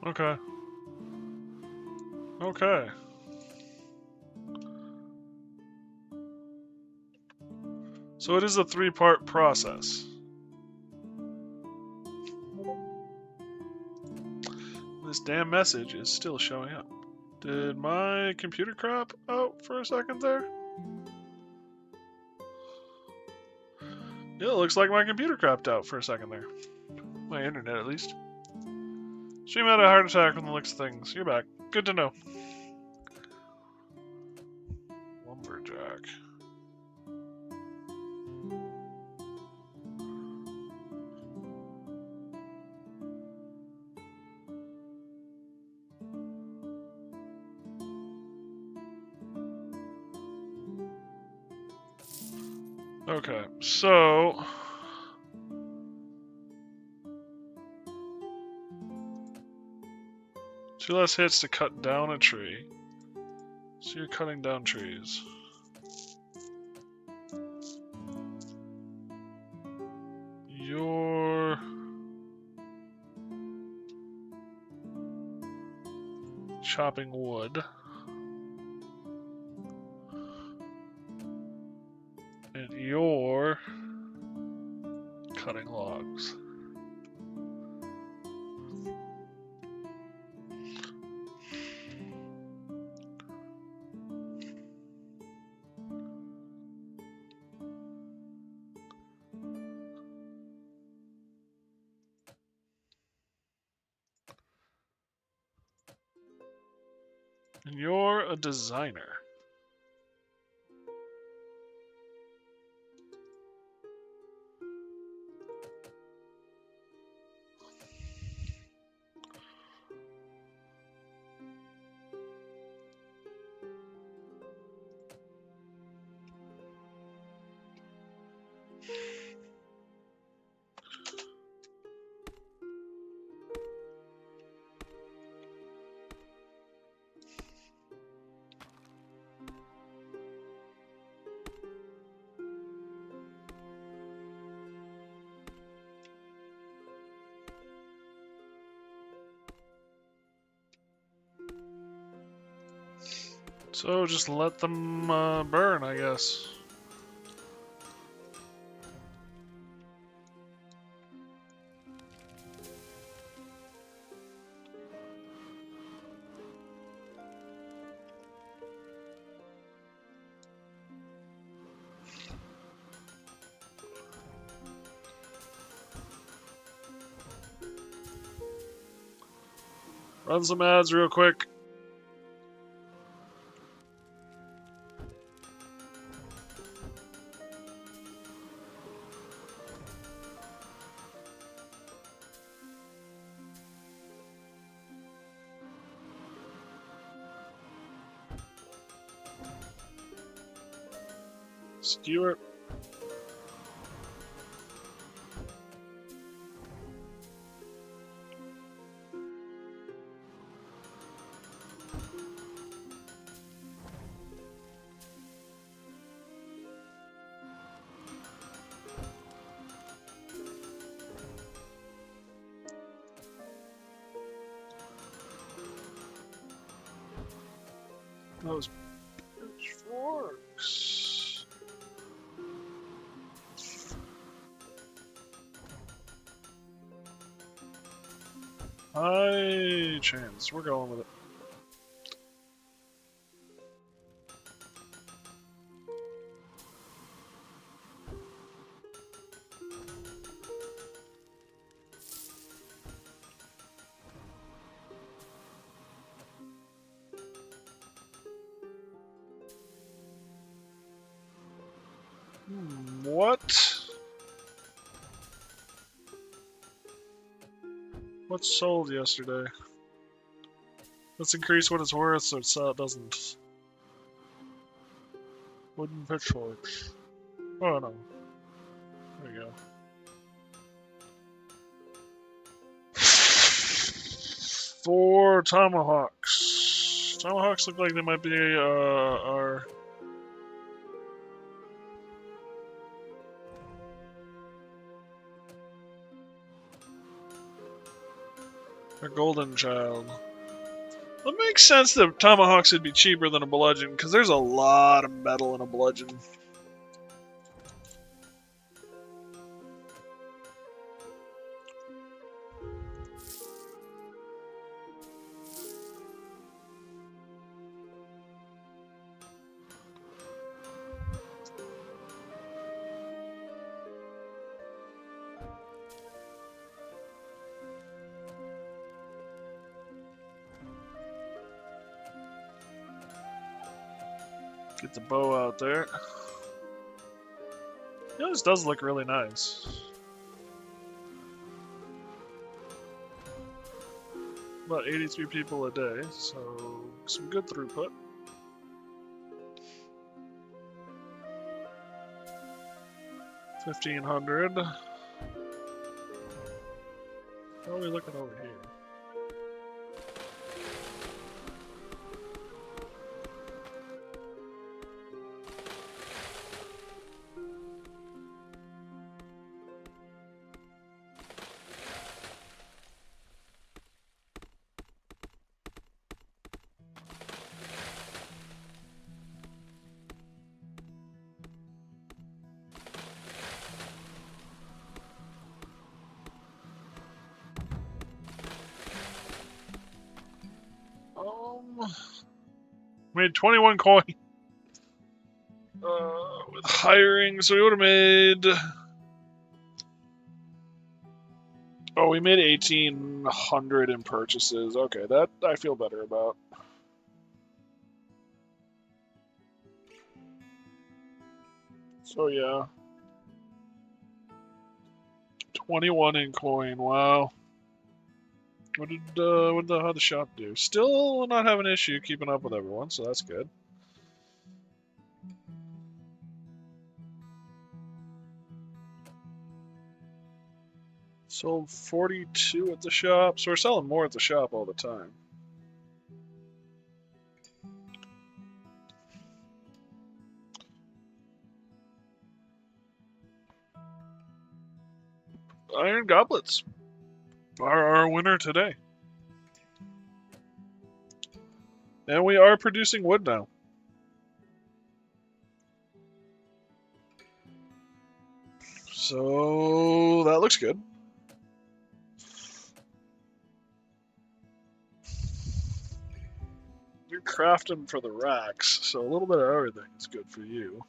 Okay. Okay. So it is a 3-part process. This damn message is still showing up. Did my computer crop out for a second there? Yeah, it looks like my computer crapped out for a second there. My internet, at least. Stream had a heart attack from the looks of things. You're back. Good to know. Lumberjack. Okay, so... 2 less hits to cut down a tree. So you're cutting down trees. You're... chopping wood. And you're... cutting logs. And you're a designer. So just let them burn, I guess. Run some ads real quick. Skewer. Those pitchforks. High chance. We're going with it. What? What sold yesterday? Let's increase what it's worth so it doesn't. Wooden pitchforks. Oh no. There you go. 4 tomahawks. Tomahawks look like they might be our... A golden child. It makes sense that tomahawks would be cheaper than a bludgeon, because there's a lot of metal in a bludgeon. Get the bow out there. Yeah, this does look really nice. About 83 people a day, so some good throughput. $1,500. How are we looking over here? Made 21 coin. With hiring, so we would have made. Oh, we made 1,800 in purchases. Okay, that I feel better about. So yeah, 21 in coin. Wow. How'd the shop do? Still not have an issue keeping up with everyone, so that's good. Sold 42 at the shop, so we're selling more at the shop all the time. Iron goblets are our winner today. And we are producing wood now. So that looks good. You're crafting for the racks, so a little bit of everything is good for you.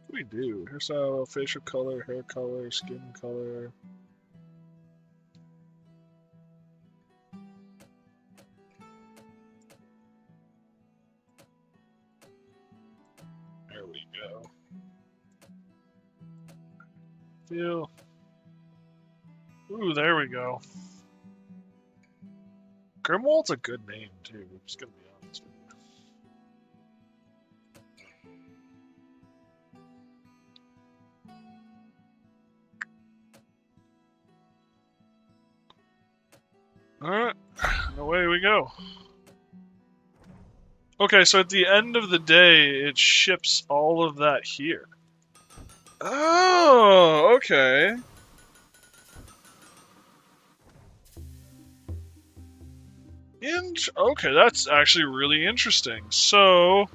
What do we do? Hairstyle, facial color, hair color, skin color. There we go. Feel. Ooh, there we go. Grimwald's a good name, too. I'm just gonna be honest with you. Alright, away we go. Okay, so at the end of the day, it ships all of that here. Oh, okay. Okay, that's actually really interesting. So...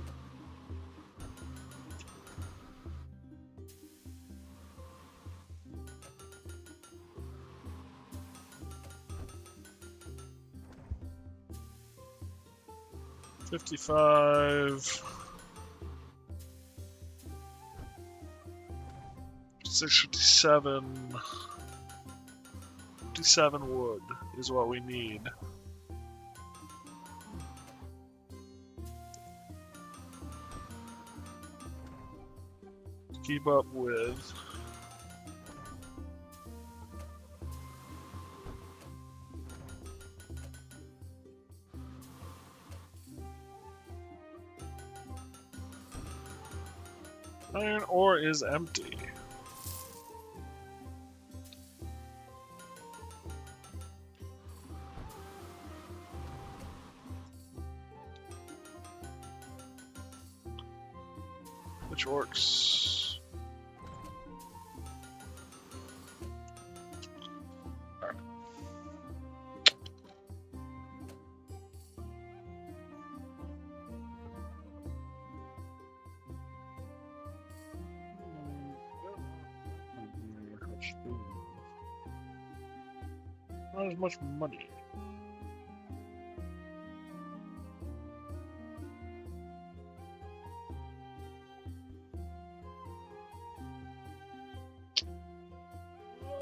$55... 657... 57 wood is what we need. To keep up with. Iron ore is empty. Which works. Alright. Not as much money.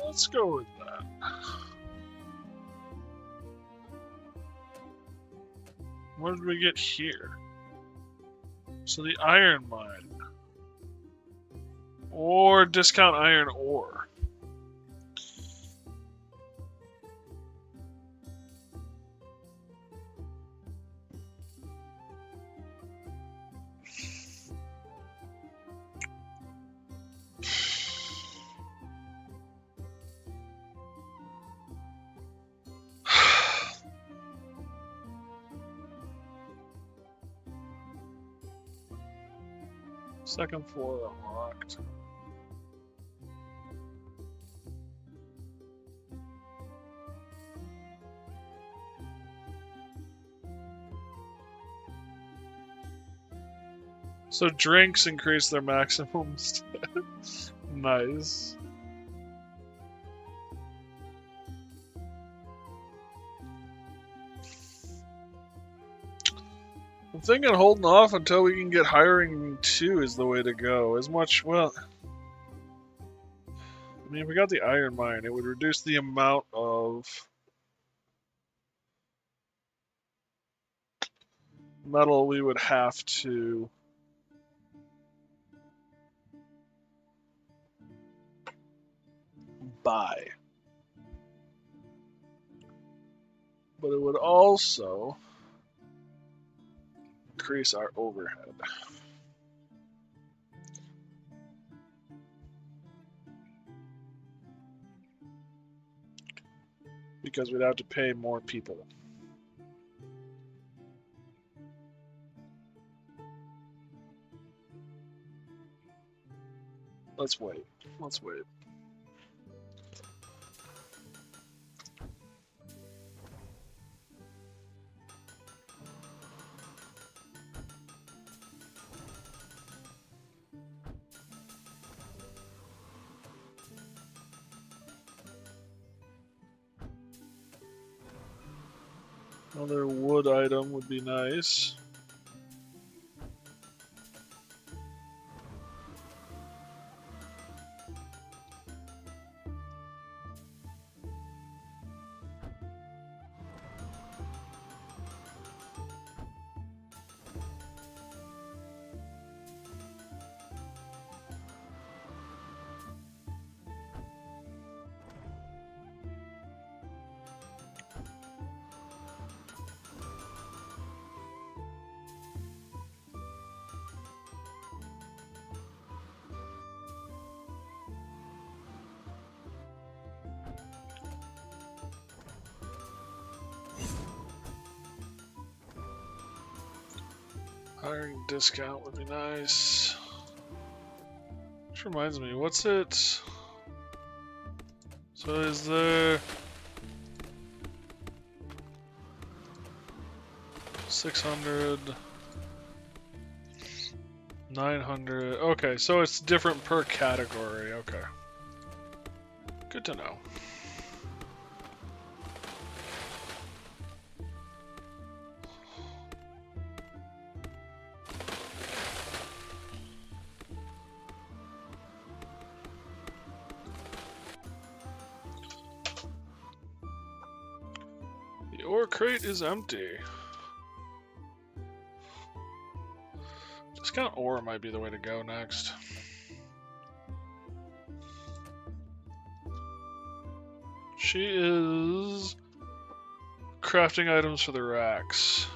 Let's go with that. What did we get here? So the iron mine. Or discount iron ore. Second floor unlocked. So drinks increase their maximums. Nice. I'm thinking holding off until we can get hiring 2 is the way to go. As much, well, I mean, if we got the iron mine, it would reduce the amount of metal we would have to buy. But it would also increase our overhead. Because we'd have to pay more people. Let's wait. Let's wait. Another wood item would be nice. Hiring discount would be nice. Which reminds me, what's it? So is there 600, 900? Okay, so it's different per category. Okay. Good to know. The ore crate is empty. Discount ore might be the way to go next. She is crafting items for the racks.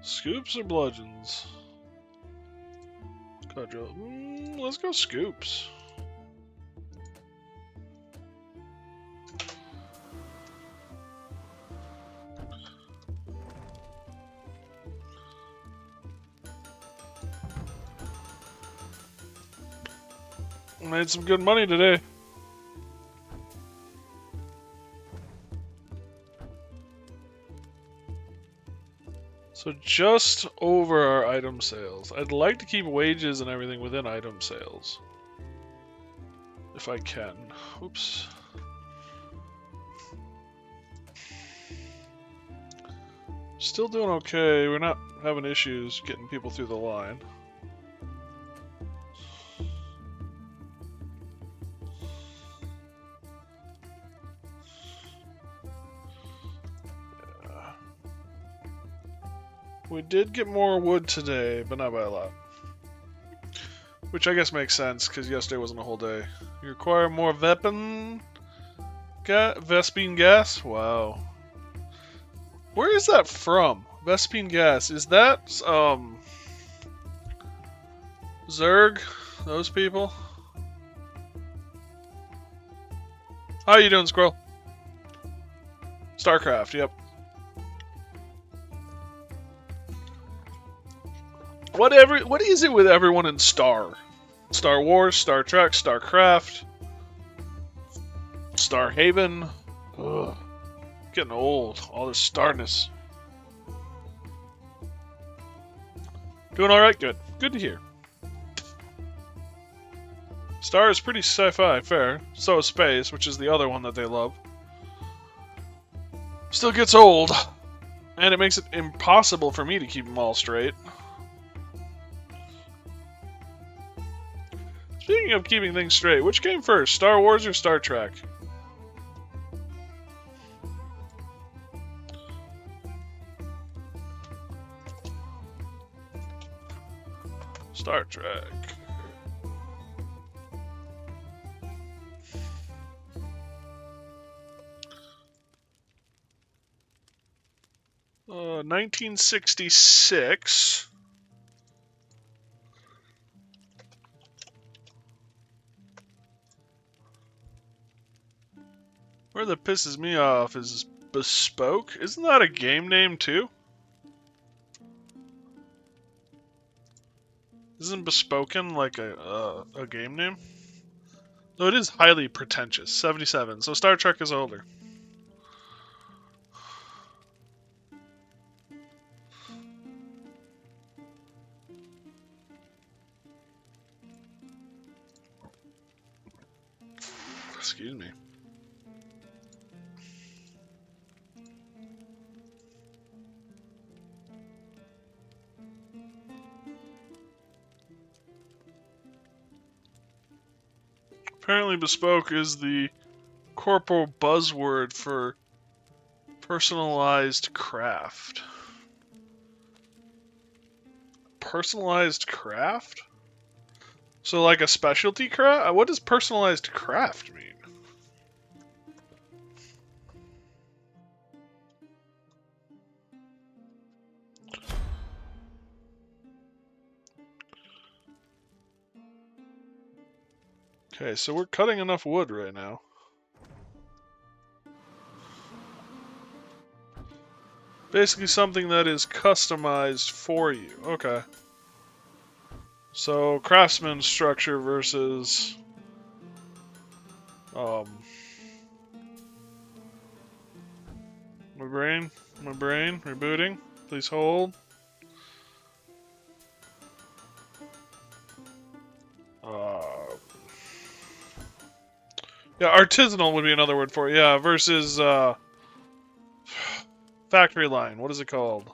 Scoops or bludgeons? Cudgel. Let's go scoops. Made some good money today. So just over our item sales. I'd like to keep wages and everything within item sales. If I can. Oops. Still doing okay. We're not having issues getting people through the line. We did get more wood today, but not by a lot. Which I guess makes sense, because yesterday wasn't a whole day. You require more Vespine gas? Wow. Where is that from? Vespine gas. Is that, Zerg? Those people? How you doing, Squirrel? StarCraft, yep. What is it with everyone in Star? Star Wars, Star Trek, StarCraft, Starhaven. Ugh. Getting old. All this starness. Doing alright? Good. Good to hear. Star is pretty sci-fi, fair. So is Space, which is the other one that they love. Still gets old. And it makes it impossible for me to keep them all straight. Speaking of keeping things straight, which came first, Star Wars or Star Trek? Star Trek. Uh, 1966. Where that pisses me off is Bespoke. Isn't that a game name too? Isn't Bespoken like a game name? Though it is highly pretentious. 77. So Star Trek is older. Excuse me. Apparently Bespoke is the corporal buzzword for personalized craft. Personalized craft? So like a specialty craft? What does personalized craft mean? Okay, so we're cutting enough wood right now. Basically something that is customized for you. Okay. So, craftsman structure versus... my brain, rebooting. Please hold. Yeah, artisanal would be another word for it. Yeah, versus, factory line. What is it called?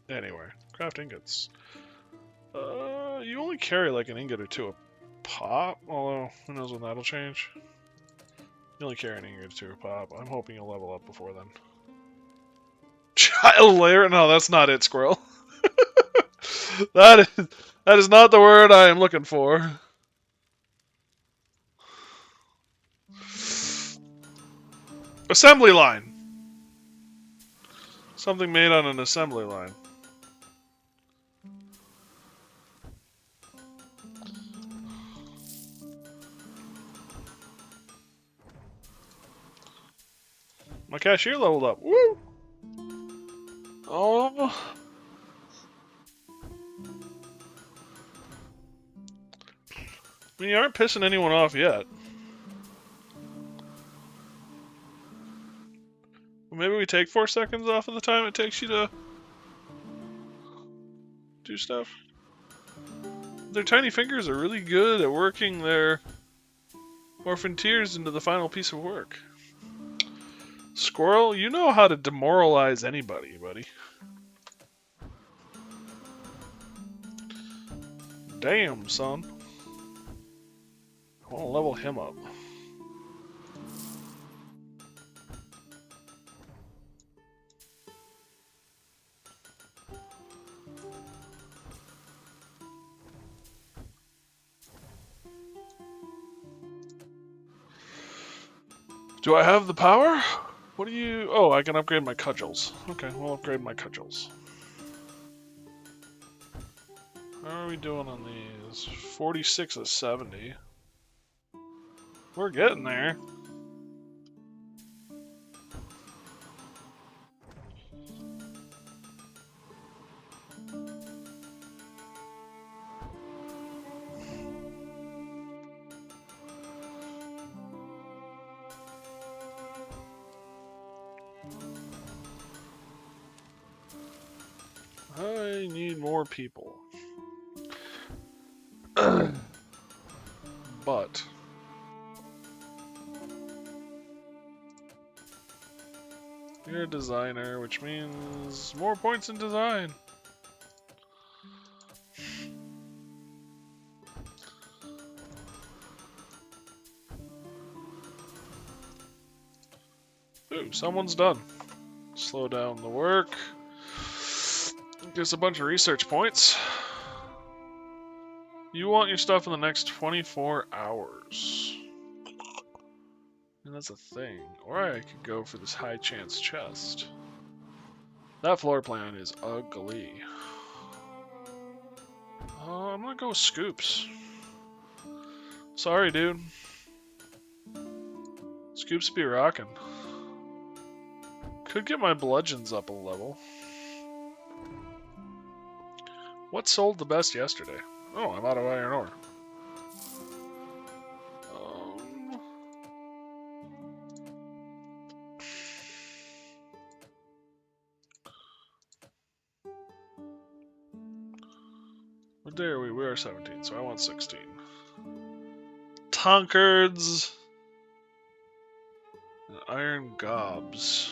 Anyway, craft ingots. You only carry like an ingot or two a pop, although who knows when that'll change. You only carry an ingot or two a pop. I'm hoping you'll level up before then. Child layer? No, that's not it, Squirrel. That is not the word I am looking for. Assembly line. Something made on an assembly line. My cashier leveled up. Woo! I mean, you aren't pissing anyone off yet. Maybe we take 4 seconds off of the time it takes you to do stuff. Their tiny fingers are really good at working their orphan tears into the final piece of work. Squirrel, you know how to demoralize anybody, buddy. Damn, son. I want to level him up. Do I have the power? What do you... Oh, I can upgrade my cudgels. Okay, we'll upgrade my cudgels. How are we doing on these? 46 of 70. We're getting there. I need more people. But you're a designer, which means more points in design. Ooh, someone's done. Slow down the work. Gives a bunch of research points. You want your stuff in the next 24 hours. And that's a thing. Or I could go for this high chance chest. That floor plan is ugly. I'm gonna go with Scoops. Sorry, dude. Scoops be rocking. Could get my bludgeons up a level. What sold the best yesterday? Oh, I'm out of iron ore. What day are we? We are 17, so I want 16. Tonkards. And iron gobs.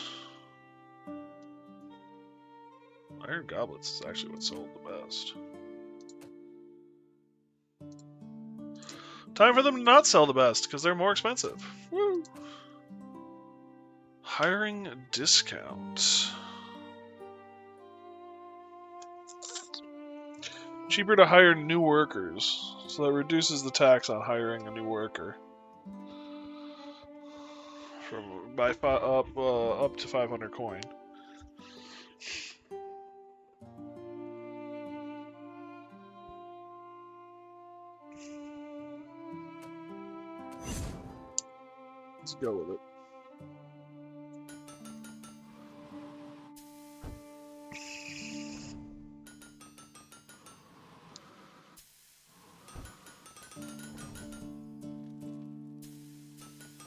Iron goblets is actually what sold the best. Time for them to not sell the best, because they're more expensive. Woo! Hiring discount. Cheaper to hire new workers, so that reduces the tax on hiring a new worker. Up to 500 coin. Let's go with it.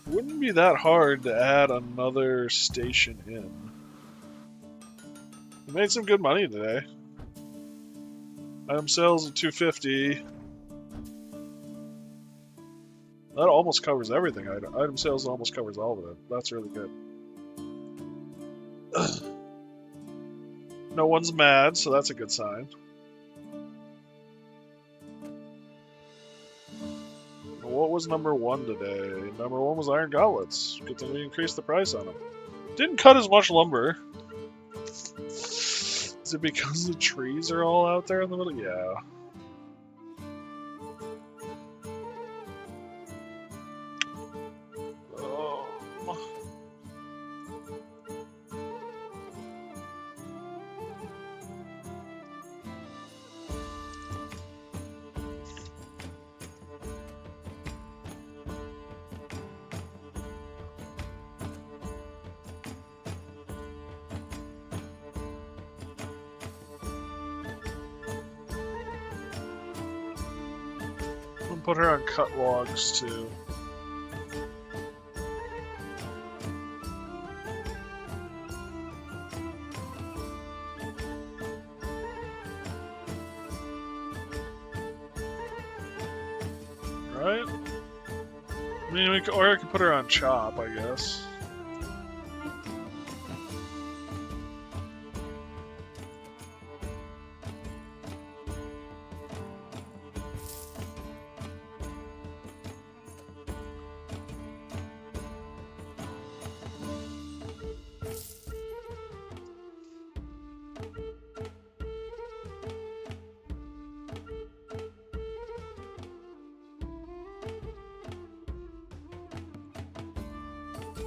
Wouldn't be that hard to add another station in. We made some good money today. Item sales at 250. That almost covers everything. Item sales almost covers all of it. That's really good. No one's mad, so that's a good sign. What was number 1 today? Number 1 was iron gauntlets. Good thing we increased the price on them. Didn't cut as much lumber. Is it because the trees are all out there in the middle? Yeah. put her on cut logs too. Right? I mean, or I could put her on chop, I guess.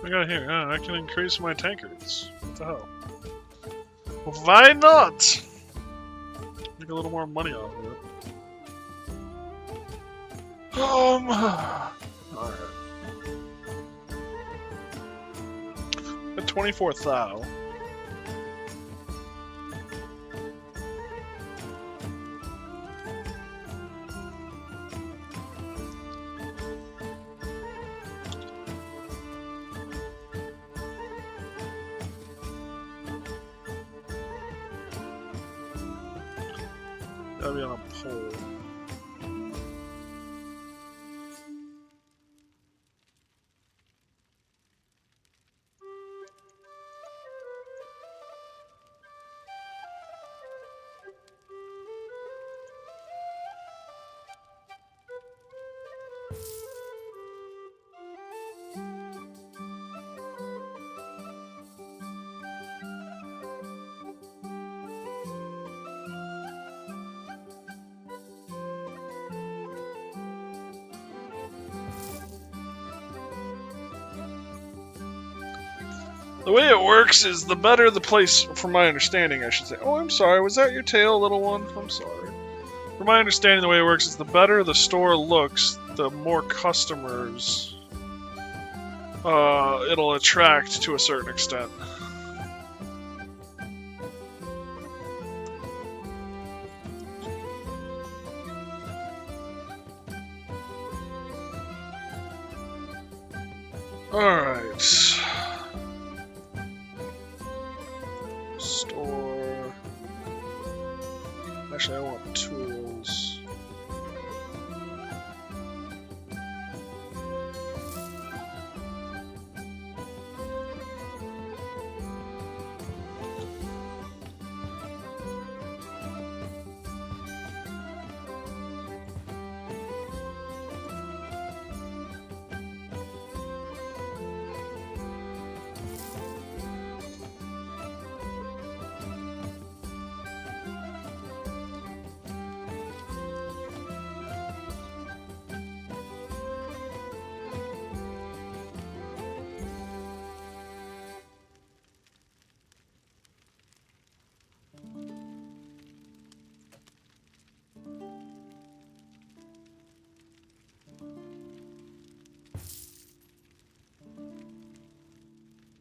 I got here. I can increase my tankards. What the hell? Well, why not? Make a little more money off of it. Alright. At 24,000. Gotta be on a pole. The way it works is the better the place, from my understanding, I should say. Oh, I'm sorry, was that your tail, little one? I'm sorry. From my understanding, the way it works is the better the store looks, the more customers it'll attract to a certain extent. Alright. Store. Actually, I want tools.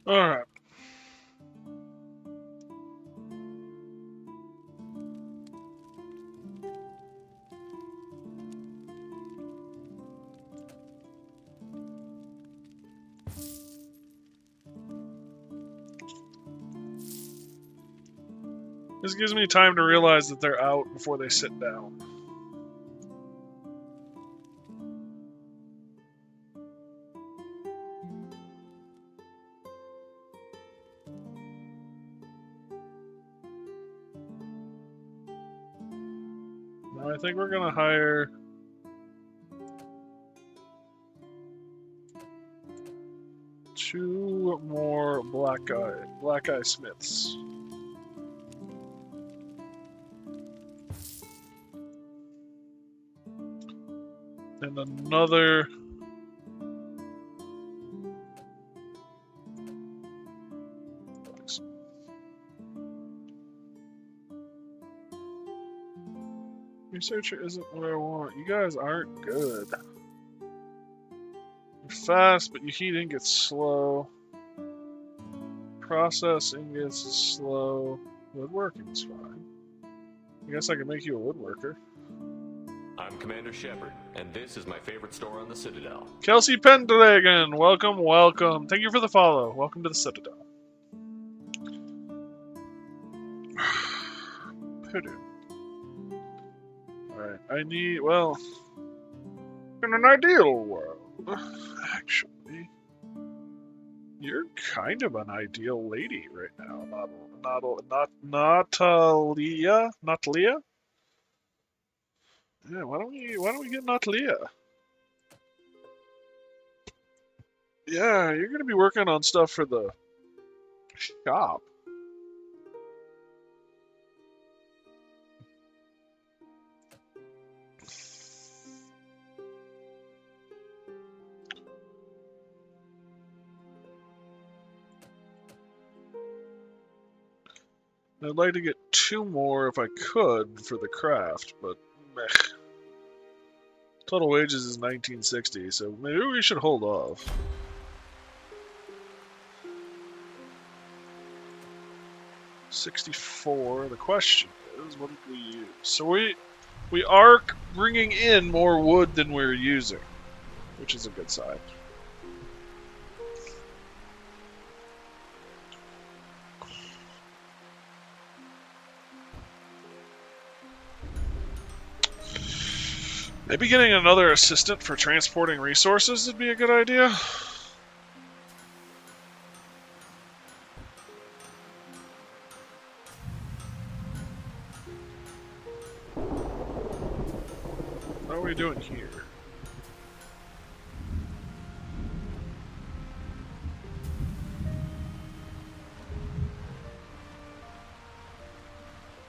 Alright. This gives me time to realize that they're out before they sit down. Now I think we're gonna hire two more black eye smiths. And another researcher isn't what I want. You guys aren't good. You're fast, but your heat ingots slow. Process ingots is slow. Woodworking's fine. I guess I can make you a woodworker. I'm Commander Shepard, and this is my favorite store on the Citadel. Kelsey Pendragon, welcome, welcome. Thank you for the follow. Welcome to the Citadel. Alright, I need, well, in an ideal world, actually, you're kind of an ideal lady right now. Natalia? Natalia? Yeah, why don't we get Natalia? Yeah, you're gonna be working on stuff for the shop. I'd like to get 2 more if I could for the craft, but meh. Total wages is 1960, so maybe we should hold off. $64. The question is, what did we use? So we are bringing in more wood than we're using, which is a good sign. Maybe getting another assistant for transporting resources would be a good idea. What are we doing here?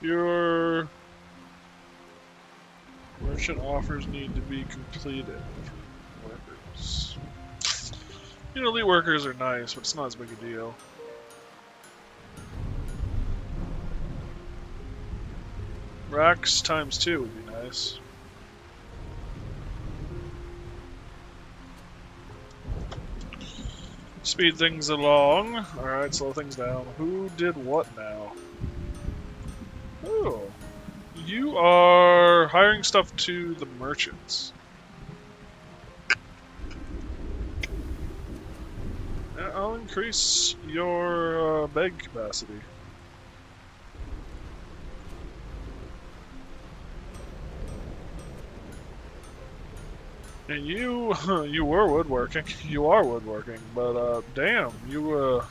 Your merchant offers need to be completed. Workers. You know, elite workers are nice, but it's not as big a deal. Racks times 2 would be nice. Speed things along. Alright, slow things down. Who did what now? Oh. You are hiring stuff to the merchants. I'll increase your bag capacity. And you were woodworking. You are woodworking, but damn, you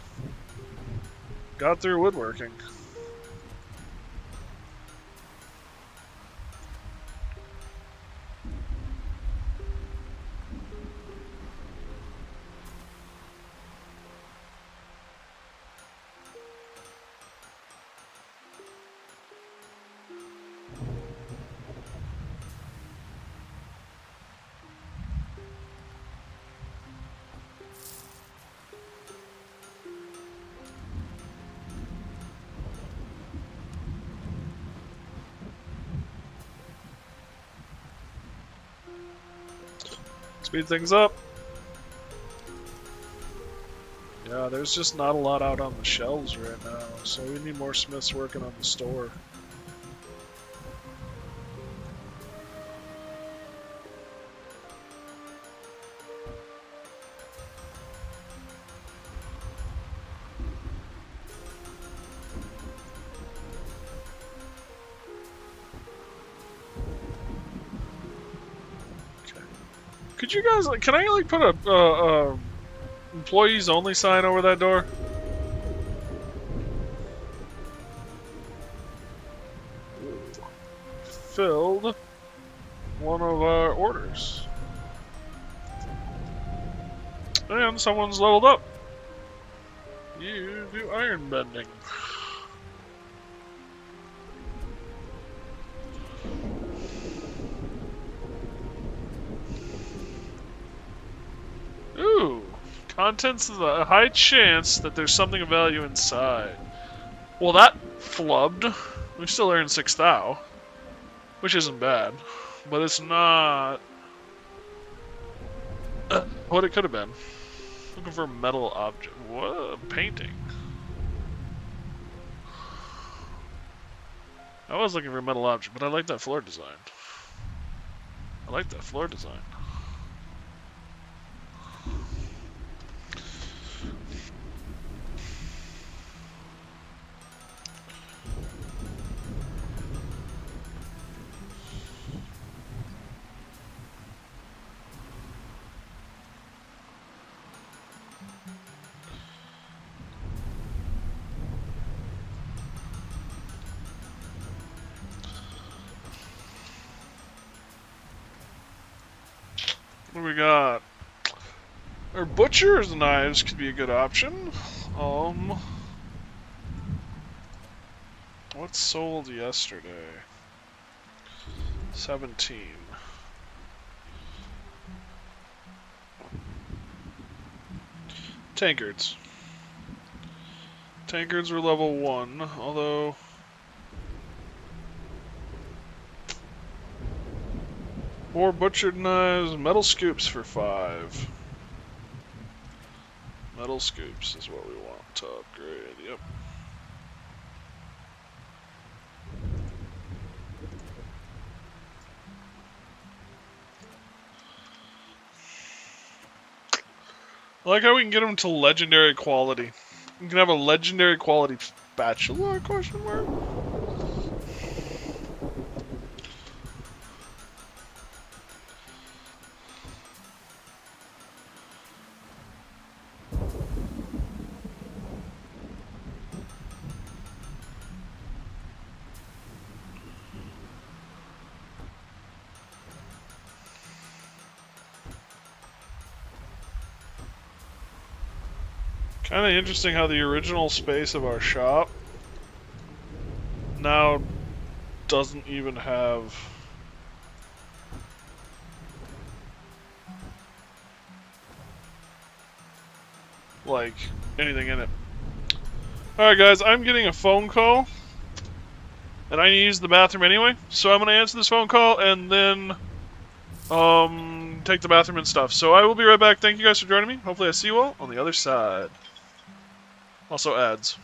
got through woodworking. Speed things up. Yeah, there's just not a lot out on the shelves right now, so we need more smiths working on the store. Could you guys, like, can I, like, put a employees only sign over that door? Filled one of our orders. And someone's leveled up. You do iron bending. Ooh. Contents of a high chance that there's something of value inside. Well, that flubbed. We still earned 6 thou, which isn't bad, but it's not what it could have been. Looking for a metal object. What? A painting. I was looking for a metal object, but I like that floor design. I like that floor design. What do we got? Our butcher's knives could be a good option. What sold yesterday? 17. Tankards. Tankards were level 1, although... More butchered knives, metal scoops for 5. Metal scoops is what we want to upgrade, yep. I like how we can get them to legendary quality. You can have a legendary quality spatula, question mark? Kind of interesting how the original space of our shop now doesn't even have like anything in it. Alright guys, I'm getting a phone call and I need to use the bathroom anyway, so I'm gonna answer this phone call and then take the bathroom and stuff. So I will be right back. Thank you guys for joining me. Hopefully I see you all on the other side. Also ads.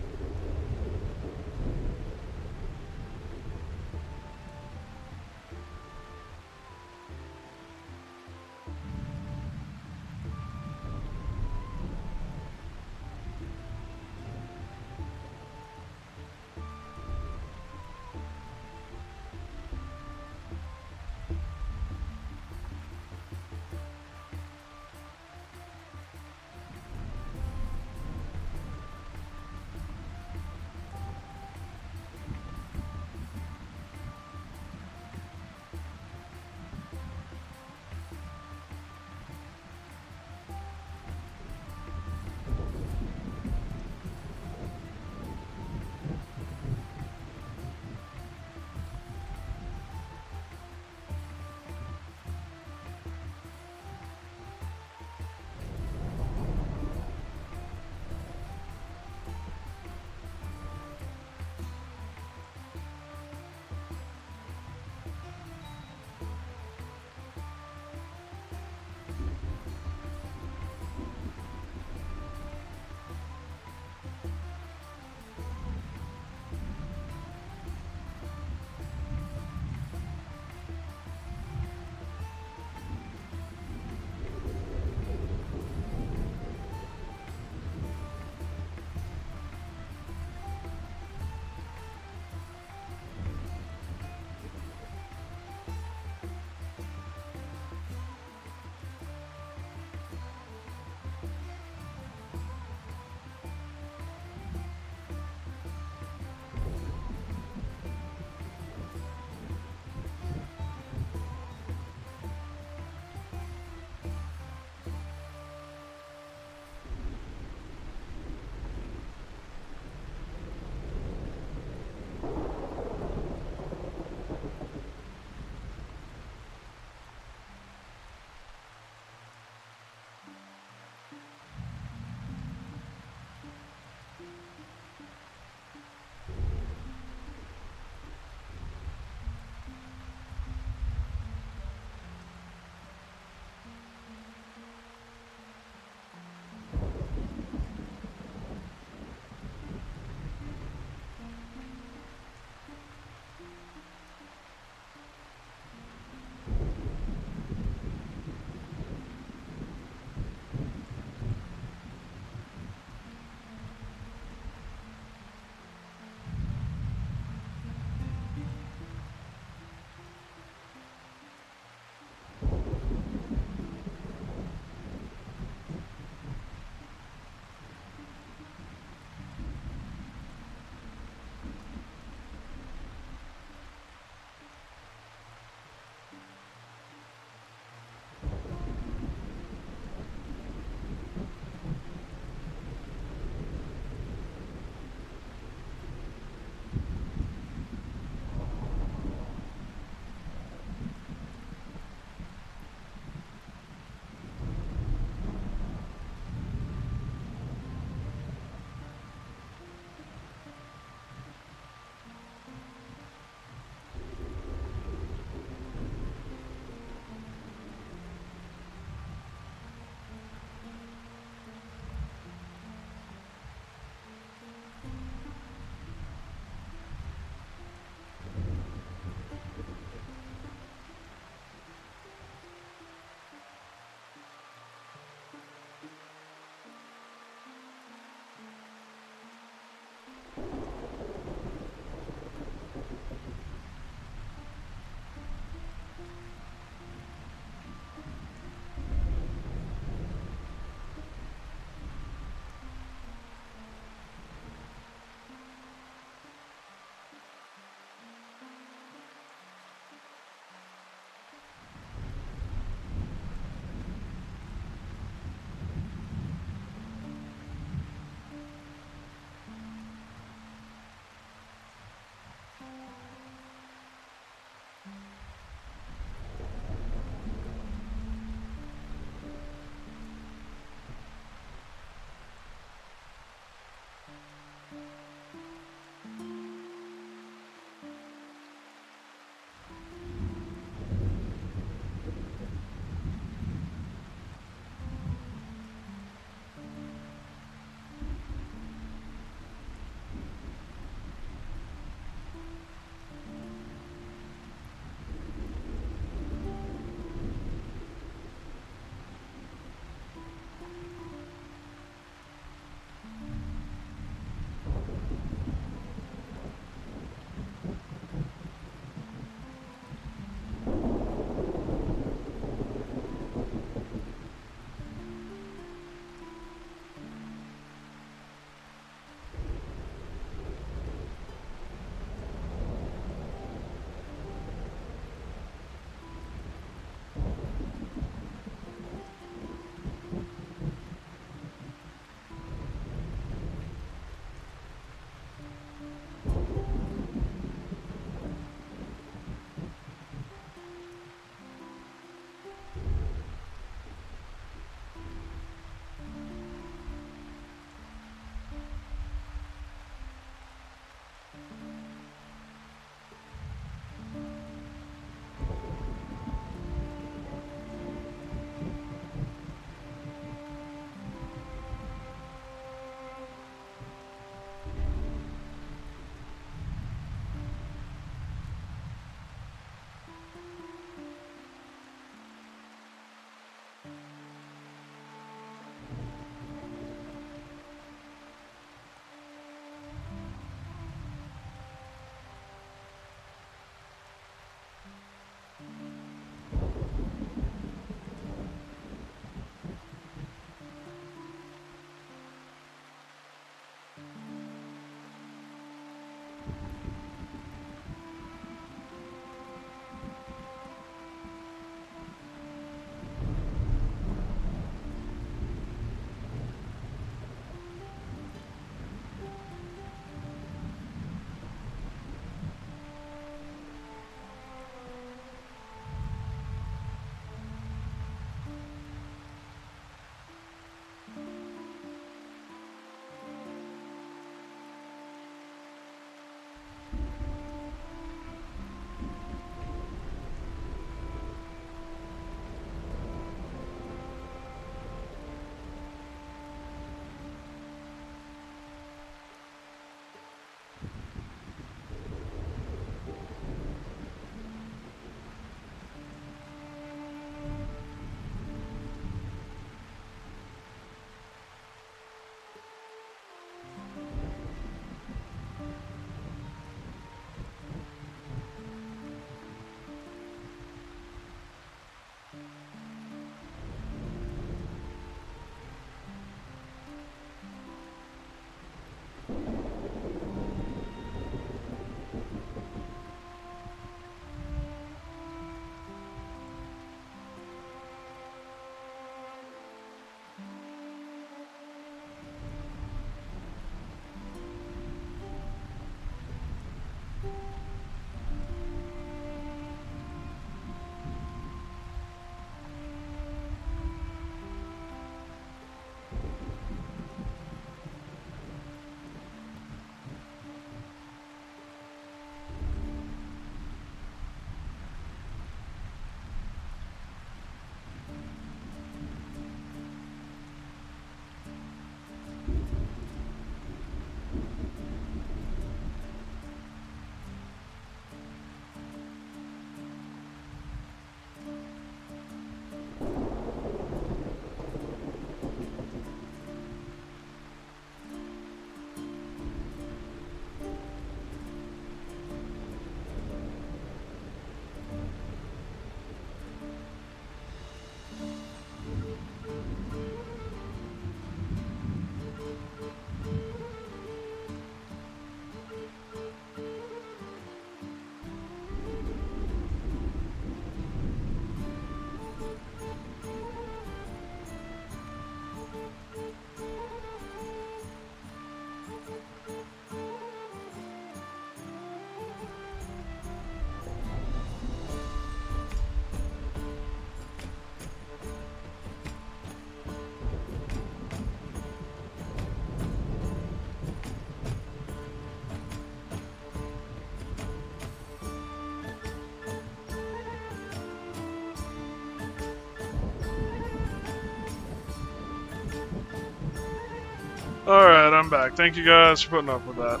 Alright, I'm back. Thank you guys for putting up with that.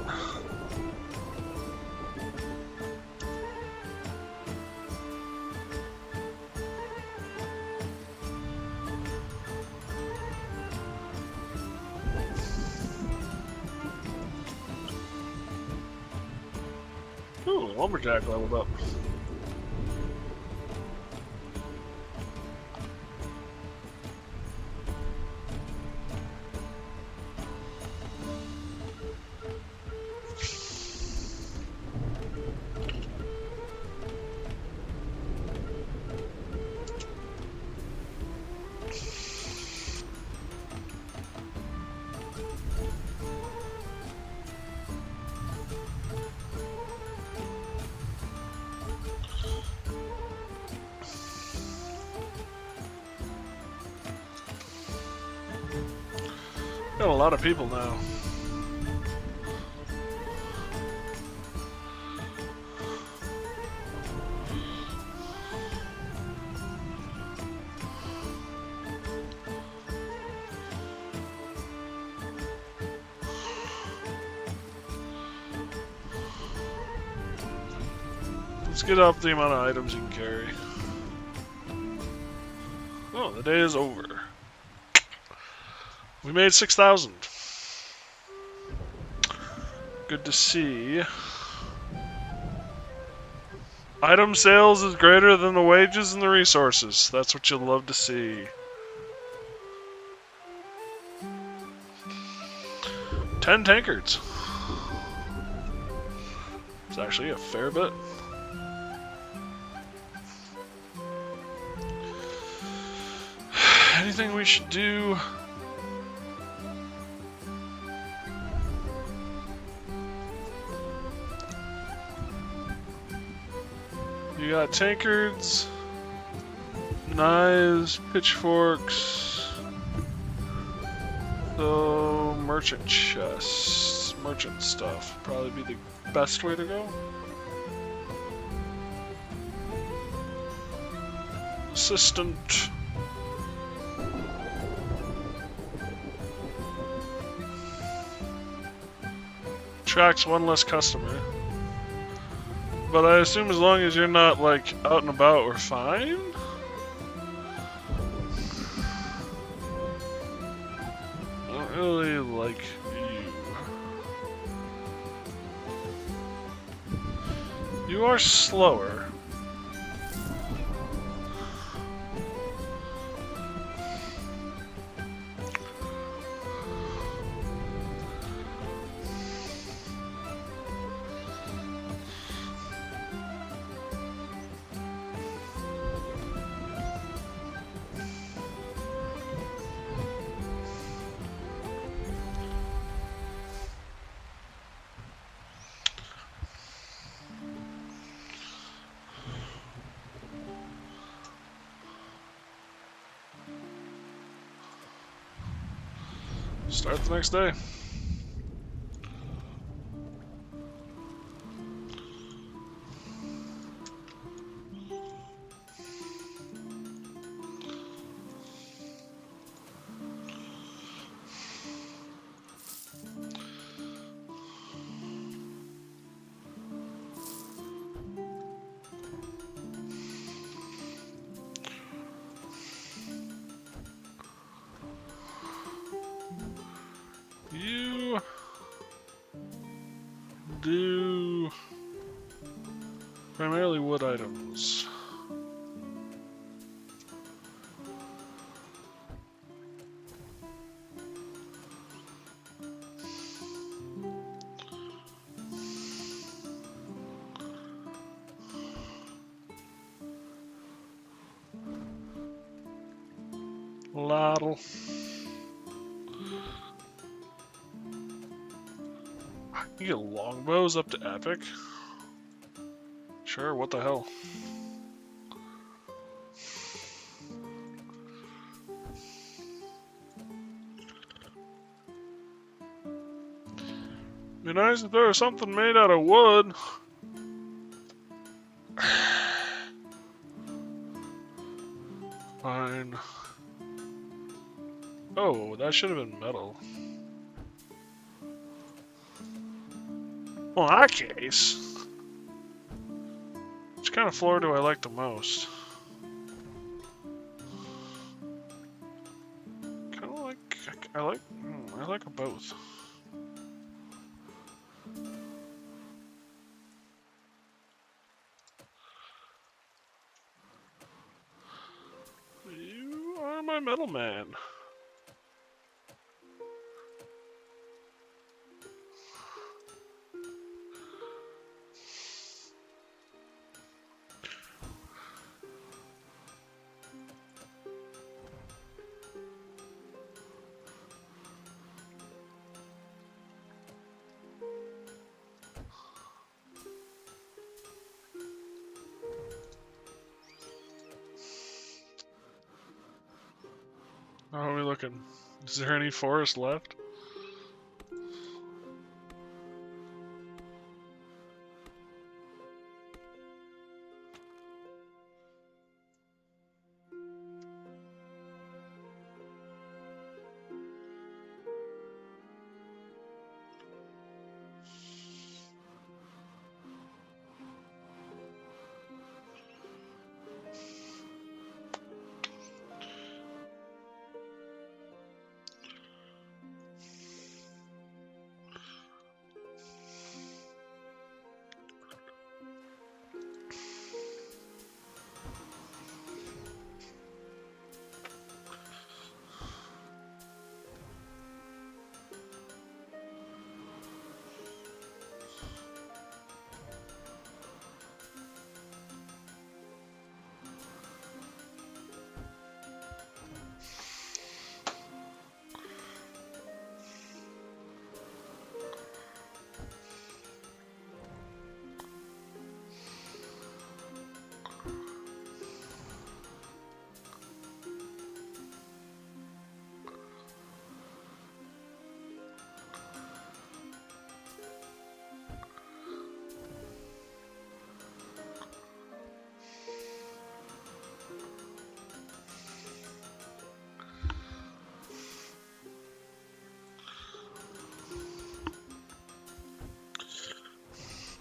Ooh, Lumberjack leveled up. Got a lot of people now. Let's get up the amount of items you can carry. Oh, the day is over. We made 6,000. Good to see. Item sales is greater than the wages and the resources. That's what you'll love to see. 10 tankards. It's actually a fair bit. Anything we should do? You got tankards, knives, pitchforks, so merchant chests, merchant stuff, probably be the best way to go. Assistant. Attracts one less customer. But I assume as long as you're not, like, out and about, we're fine? I don't really like you. You are slower. Start the next day. You do primarily wood items. Lottle. You get longbows up to epic? Sure, what the hell? Be nice if there was something made out of wood. Fine. Oh, that should have been metal. Well, in that case, which kind of floor do I like the most? Kind of like I like them both. You are my middleman. How are we looking? Is there any forest left?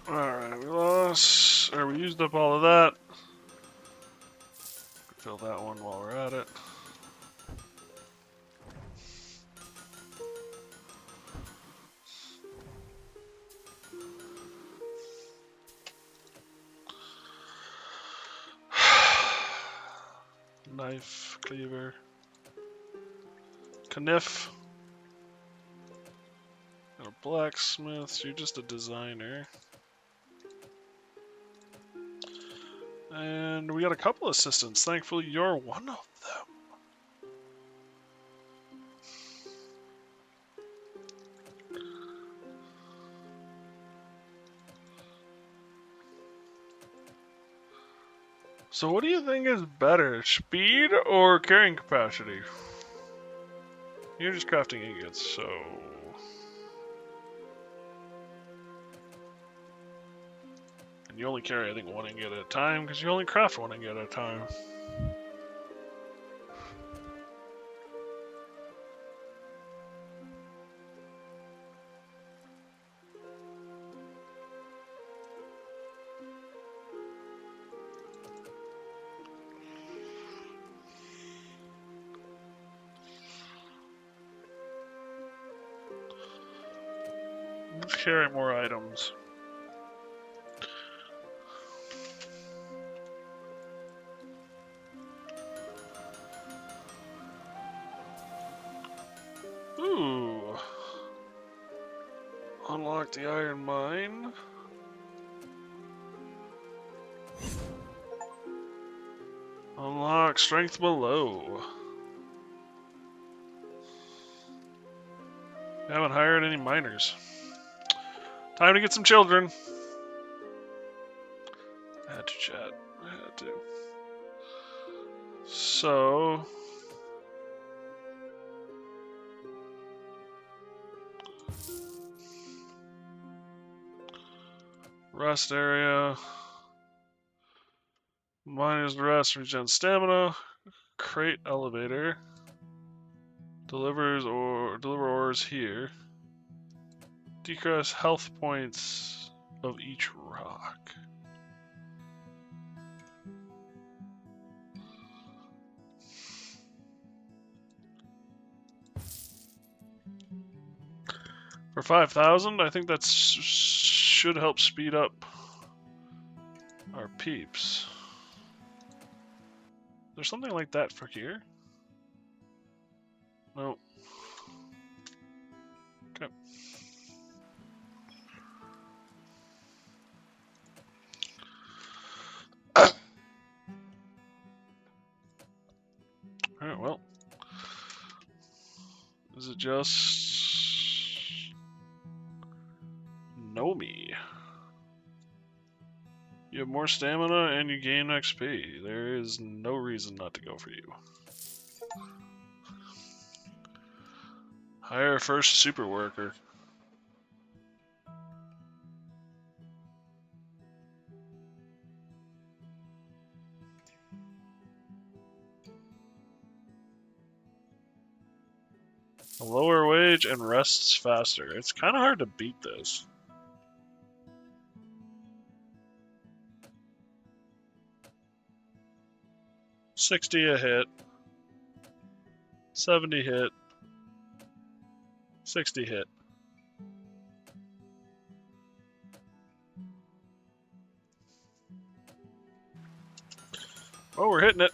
Alright, we used up all of that. Fill that one while we're at it. Knife, cleaver. Kniff. Got a blacksmith, you're just a designer. And we got a couple assistants. Thankfully, you're one of them. So what do you think is better, speed or carrying capacity? You're just crafting ingots, so... And you only carry, I think, one ingot at a time, because you only craft one ingot at a time. Let's carry more items. Ooh. Unlock the iron mine. Unlock strength below. Haven't hired any miners. Time to get some children. I had to chat. I had to. So... Rest area. Miners rest, regen stamina. Crate elevator. Deliver ores here. Decrease health points. of each rock. For 5,000, I think that should help speed up our peeps. There's something like that for here? No. Okay. Alright, well. Is it just... Nomi? You have more stamina and you gain XP. There is no reason not to go for you. Hire first super worker. A lower wage and rests faster. It's kind of hard to beat this. $60 a hit. 70 hit. 60 hit. Oh, we're hitting it.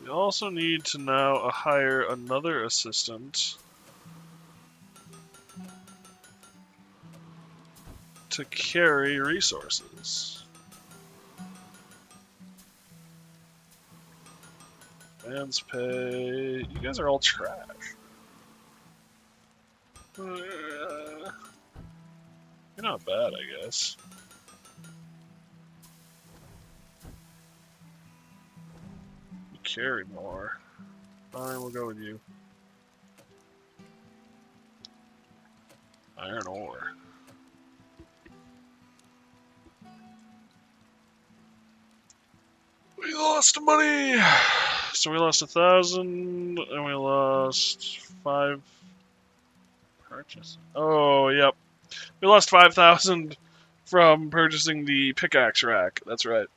We also need to now hire another assistant to carry resources. Man's pay. You guys are all trash. You're not bad, I guess. You carry more. Fine, we'll go with you. Iron ore. We lost money! So we lost 1,000, and we lost 5 purchase. Oh, yep. We lost 5,000 from purchasing the pickaxe rack. That's right.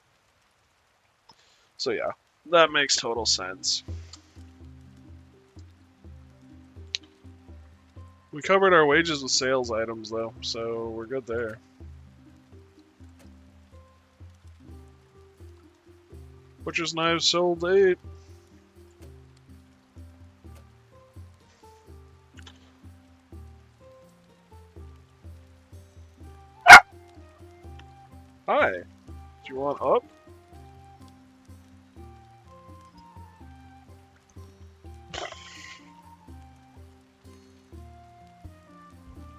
So yeah, that makes total sense. We covered our wages with sales items, though, so we're good there. Butcher's knives sold 8. Hi. Do you want up?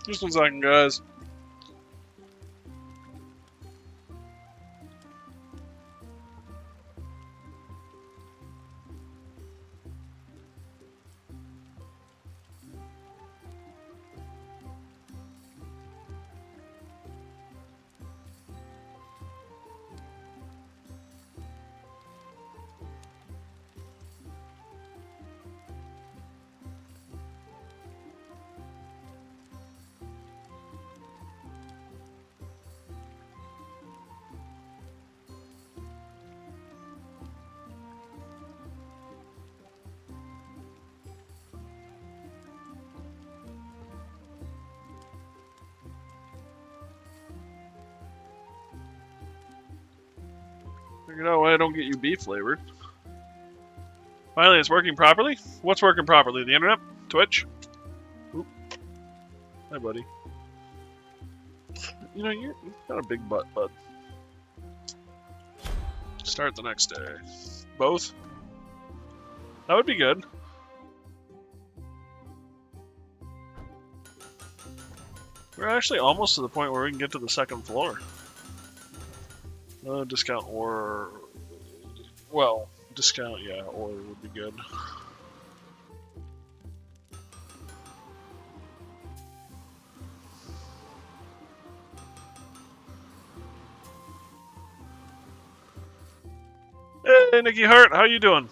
Just 1 second, guys. Figured out why I don't get you beef flavored. Finally, it's working properly? What's working properly? The internet? Twitch? Oop. Hi, buddy. You know, you've got a big butt, bud. Start the next day. Both? That would be good. We're actually almost to the point where we can get to the 2nd floor. Discount ore. Well, discount, yeah, ore would be good. Hey, Nikki Hart, how you doing?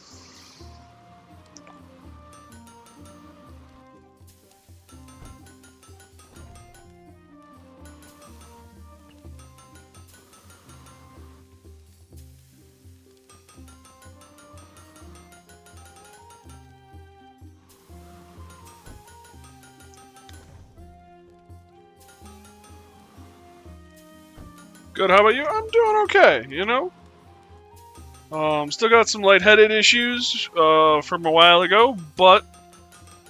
Good, how about you? I'm doing okay, you know? Still got some lightheaded issues from a while ago, but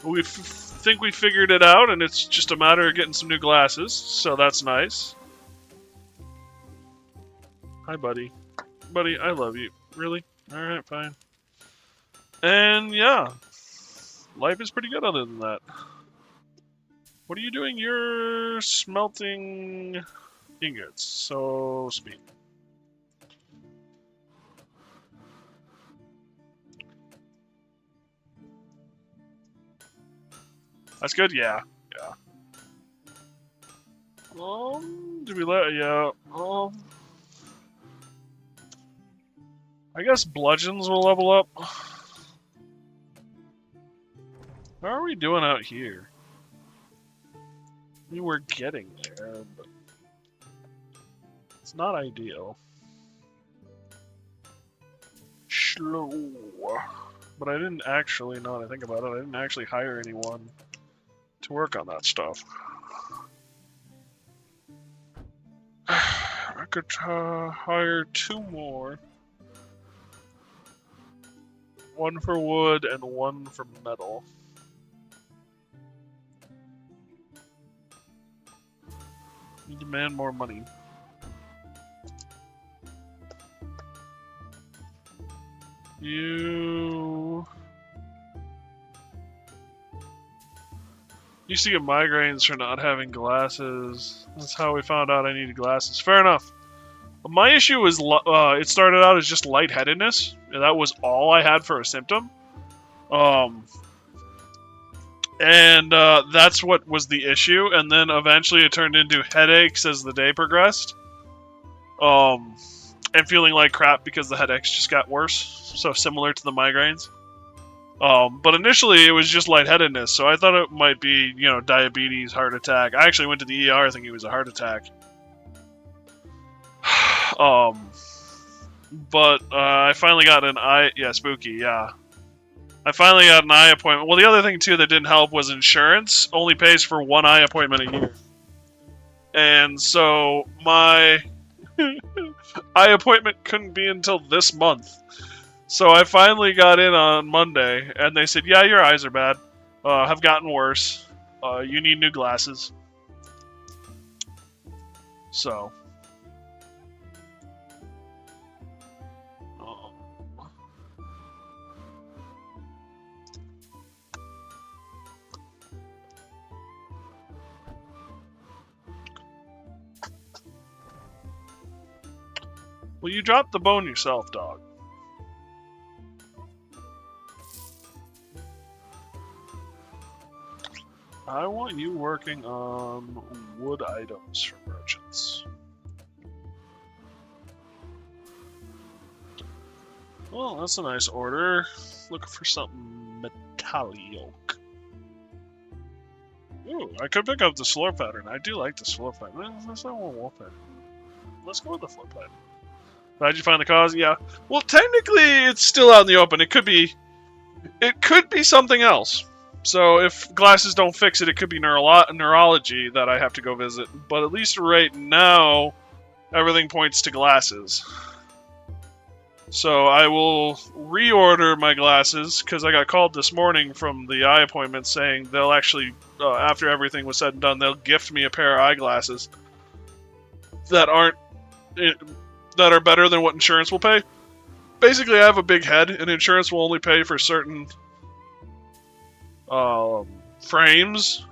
we think we figured it out, and it's just a matter of getting some new glasses, so that's nice. Hi, buddy. Buddy, I love you. Really? Alright, fine. And yeah, life is pretty good other than that. What are you doing? You're smelting ingots, so speed. That's good? Yeah. Yeah. Did we let... Yeah. I guess bludgeons will level up. How are we doing out here? We were getting there, but it's not ideal. Slow. But I didn't actually, now that I think about it, I didn't actually hire anyone to work on that stuff. I could hire 2 more. 1 for wood and 1 for metal. You demand more money. You used to get migraines for not having glasses. That's how we found out I needed glasses. Fair enough. My issue was it started out as just lightheadedness, and that was all I had for a symptom. And that's what was the issue, and then eventually it turned into headaches as the day progressed. And feeling like crap because the headaches just got worse, so similar to the migraines. But initially it was just lightheadedness, so I thought it might be, you know, diabetes, heart attack. I actually went to the ER thinking it was a heart attack. But I finally got an eye... Yeah, spooky, yeah. I finally got an eye appointment. Well, the other thing, too, that didn't help was insurance only pays for 1 eye appointment a year. And so my eye appointment couldn't be until this month. So I finally got in on Monday, and they said, yeah, your eyes are bad. Have gotten worse. You need new glasses. So... Well, you dropped the bone yourself, dog. I want you working on wood items for merchants. Well, that's a nice order. Looking for something metallic. Ooh, I could pick up the slow pattern. I do like the slow pattern. That's not one wolf pattern. Let's go with the slow pattern. How'd you find the cause? Yeah. Well, technically, it's still out in the open. It could be something else. So if glasses don't fix it, it could be neurology that I have to go visit. But at least right now, everything points to glasses. So I will reorder my glasses, because I got called this morning from the eye appointment saying they'll actually, after everything was said and done, they'll gift me a pair of eyeglasses that are better than what insurance will pay. Basically, I have a big head, and insurance will only pay for certain frames.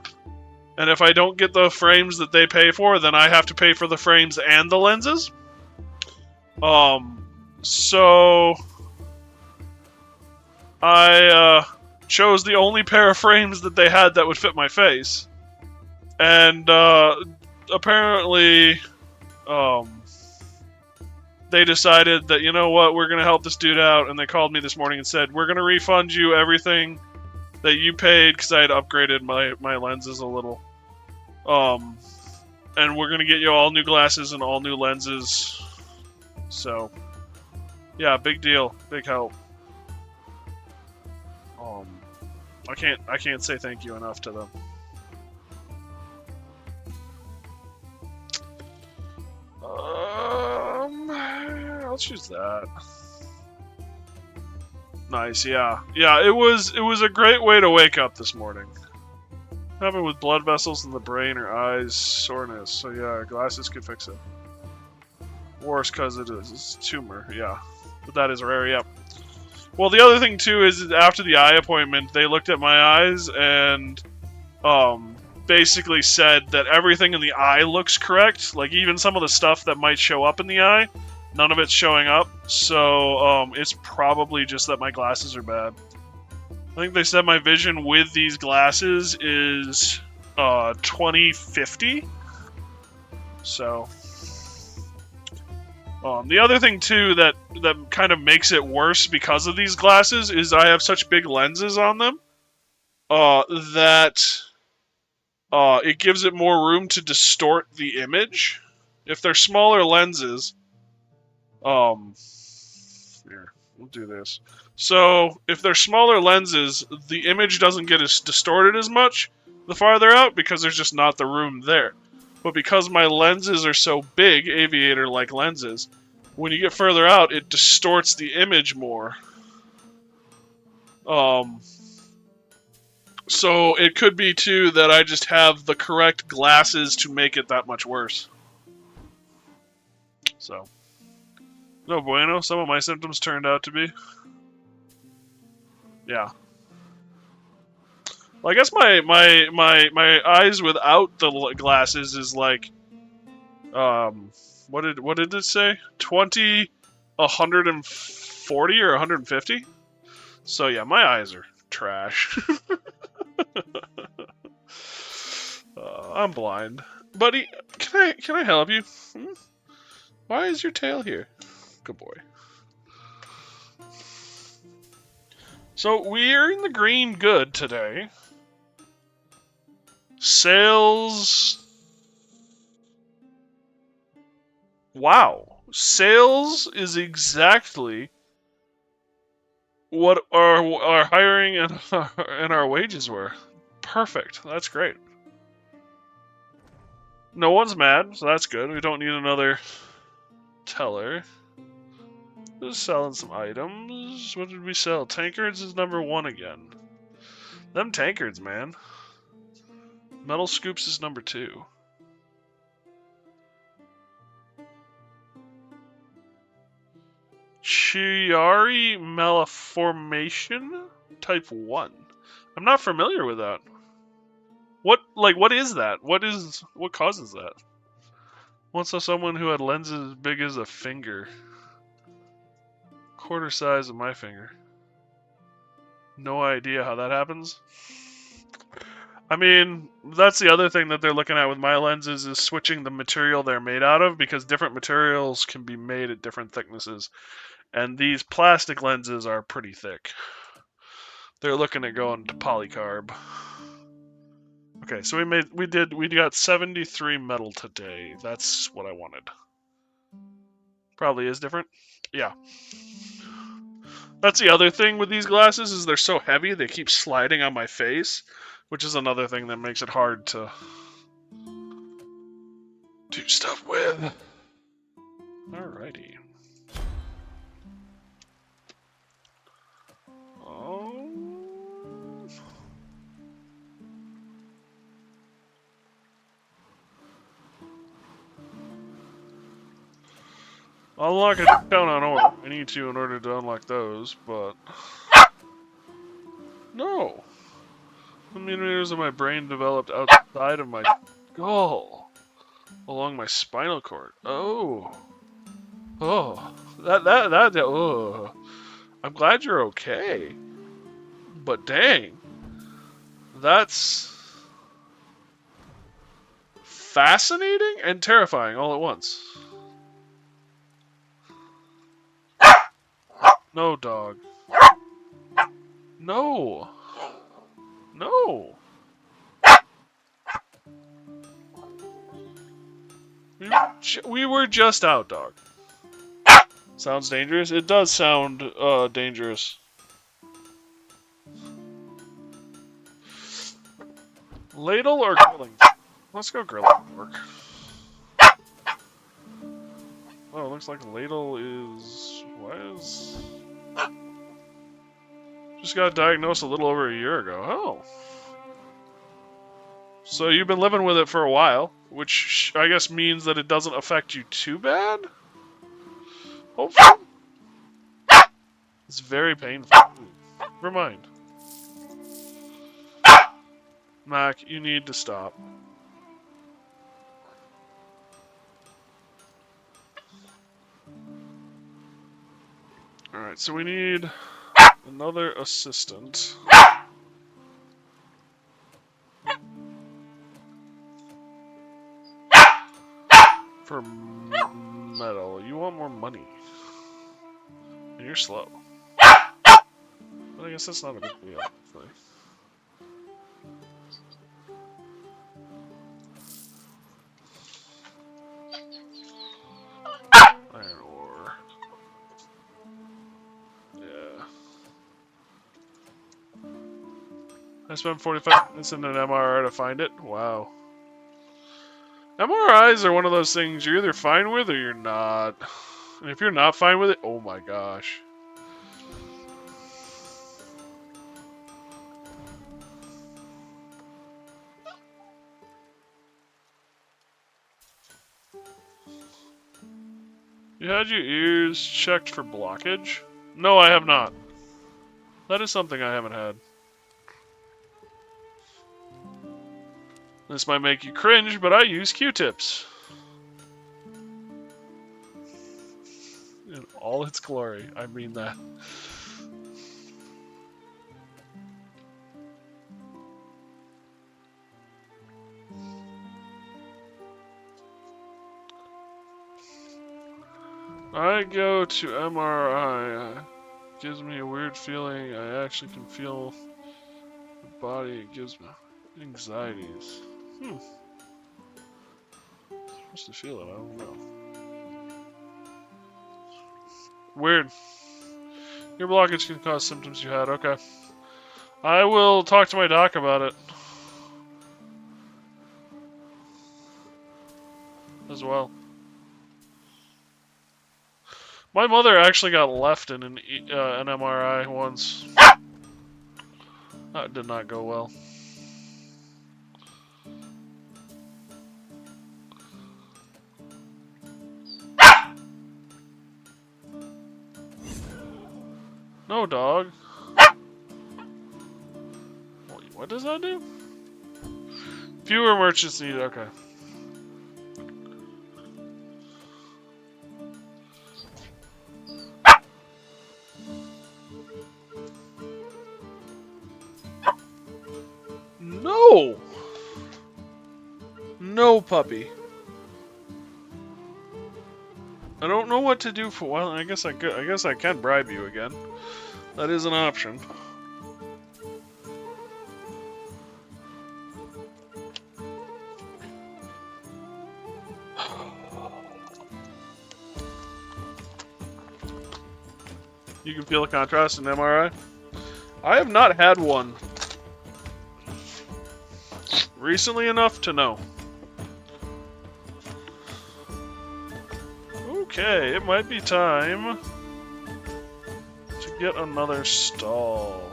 And if I don't get the frames that they pay for, then I have to pay for the frames and the lenses. So I chose the only pair of frames that they had that would fit my face. And apparently they decided that, you know what, we're going to help this dude out. And they called me this morning and said, we're going to refund you everything that you paid, because I had upgraded my lenses a little. And we're going to get you all new glasses and all new lenses. So, yeah, big deal. Big help. I can't say thank you enough to them. let's use that. Nice, yeah. Yeah, it was a great way to wake up this morning. Happened with blood vessels in the brain or eyes, soreness. So yeah, glasses could fix it. Worse because it's a tumor, yeah. But that is rare, yep. Well, the other thing too is after the eye appointment, they looked at my eyes and basically said that everything in the eye looks correct. Like even some of the stuff that might show up in the eye, none of it's showing up. So it's probably just that my glasses are bad. I think they said my vision with these glasses is 20/50. So the other thing too that kind of makes it worse because of these glasses is I have such big lenses on them that it gives it more room to distort the image. If they're smaller lenses, here, we'll do this. So if they're smaller lenses, the image doesn't get as distorted as much the farther out because there's just not the room there. But because my lenses are so big, aviator-like lenses, when you get further out, it distorts the image more. So it could be, too, that I just have the correct glasses to make it that much worse. So, no bueno. Some of my symptoms turned out to be. Yeah. Well, I guess my eyes without the glasses is like, what did it say? 20, 140 or 150? So yeah, my eyes are trash. I'm blind. Buddy, can I help you? Why is your tail here? Good boy. So we're in the green good today. Sales. Wow. Sales is exactly what our hiring and our wages were. Perfect. That's great. No one's mad, so that's good. We don't need another teller. Just selling some items. What did we sell? Tankards is number 1 again. Them tankards, man. Metal scoops is number 2. Chiari malformation type 1. I'm not familiar with that. What is that? What causes that? Once saw someone who had lenses as big as a finger. Quarter size of my finger. No idea how that happens. I mean, that's the other thing that they're looking at with my lenses is switching the material they're made out of, because different materials can be made at different thicknesses. And these plastic lenses are pretty thick. They're looking at going to polycarb. Okay, so we got 73 metal today. That's what I wanted. Probably is different. Yeah. That's the other thing with these glasses is they're so heavy they keep sliding on my face, which is another thing that makes it hard to do stuff with. Alrighty. I'll unlock a count on ore. I need to in order to unlock those, but... No! The millimeters of my brain developed outside of my skull. Along my spinal cord. Oh. Oh. Oh. I'm glad you're okay. But dang. That's... fascinating and terrifying all at once. No, dog. No. No. We were just out, dog. Sounds dangerous? It does sound dangerous. Ladle or grilling? Let's go grilling work. Oh, it looks like ladle is... Why is... Just got diagnosed a little over a year ago. Oh. So you've been living with it for a while, which I guess means that it doesn't affect you too bad? Hopefully. It's very painful. Never mind. Mac, you need to stop. Alright, so we need another assistant. For metal. You want more money. And you're slow. But I guess that's not a big deal, actually. Iron ore. Yeah. I spent 45 minutes in an MRI to find it. Wow. MRIs are one of those things you're either fine with or you're not. And if you're not fine with it, oh my gosh. You had your ears checked for blockage? No, I have not. That is something I haven't had. This might make you cringe, but I use Q-tips. In all its glory, I mean that. I go to MRI. Gives me a weird feeling. I actually can feel the body. It gives me anxieties. Supposed to feel it. I don't know. Weird. Your blockage can cause symptoms you had. Okay. I will talk to my doc about it. As well. My mother actually got left in an MRI once. That did not go well. No, dog. Wait, what does that do? Fewer merchants needed. Okay. No! No, puppy. I don't know what to do for. Well, I guess I could. I guess I can bribe you again. That is an option. You can feel the contrast in MRI. I have not had one recently enough to know. Okay, it might be time to get another stall.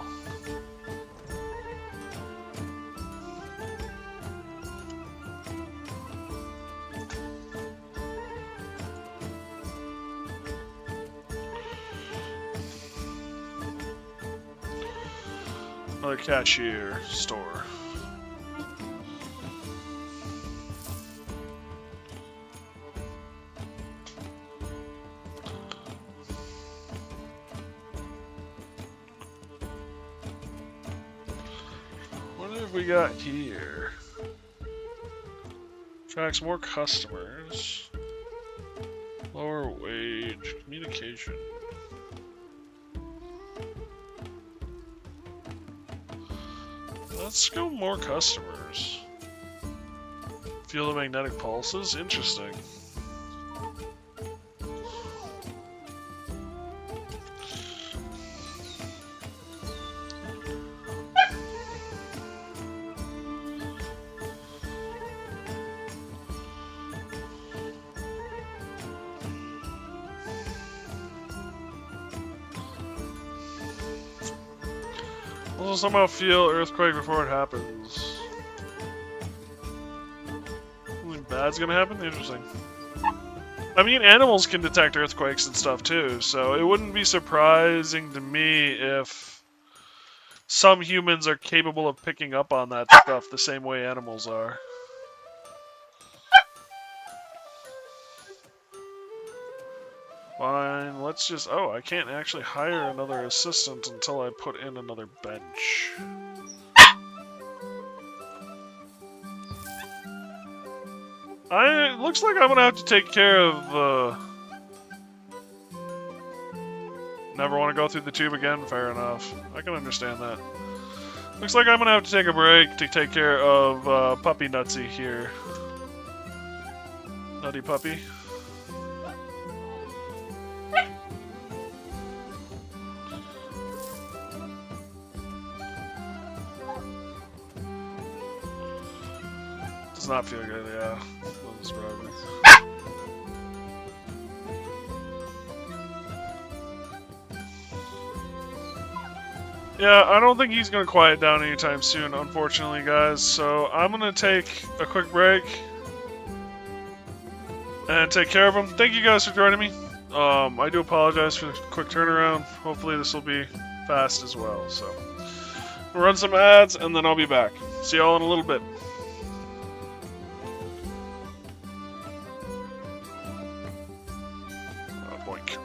Another cashier store. What have we got here? Attracts more customers. Lower wage. Communication. Let's go more customers. Feel the magnetic pulses? Interesting. Also somehow feel earthquake before it happens. Something bad's gonna happen? Interesting. I mean, animals can detect earthquakes and stuff too, so it wouldn't be surprising to me if some humans are capable of picking up on that stuff the same way animals are. Fine, let's just... Oh, I can't actually hire another assistant until I put in another bench. It looks like I'm gonna have to take care of, Never want to go through the tube again? Fair enough. I can understand that. Looks like I'm gonna have to take a break to take care of, Puppy Nutsy here. Nutty Puppy. Does not feel good, yeah. That surprise me. Yeah, I don't think he's gonna quiet down anytime soon, unfortunately, guys. So I'm gonna take a quick break and take care of him. Thank you guys for joining me. I do apologize for the quick turnaround. Hopefully this will be fast as well. So we'll run some ads and then I'll be back. See y'all in a little bit. Boink.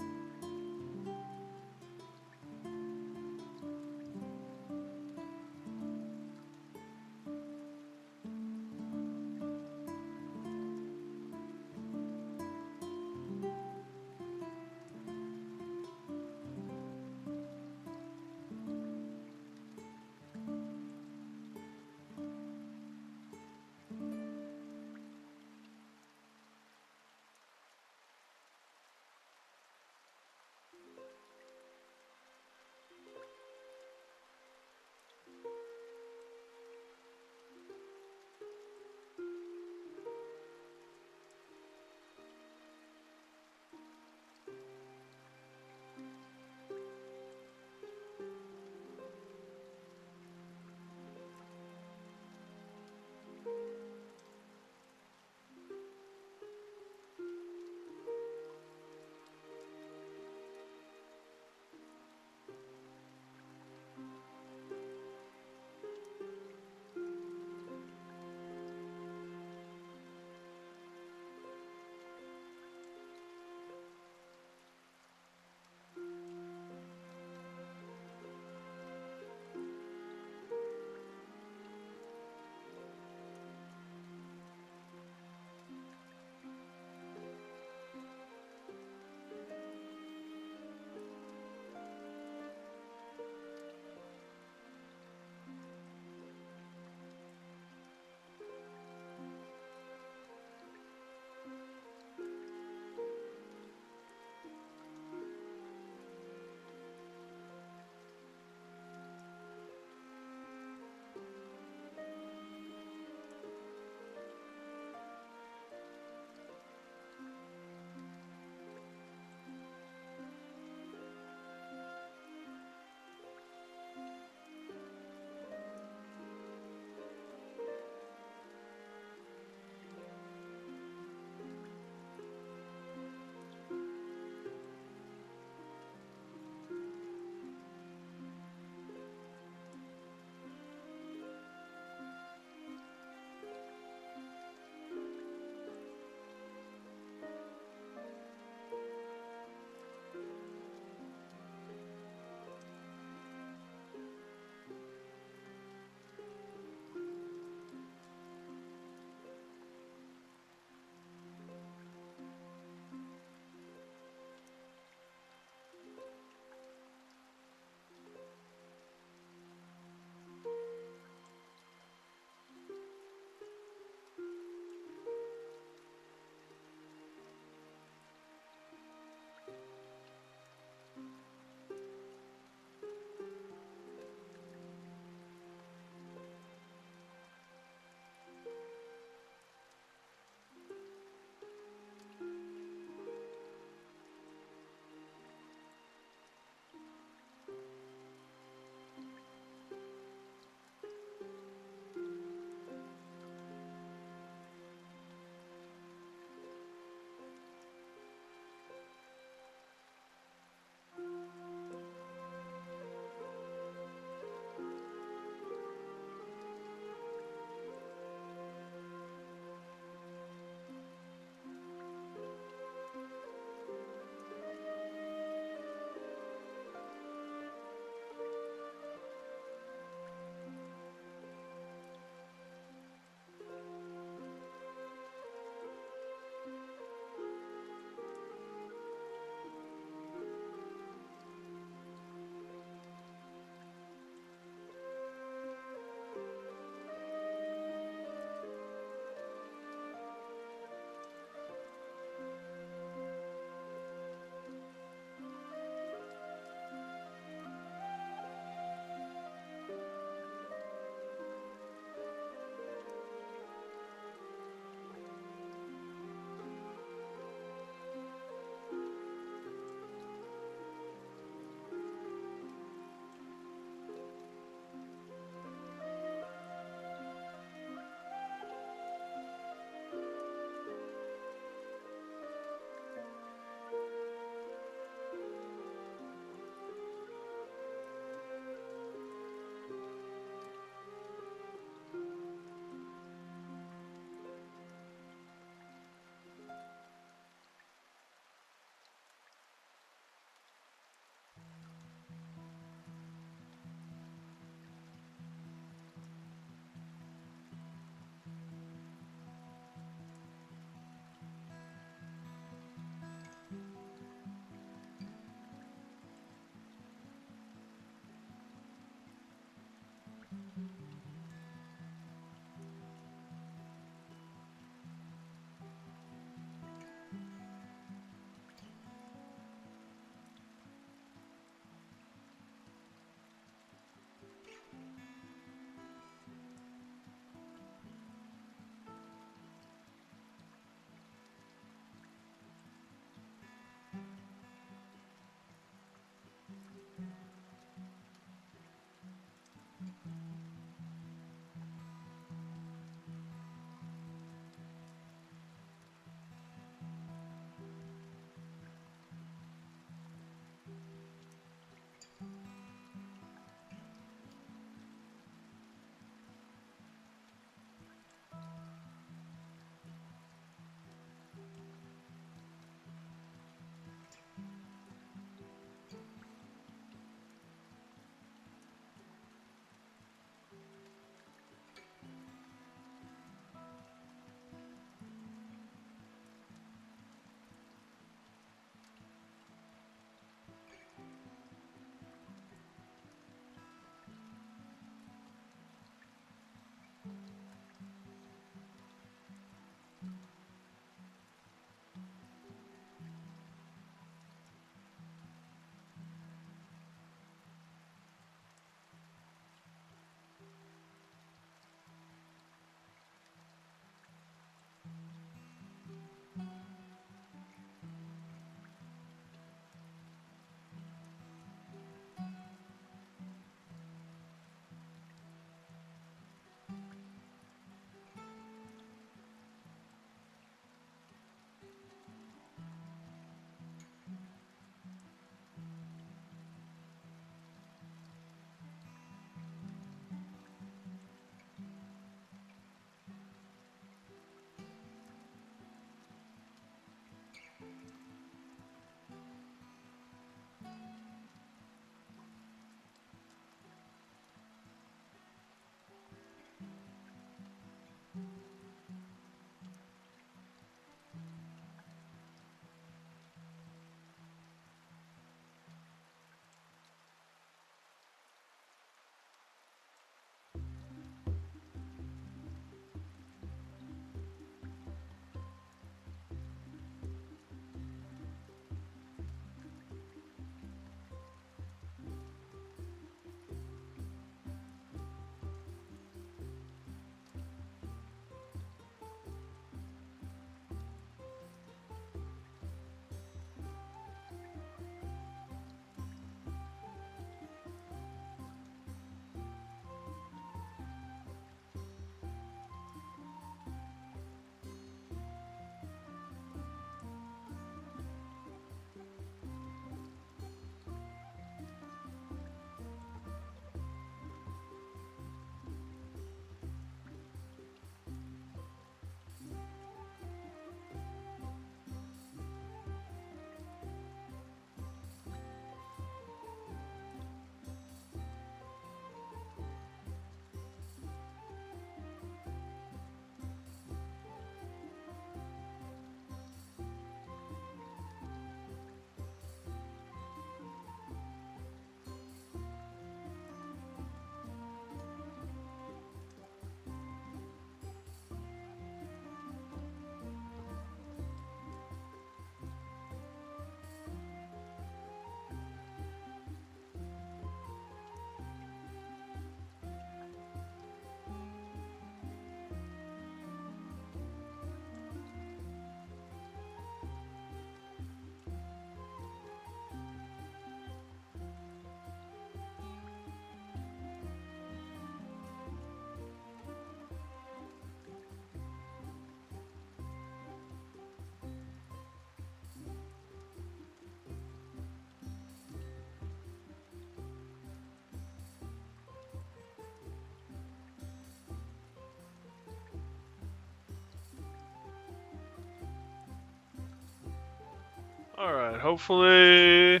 Alright, hopefully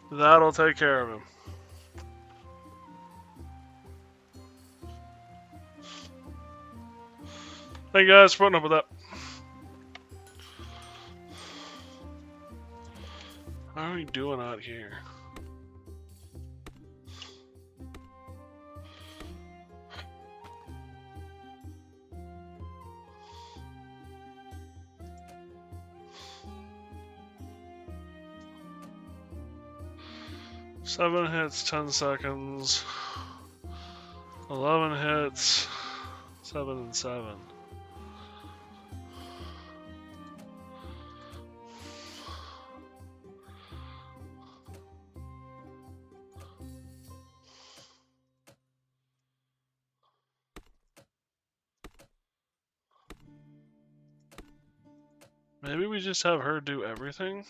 that'll take care of him. Thank you guys for putting up with that. How are we doing out here? Seven hits, 10 seconds. 11 hits, 7 and 7. Maybe we just have her do everything?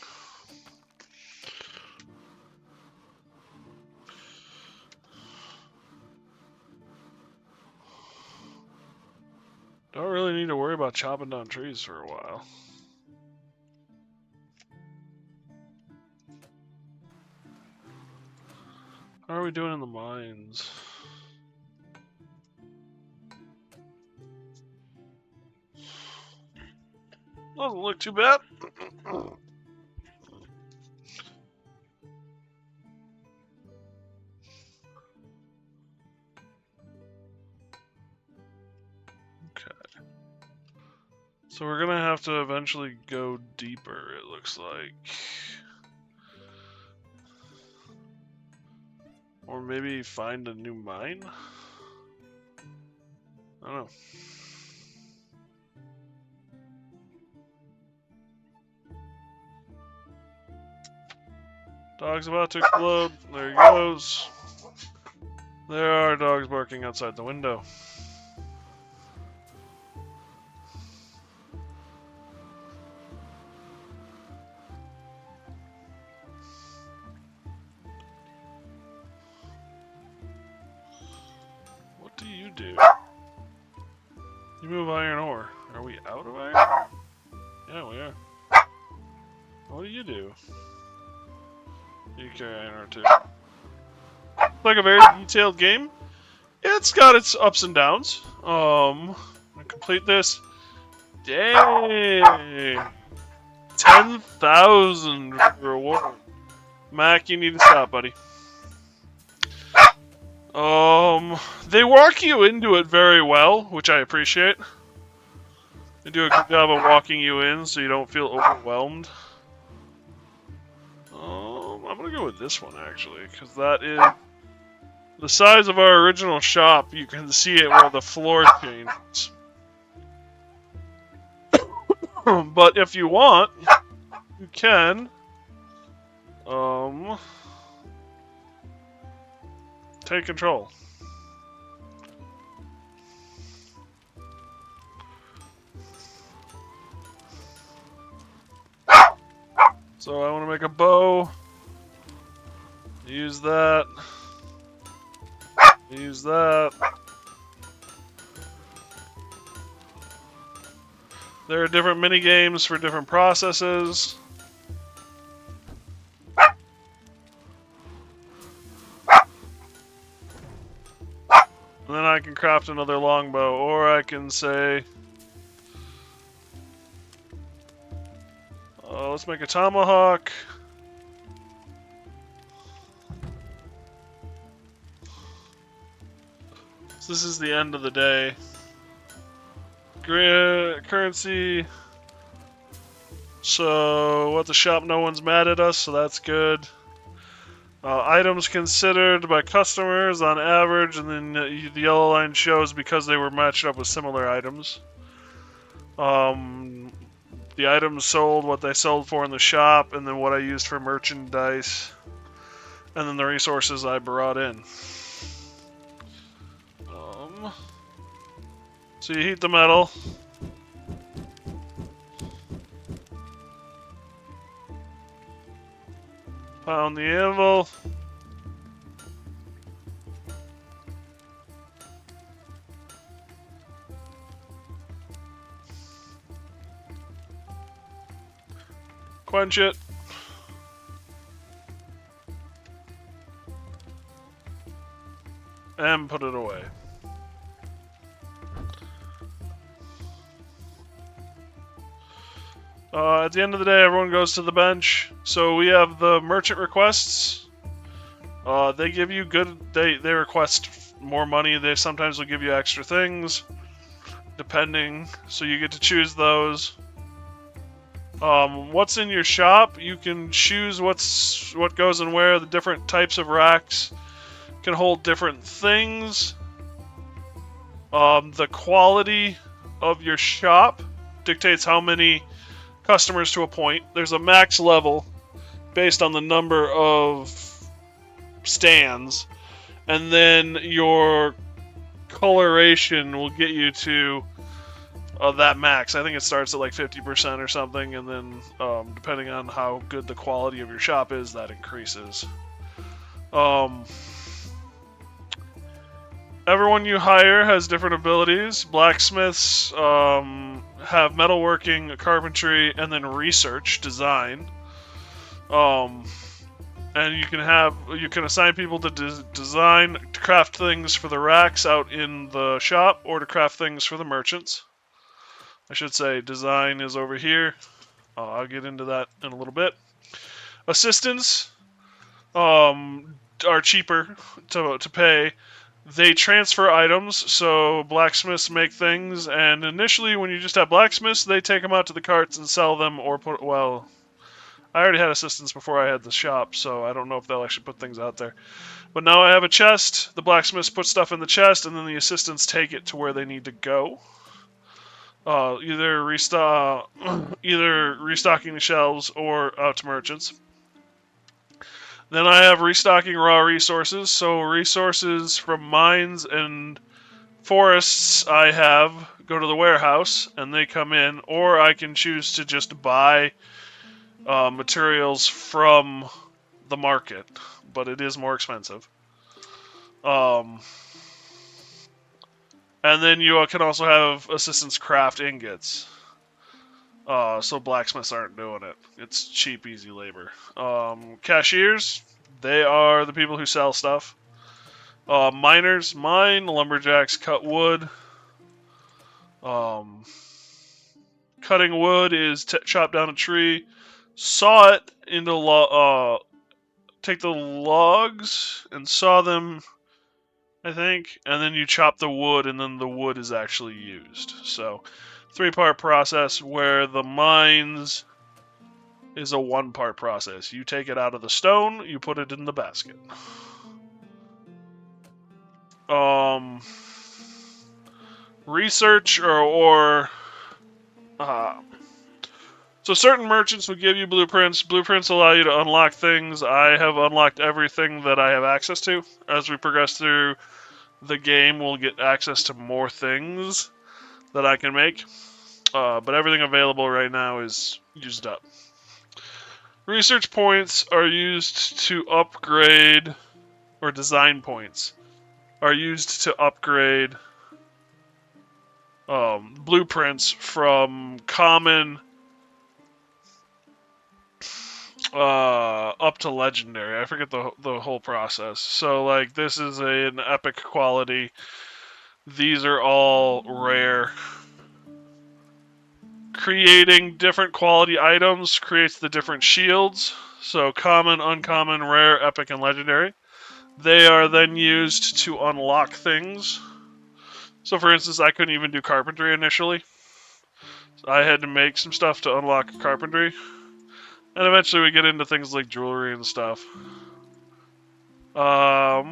Don't really need to worry about chopping down trees for a while. How are we doing in the mines? Doesn't look too bad. Okay. So we're gonna have to eventually go deeper, it looks like. Or maybe find a new mine? I don't know. Dog's about to explode. There he goes. There are dogs barking outside the window. What do you do? You move iron ore. Are we out of iron? Yeah, we are. What do you do? You carry iron ore too. Like a very detailed game. It's got its ups and downs. I'm gonna complete this. Dang! 10,000 reward. Mac, you need to stop, buddy. They walk you into it very well, which I appreciate. They do a good job of walking you in so you don't feel overwhelmed. I'm gonna go with this one actually, because that is the size of our original shop. You can see it where the floor changes. But if you want, you can take control. So I want to make a bow. Use that. Use that. There are different mini games for different processes. And then I can craft another longbow, or I can say, let's make a tomahawk. So this is the end of the day. Currency. So at the shop, no one's mad at us, so that's good. Items considered by customers on average, and then the yellow line shows because they were matched up with similar items. The items sold, what they sold for in the shop, and then what I used for merchandise, and then the resources I brought in. So you heat the metal. Pound the anvil. Quench it. And put it away. At the end of the day, everyone goes to the bench. So we have the merchant requests. They give you good. They request more money. They sometimes will give you extra things, depending. So you get to choose those. What's in your shop? You can choose what goes in where. The different types of racks can hold different things. The quality of your shop dictates how many customers to a point. There's a max level based on the number of stands, and then your coloration will get you to that max. I think it starts at like 50% or something, and then depending on how good the quality of your shop is, that increases. Everyone you hire has different abilities. Blacksmiths have metalworking, carpentry, and then research, design. And you can assign people to design, to craft things for the racks out in the shop, or to craft things for the merchants. I should say design is over here. I'll get into that in a little bit. Assistants are cheaper to pay. They transfer items, so blacksmiths make things, and initially when you just have blacksmiths, they take them out to the carts and sell them, or put, well, I already had assistants before I had the shop, so I don't know if they'll actually put things out there. But now I have a chest, the blacksmiths put stuff in the chest, and then the assistants take it to where they need to go. Either restocking the shelves or out to merchants. Then I have restocking raw resources, so resources from mines and forests I have go to the warehouse and they come in, or I can choose to just buy materials from the market, but it is more expensive. And then you can also have assistants craft ingots. So blacksmiths aren't doing it. It's cheap, easy labor. Cashiers, they are the people who sell stuff. Miners, mine. Lumberjacks cut wood. Cutting wood is chop down a tree, saw it into take the logs and saw them, I think, and then you chop the wood, and then the wood is actually used. So, 3-part process, where the mines is a 1-part process. You take it out of the stone, you put it in the basket. Research so certain merchants would give you blueprints. Blueprints allow you to unlock things. I have unlocked everything that I have access to. As we progress through the game, we'll get access to more things that I can make. But everything available right now is used up. Research points are used to upgrade, or design points are used to upgrade blueprints from common up to legendary. I forget the whole process. So like this is an epic quality. These are all rare. Creating different quality items creates the different shields. So common, uncommon, rare, epic, and legendary. They are then used to unlock things. So for instance, I couldn't even do carpentry initially. So I had to make some stuff to unlock carpentry. And eventually we get into things like jewelry and stuff. I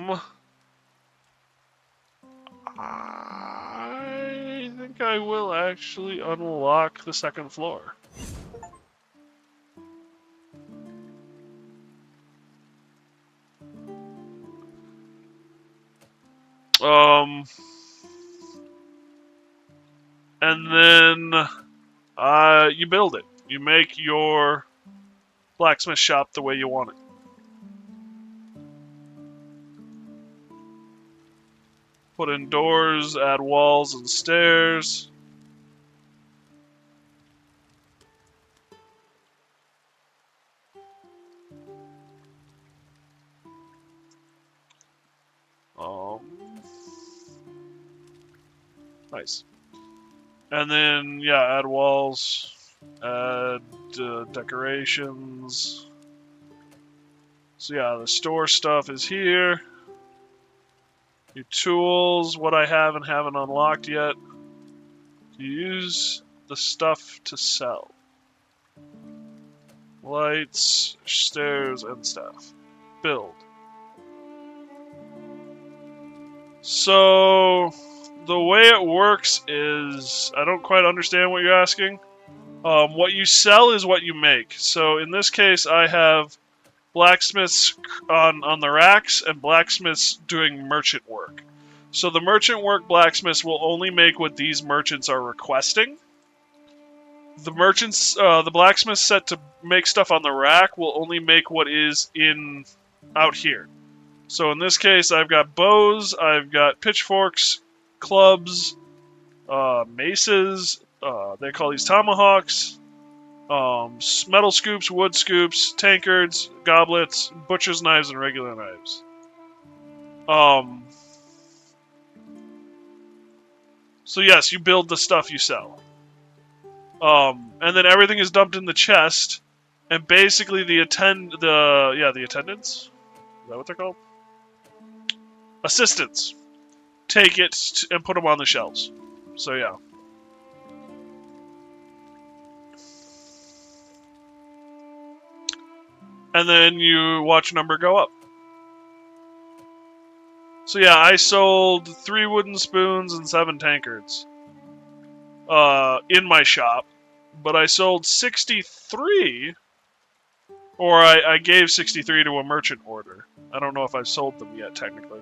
think I will actually unlock the second floor. And then you build it. You make your blacksmith shop the way you want it. Put in doors, add walls and stairs. Nice. And then, yeah, add walls, add decorations. So yeah, the store stuff is here. Your tools, what I have and haven't unlocked yet. You use the stuff to sell. Lights, stairs, and stuff. Build. So, the way it works is, I don't quite understand what you're asking. What you sell is what you make. So in this case, I have blacksmiths on the racks and blacksmiths doing merchant work. So the merchant work blacksmiths will only make what these merchants are requesting. The merchants, the blacksmiths set to make stuff on the rack will only make what is in out here. So in this case, I've got bows, I've got pitchforks, clubs, maces. They call these tomahawks. Metal scoops, wood scoops, tankards, goblets, butcher's knives, and regular knives. So yes, you build the stuff you sell. And then everything is dumped in the chest, and basically the attendants. Is that what they're called? Assistants take it and put them on the shelves. So yeah. And then you watch number go up. So yeah, I sold 3 wooden spoons and 7 tankards in my shop, but I sold 63, or I gave 63 to a merchant order. I don't know if I've sold them yet, technically.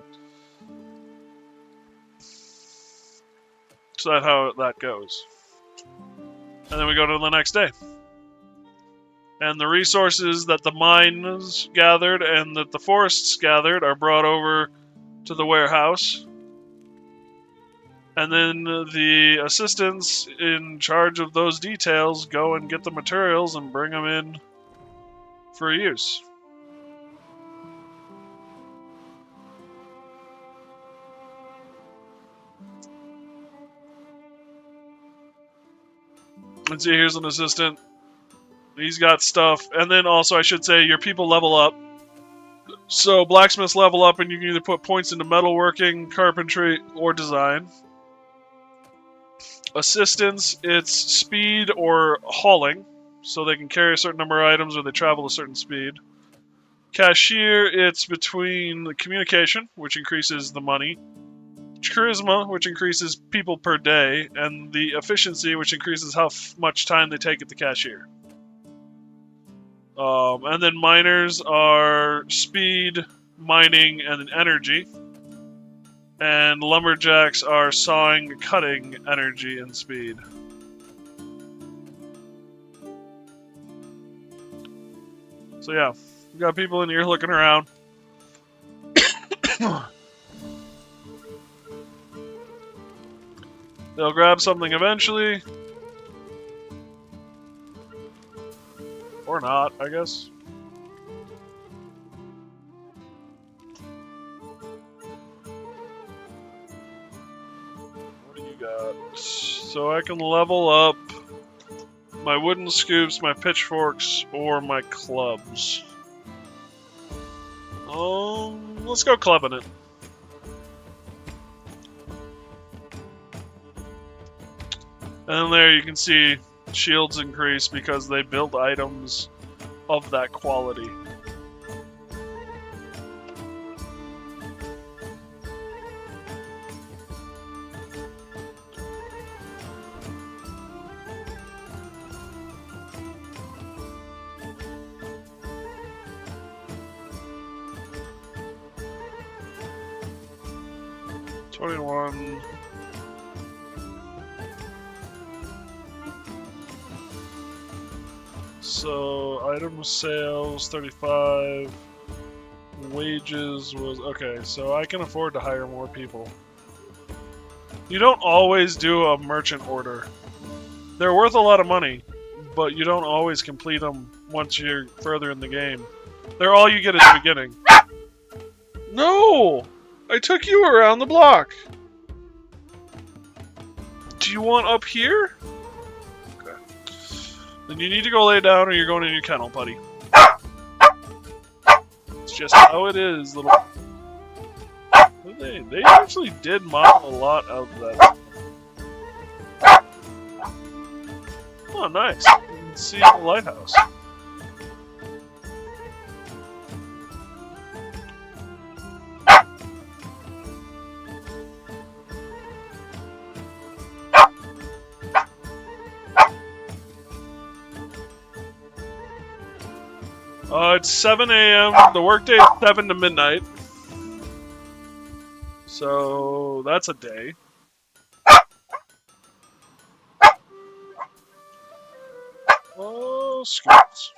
So that's how that goes. And then we go to the next day. And the resources that the mines gathered and that the forests gathered are brought over to the warehouse. And then the assistants in charge of those details go and get the materials and bring them in for use. Let's see, here's an assistant. He's got stuff. And then also, I should say, your people level up. So blacksmiths level up, and you can either put points into metalworking, carpentry, or design. Assistants, it's speed or hauling, so they can carry a certain number of items or they travel a certain speed. Cashier, it's between the communication, which increases the money. Charisma, which increases people per day, and the efficiency, which increases how much time they take at the cashier. And then miners are speed, mining, and energy. And lumberjacks are sawing, cutting, energy, and speed. So yeah, we got people in here looking around. They'll grab something eventually. Or not, I guess. What do you got? So I can level up my wooden scoops, my pitchforks, or my clubs. Let's go clubbing it. And there you can see shields increase because they build items of that quality. $21. So item sales 35. Wages was okay. So I can afford to hire more people. You don't always do a merchant order. They're worth a lot of money, but you don't always complete them once you're further in the game. They're all you get at the beginning. No! I took you around the block! Do you want up here? Okay. Then you need to go lay down or you're going in your kennel, buddy. It's just how it is, little... They actually did model a lot of that. Oh, nice. You can see the lighthouse. It's 7 a.m. The workday is 7 to midnight. So that's a day. Oh, scoops.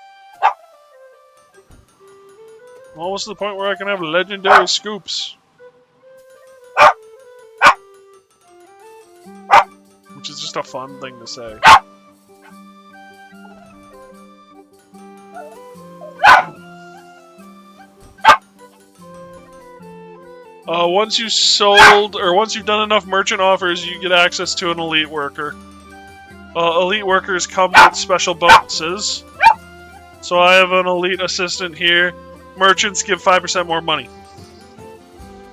Almost to the point where I can have legendary scoops. Which is just a fun thing to say. Once you've done enough merchant offers, you get access to an elite worker. Elite workers come with special bonuses. So I have an elite assistant here. Merchants give 5% more money.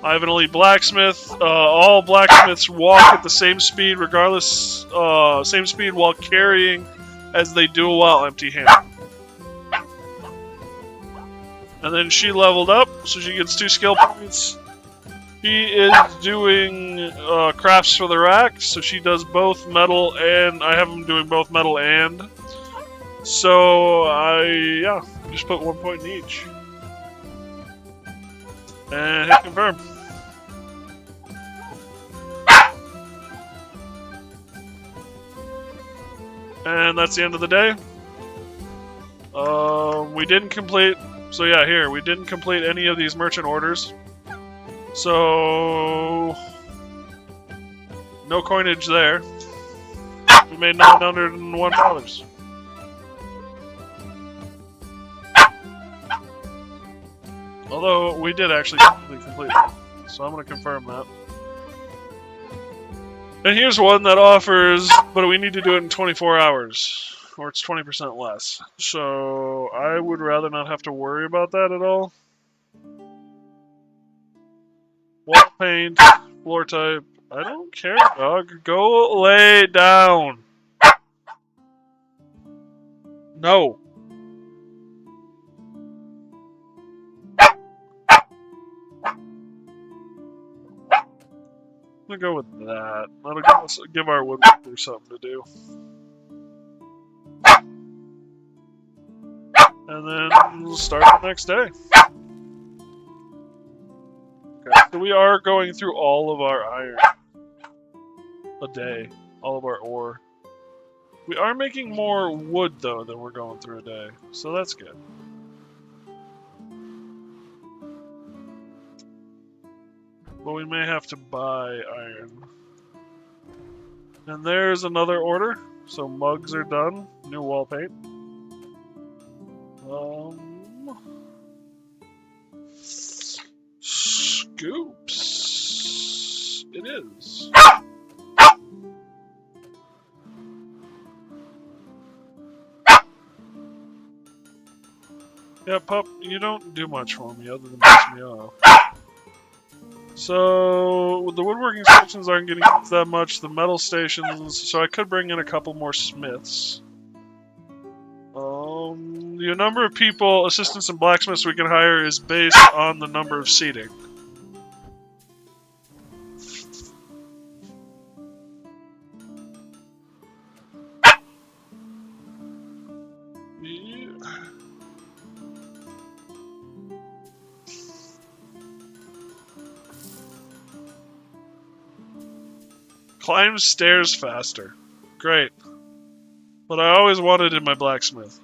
I have an elite blacksmith. All blacksmiths walk at the same speed, regardless, same speed while carrying as they do while empty-handed. And then she leveled up, so she gets 2 skill points. She is doing crafts for the rack, so she does both metal and I have them doing both metal and. So I just put 1 point in each. And hit confirm. And that's the end of the day. We didn't complete. So yeah, here we didn't complete any of these merchant orders. So no coinage there. We made $901. Although we did actually complete it. So I'm going to confirm that. And here's one that offers, but we need to do it in 24 hours, or it's 20% less. So I would rather not have to worry about that at all. Wall paint, floor type. I don't care, dog. Go lay down. No. I'm gonna go with that. That'll give our woodworker something to do. And then we'll start the next day. Okay, so we are going through all of our iron a day, all of our ore. We are making more wood though than we're going through a day, so that's good. But we may have to buy iron. And there's another order. So mugs are done. New wall paint. Scoops. It is. Yeah, pup, you don't do much for me other than piss me off. So, the woodworking stations aren't getting that much, the metal stations, so I could bring in a couple more smiths. The number of people, assistants and blacksmiths we can hire is based on the number of seating. Climb stairs faster. Great. But I always wanted in my blacksmith.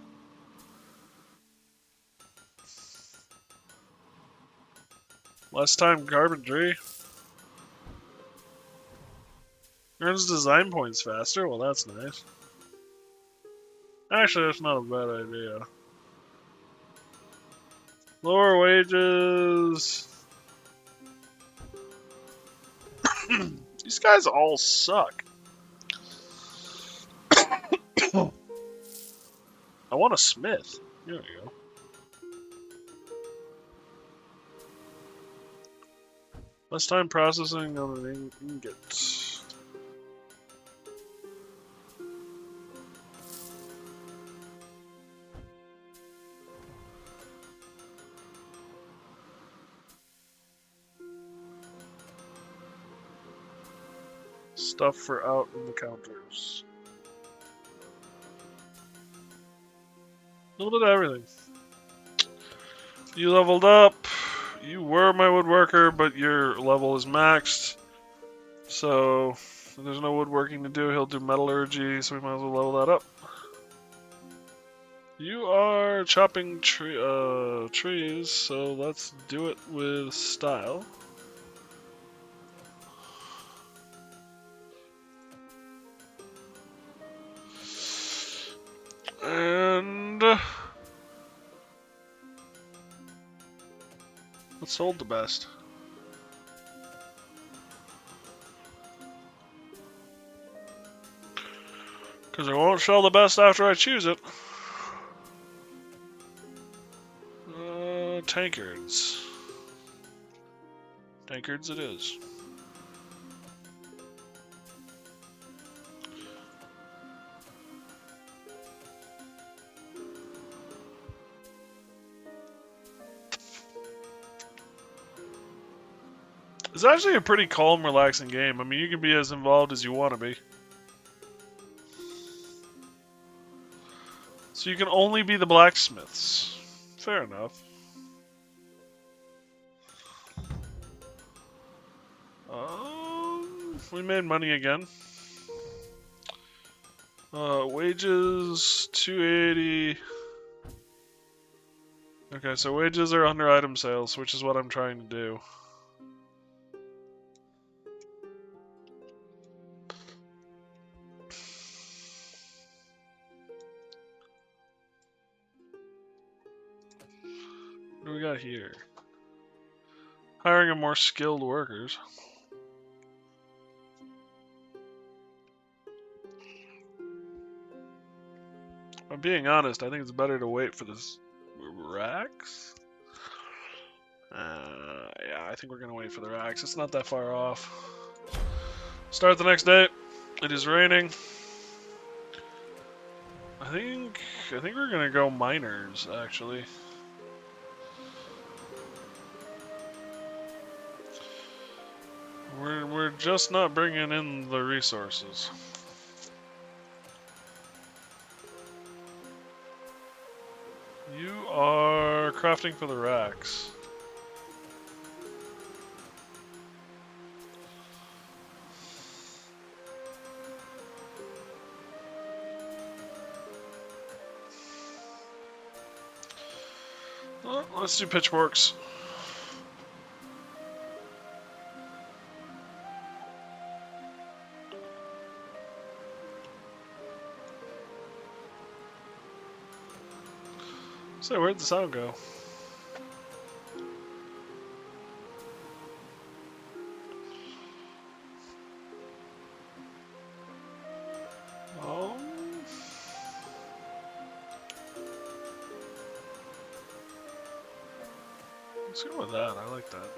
Less time carpentry. Earns design points faster. Well, that's nice. Actually, that's not a bad idea. Lower wages. These guys all suck. I want a smith. There we go. Less time processing on an ingot. Stuff for out in the counters. A little bit of everything. You leveled up. You were my woodworker, but your level is maxed. So there's no woodworking to do. He'll do metallurgy, so we might as well level that up. You are chopping trees, so let's do it with style. And what's sold the best? Because I won't sell the best after I choose it. Tankards. Tankards it is. It's actually a pretty calm, relaxing game. I mean, you can be as involved as you want to be. So you can only be the blacksmiths. Fair enough. We made money again. Wages 280. Okay, so wages are under item sales, which is what I'm trying to do. What do we got here? Hiring a more skilled workers. If I'm being honest, I think it's better to wait for this racks. Yeah, I think we're gonna wait for the racks. It's not that far off. Start the next day. It is raining. I think we're gonna go miners actually. We're just not bringing in the resources. You are crafting for the racks. Well, let's do pitchforks. So where'd the sound go? Let's go with that. I like that.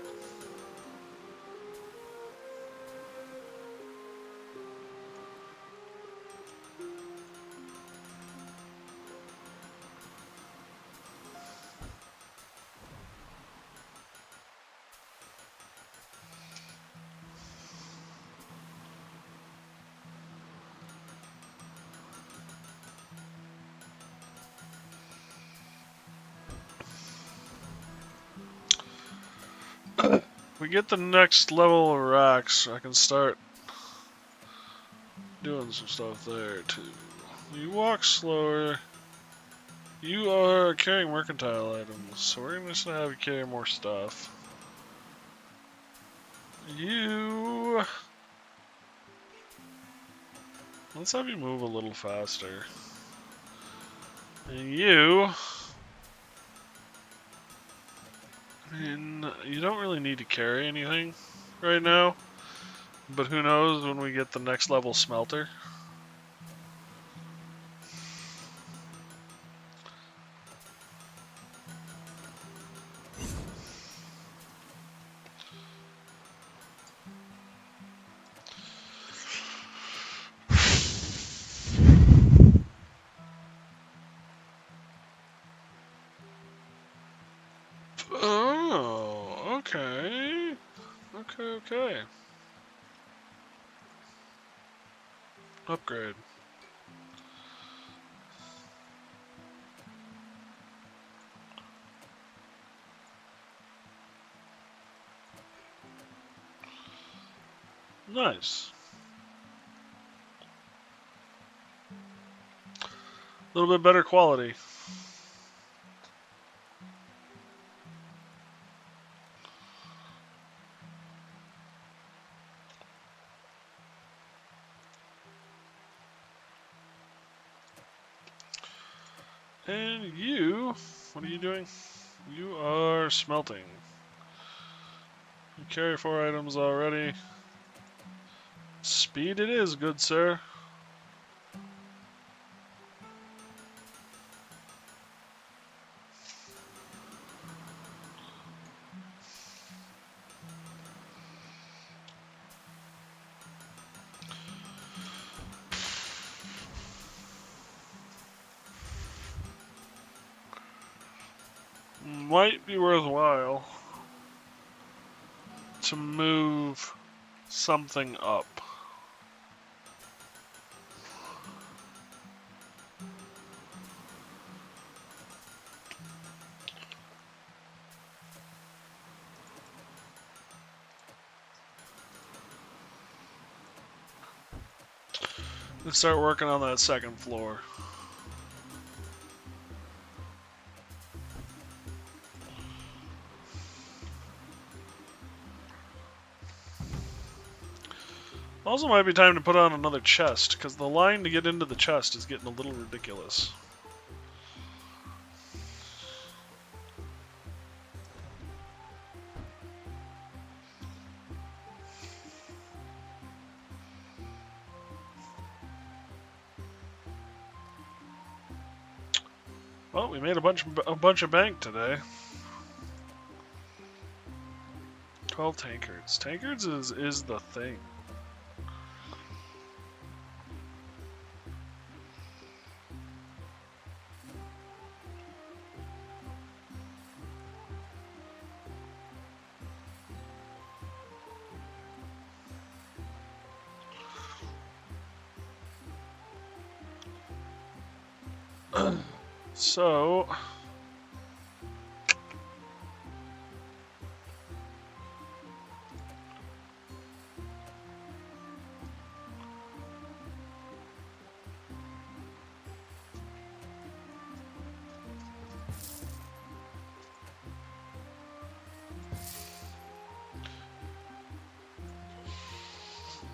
We get the next level of racks, I can start doing some stuff there too. You walk slower. You are carrying mercantile items, so we're just gonna have you carry more stuff. You... Let's have you move a little faster. And you... I mean, you don't really need to carry anything right now. But who knows when we get the next level smelter. Oh, okay. Okay. Upgrade. Nice. A little bit better quality. And you, what are you doing? You are smelting. You carry 4 items already. Speed it is, good sir. Might be worthwhile to move something up. Let's start working on that second floor. Also might be time to put on another chest, because the line to get into the chest is getting a little ridiculous. Well, we made a bunch of bank today. 12 tankards. Tankards is the thing. So,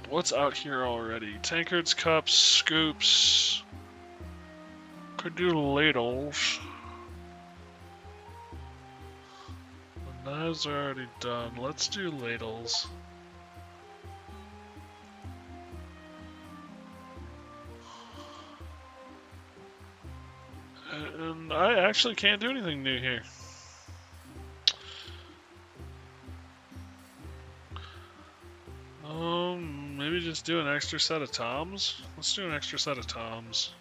what's out here already? Tankards, cups, scoops. Could do ladles. The knives are already done. Let's do ladles. And I actually can't do anything new here. Maybe just do an extra set of toms? Let's do an extra set of toms.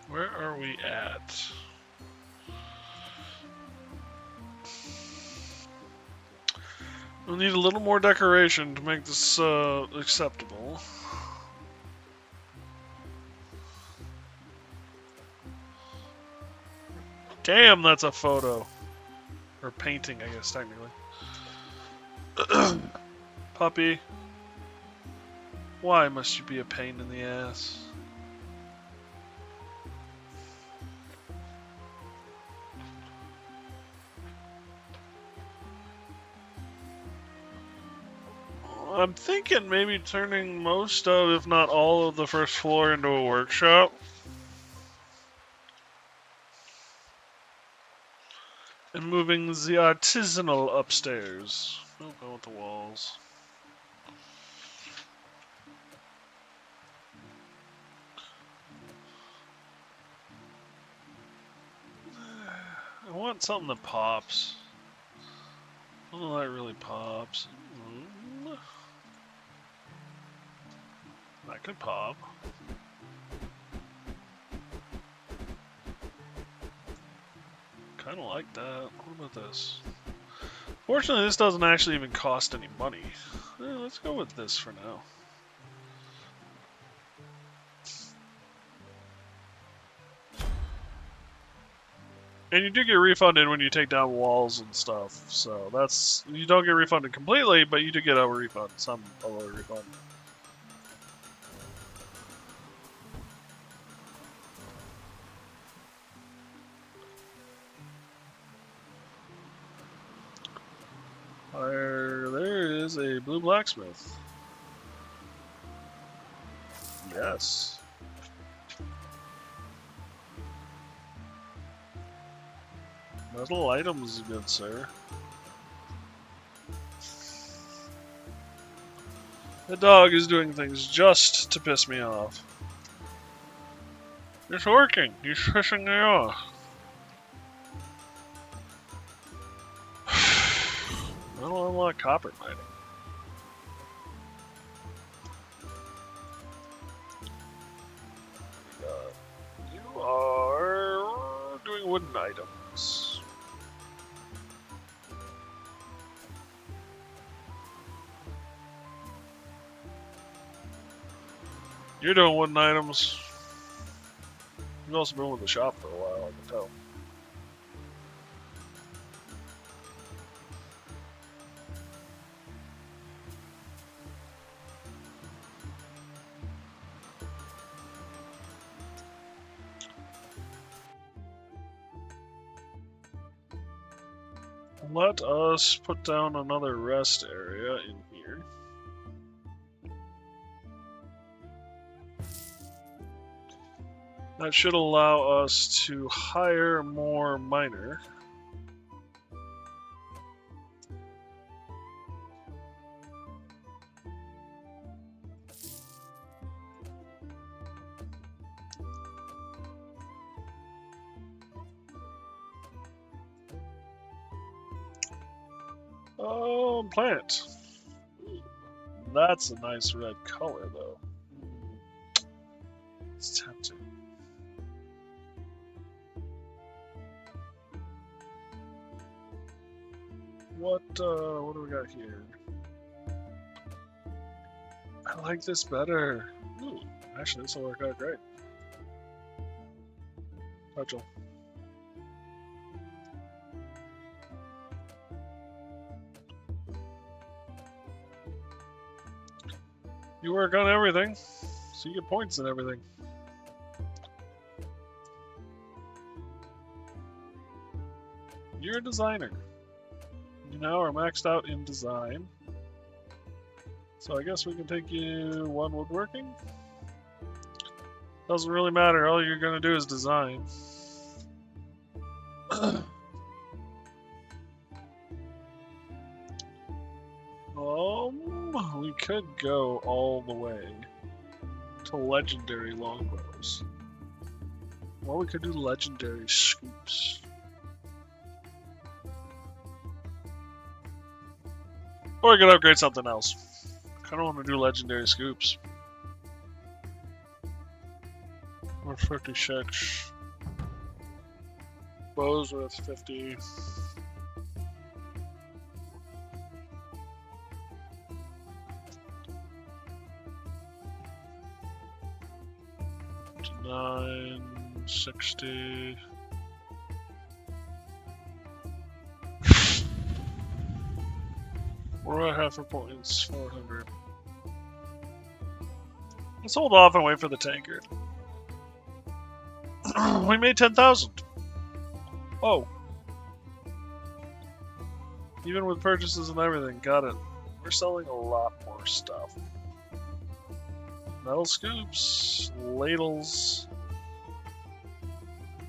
Where are we at? We'll need a little more decoration to make this acceptable. Damn, that's a photo. Or painting, I guess, technically. Puppy. Why must you be a pain in the ass? I'm thinking maybe turning most of, if not all of the first floor into a workshop. And moving the artisanal upstairs. We'll go with the walls. I want something that pops. Oh, that really pops. That could pop. Kind of like that. What about this? Fortunately, this doesn't actually even cost any money. Let's go with this for now. And you do get refunded when you take down walls and stuff. So that's, you don't get refunded completely, but you do get a refund, some a little refund. There is a blue blacksmith. Yes. Metal items, good sir. The dog is doing things just to piss me off. It's working. He's pissing me off. Metal unlock copper mining. You are doing wooden items. You're doing wooden items. You've also been with the shop for a while, I can tell. Let us put down another rest area in here. That should allow us to hire more miner. Plant. That's a nice red color, though. It's tempting. What do we got here? I like this better. Ooh, actually, this will work out great. Rachel. You work on everything, so you get points and everything. You're a designer. You now are maxed out in design. So I guess we can take you one woodworking. Doesn't really matter, all you're gonna do is design. We could go all the way to legendary longbows. Or we could do legendary scoops. Or we could upgrade something else. I kinda wanna do legendary scoops. Or 56. Bows with 50. $960. We're at half for points, 400. Let's hold off and wait for the tankard. We made 10,000. Oh. Even with purchases and everything, got it. We're selling a lot more stuff. Metal scoops, ladles.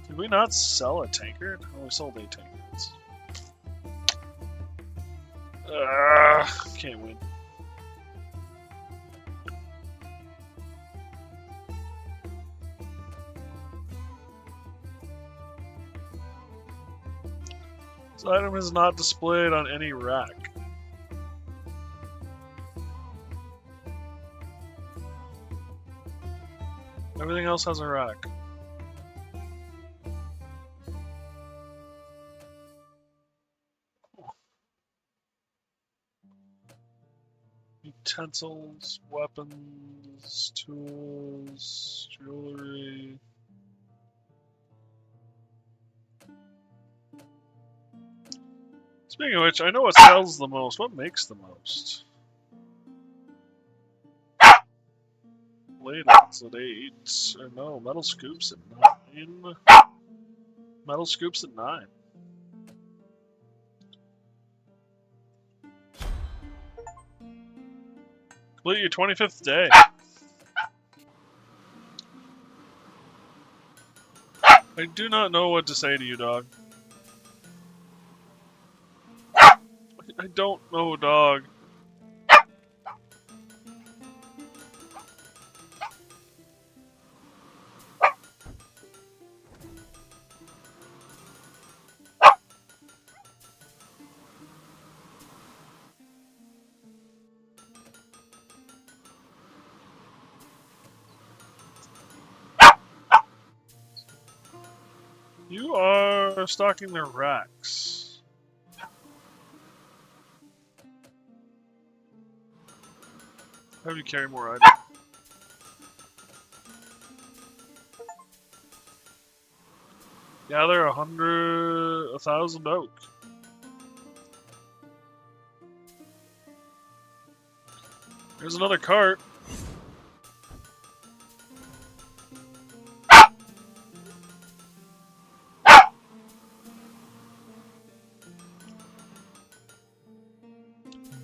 Did we not sell a tankard? Oh, we sold 8 tankards. Can't win. This item is not displayed on any rack. Everything else has a rack. Utensils, weapons, tools, jewelry. Speaking of which, I know what sells the most. What makes the most? Ladles at 8. Or no, metal scoops at 9. Metal scoops at 9. Complete your 25th day. I do not know what to say to you, dog. I don't know, dog. You are stocking their racks. Have you carry more items? Gather 1,000 oak. There's another cart.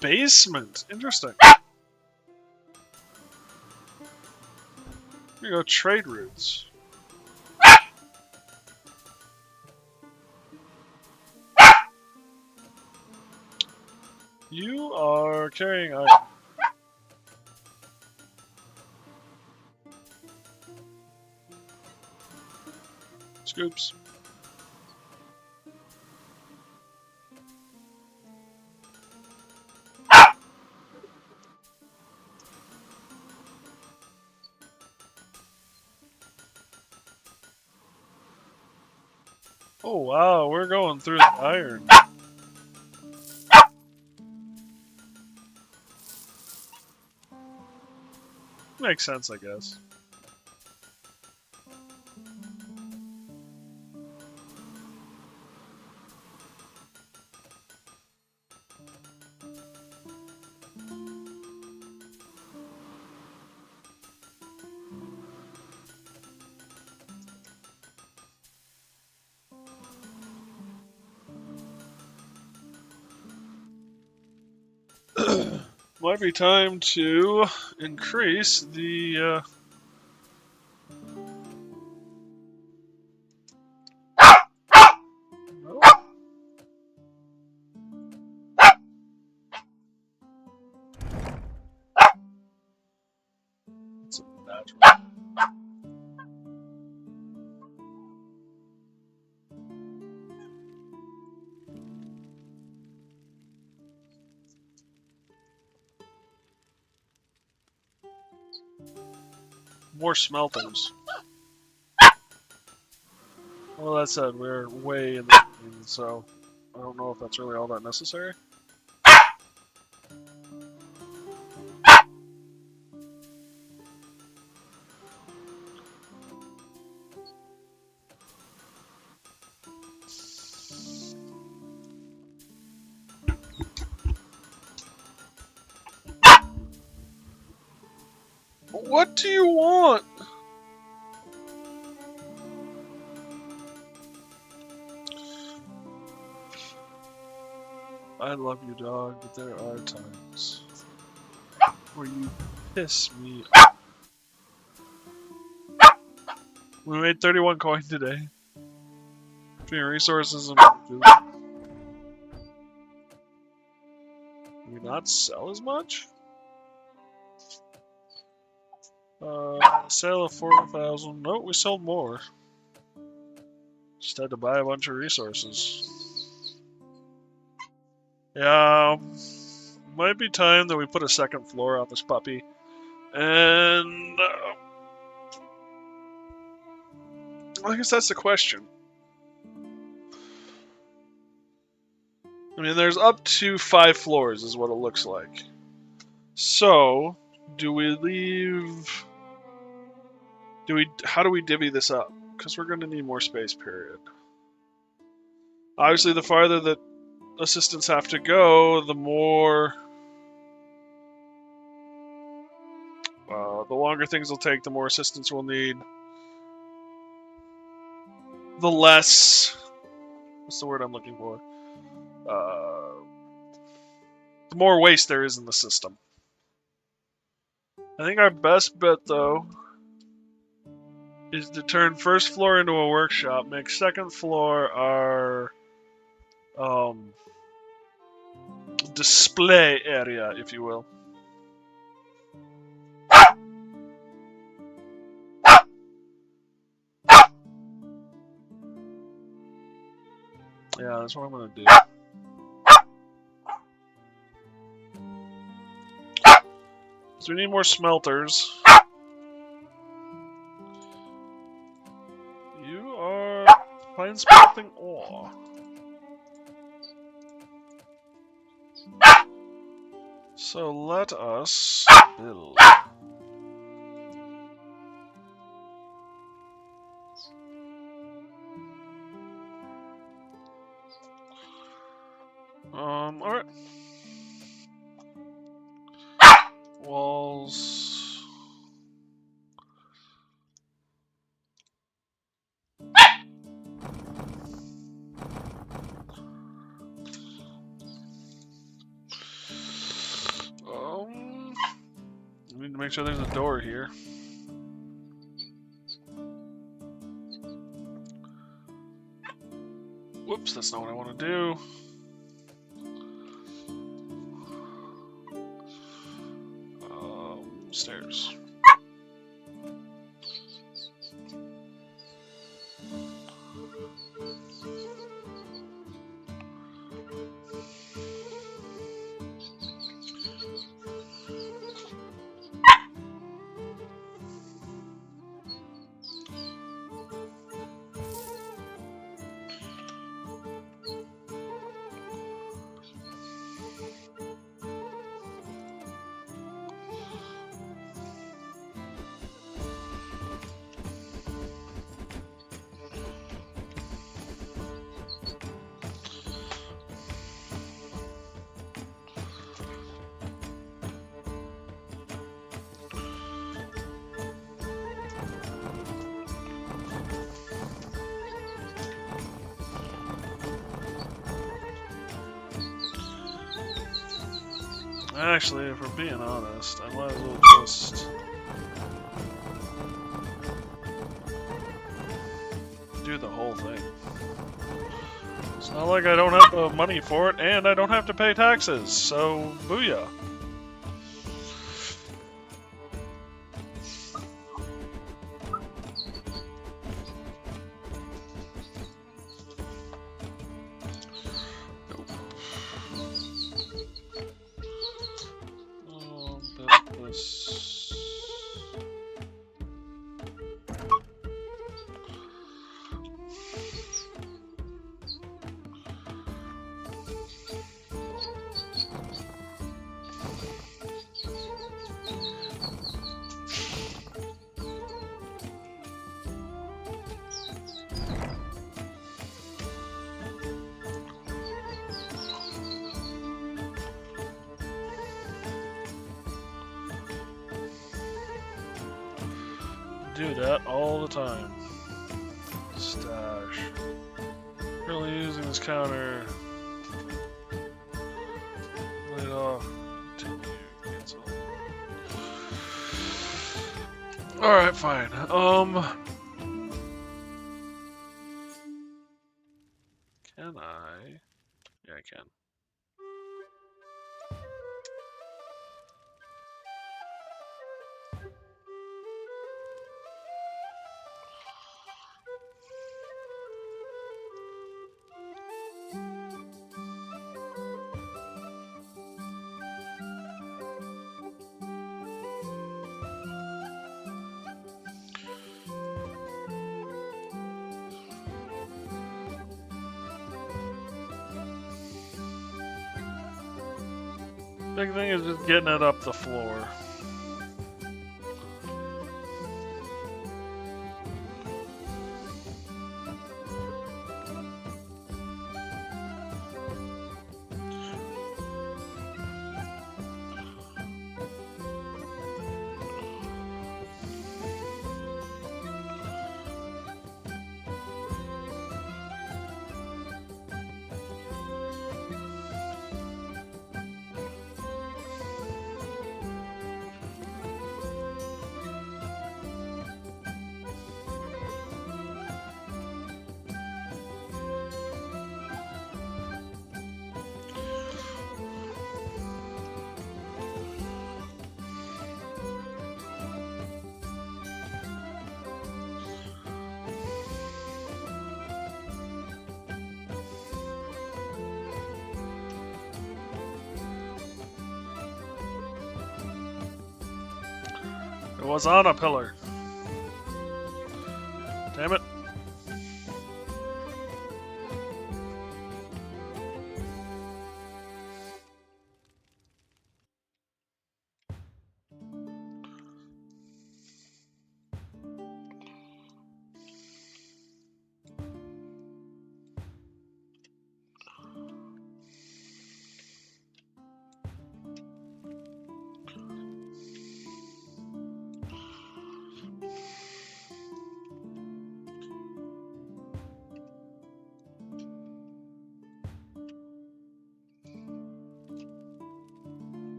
Basement. Interesting. Here you go, trade routes. You are carrying items. Scoops. Oh wow, we're going through the iron. Makes sense, I guess. Might be time to increase the no. It's a natural. More smelters. Well, that said, we're way in the game, so I don't know if that's really all that necessary. What do you want? I love you, dog, but there are times where you piss me off. We made 31 coin today. Between resources and wages. Did we not sell as much? Sale of 4,000. No, we sold more. Just had to buy a bunch of resources. Yeah, might be time that we put a second floor on this puppy. And I guess that's the question. I mean, there's up to 5 floors is what it looks like. So, do we leave... How do we divvy this up? Because we're going to need more space, period. Obviously, the farther that assistants have to go, the more... the longer things will take, the more assistants we'll need. The less... What's the word I'm looking for? The more waste there is in the system. I think our best bet, though, is to turn first floor into a workshop, make second floor our display area, if you will. Yeah, that's what I'm gonna do. So we need more smelters. You are fine smelting ore. So let us build. Alright. Walls. We need to make sure there's a door here. Whoops, that's not what I want to do. Stairs. Actually, if we're being honest, I might as well just do the whole thing. It's not like I don't have the money for it, and I don't have to pay taxes, so booyah. Do that all the time. Stash. Really using this counter. Laid off. Continue. Cancel. Alright, fine. Can I? Yeah, I can. Big thing is just getting it up the floor. It was on a pillar. Damn it.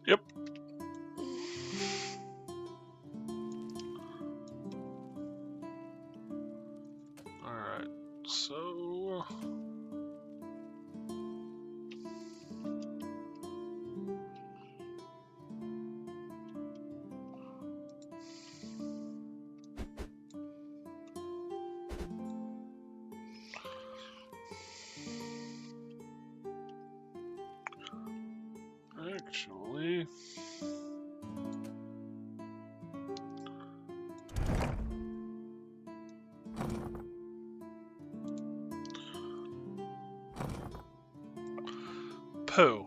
Yep. Alright, so... Actually... Pooh.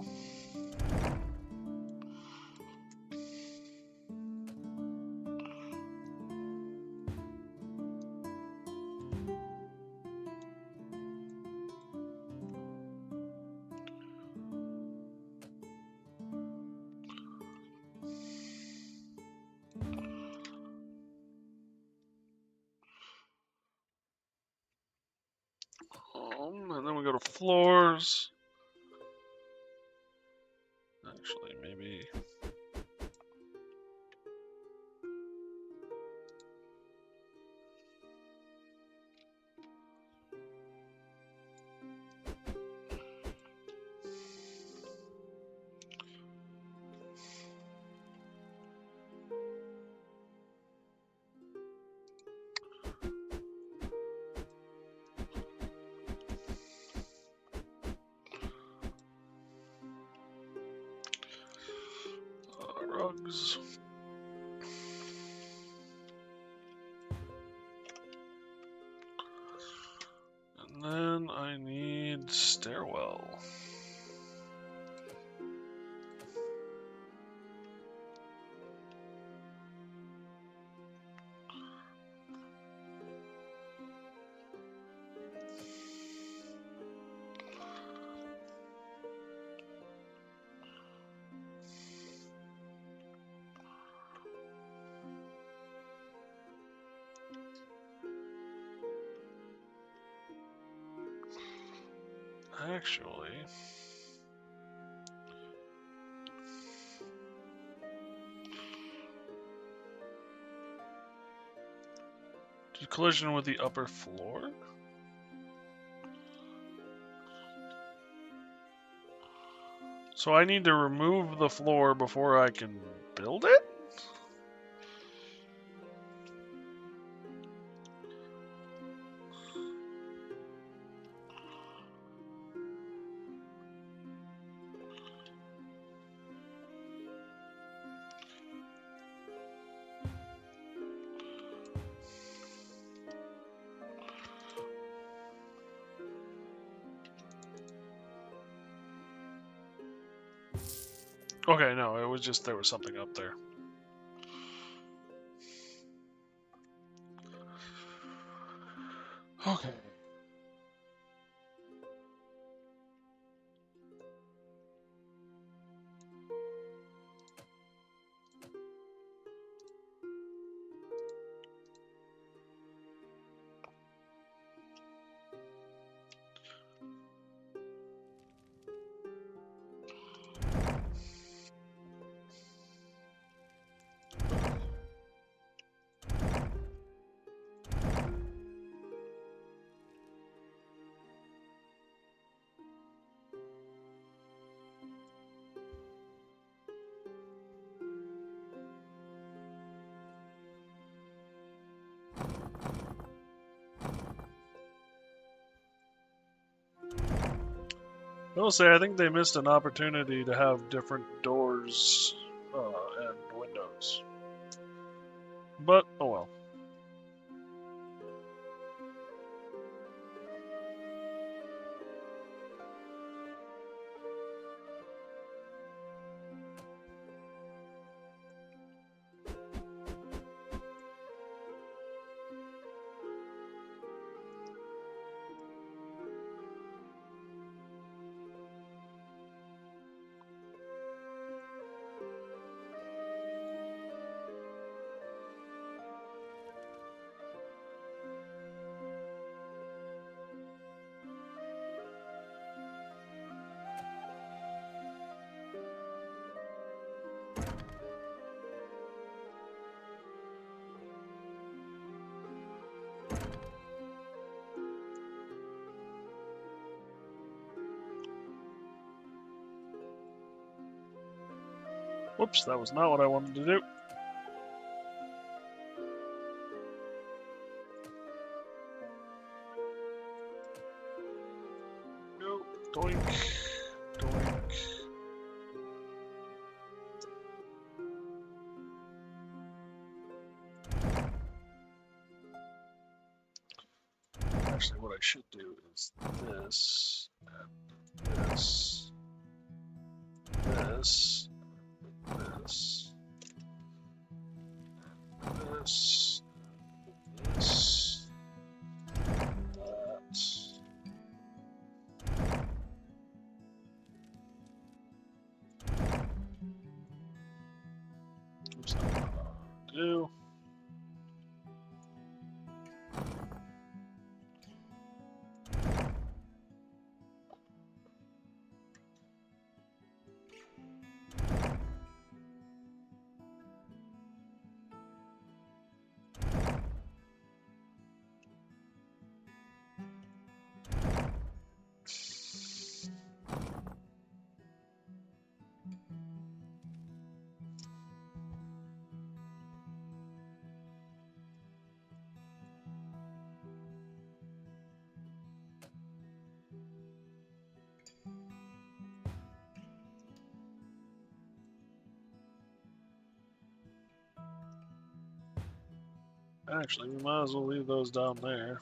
And then we go to floors. Actually, maybe... rugs. And then I need stairwell. Actually... Did collision with the upper floor? So I need to remove the floor before I can build it? Okay, no, it was just there was something up there. Okay. I will say, I think they missed an opportunity to have different doors and windows. But, oh well. Whoops, that was not what I wanted to do. Go, doink, doink. Actually, what I should do is this, and this, this, this, this, this, that. Oops, that's not what I wanted to do. Actually, we might as well leave those down there.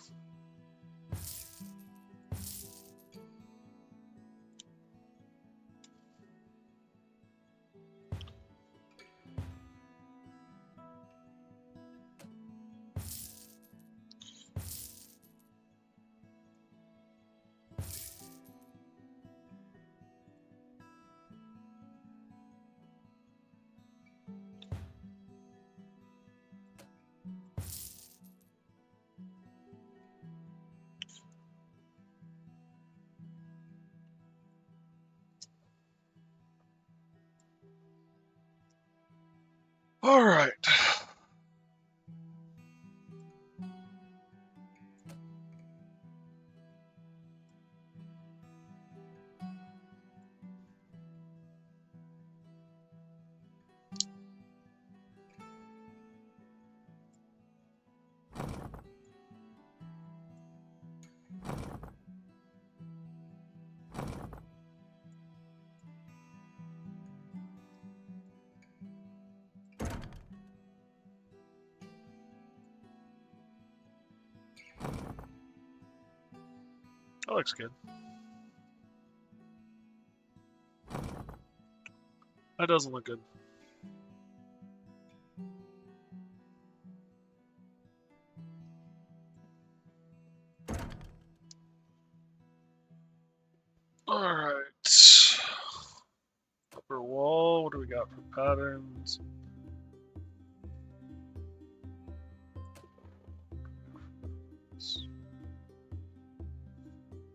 All right. That looks good. That doesn't look good. Alright. Upper wall, what do we got for patterns?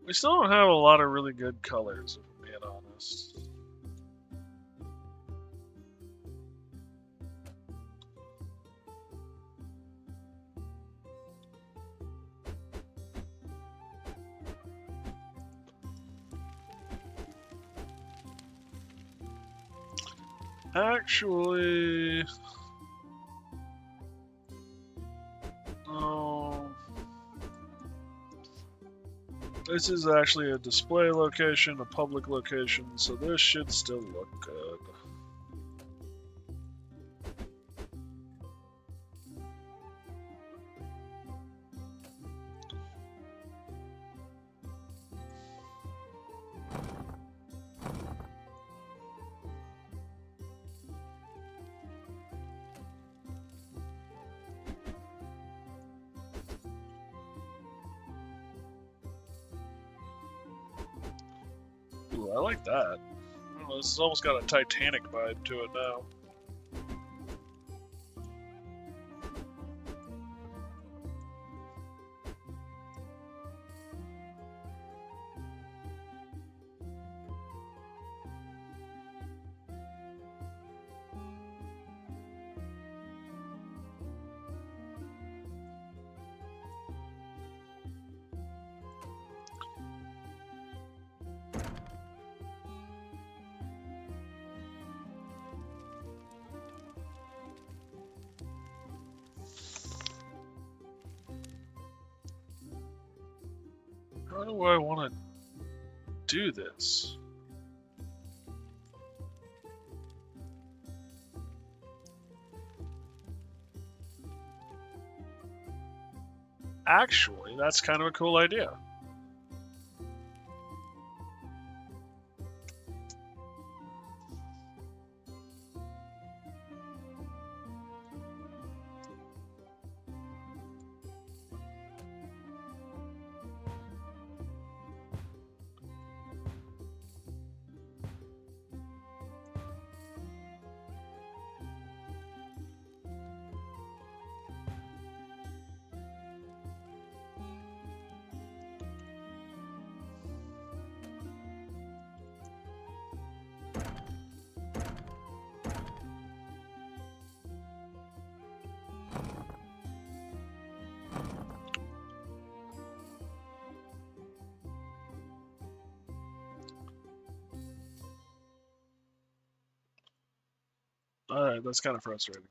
We still don't have a lot of really good colors, if I'm being honest. Actually, This is actually a display location, a public location, so this should still look good. Ooh, I like that. I don't know, this has almost got a Titanic vibe to it now. How do I want to do this? Actually, that's kind of a cool idea. Alright, that's kind of frustrating.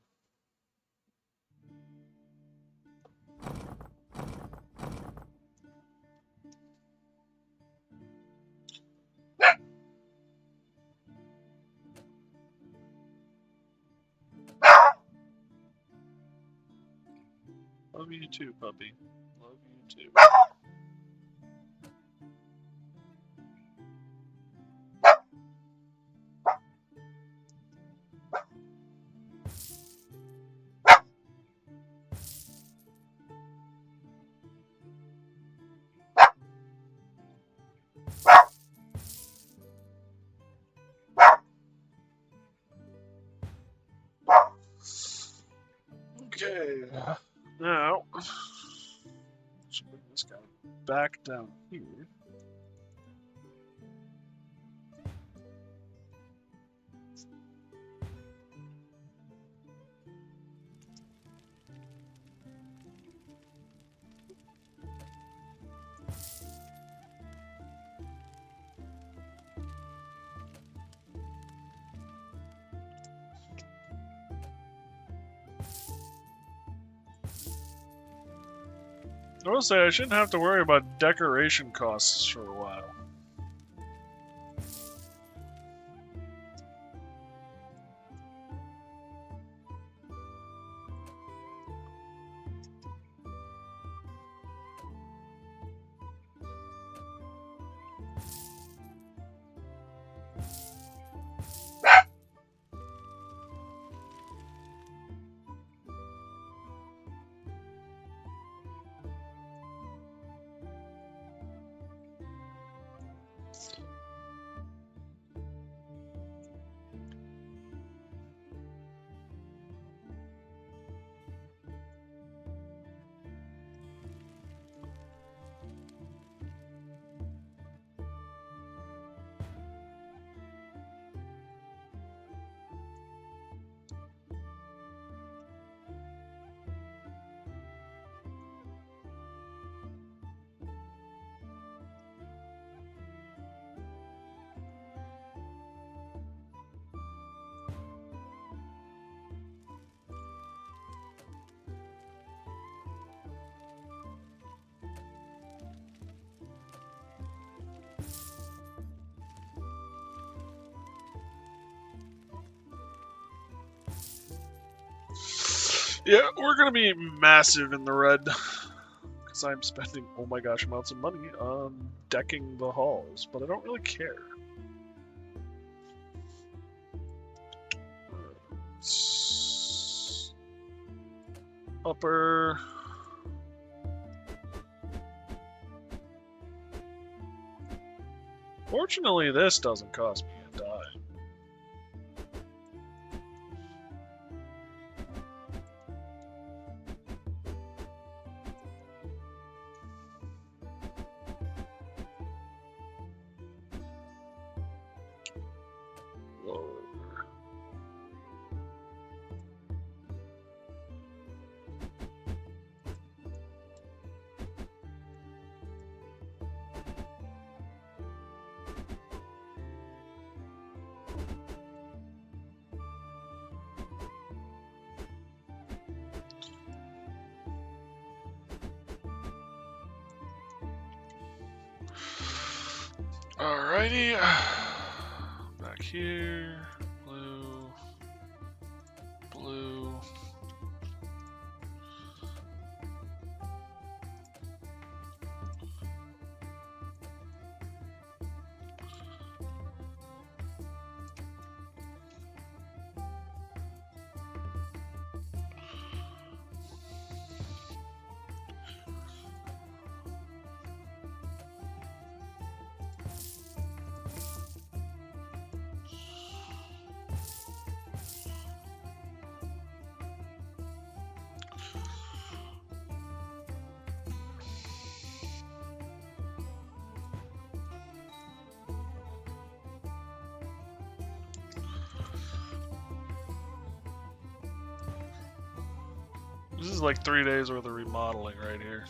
Love you too, puppy. Love you too. Okay, now let's bring this guy back down here. I will say I shouldn't have to worry about decoration costs for a while. Yeah, we're gonna be massive in the red. Because I'm spending, oh my gosh, amounts of money on decking the halls, but I don't really care. Upper. Fortunately, this doesn't cost me a dime. Lower. Alrighty. Back here. Blue. Blue. This is like 3 days worth of remodeling right here.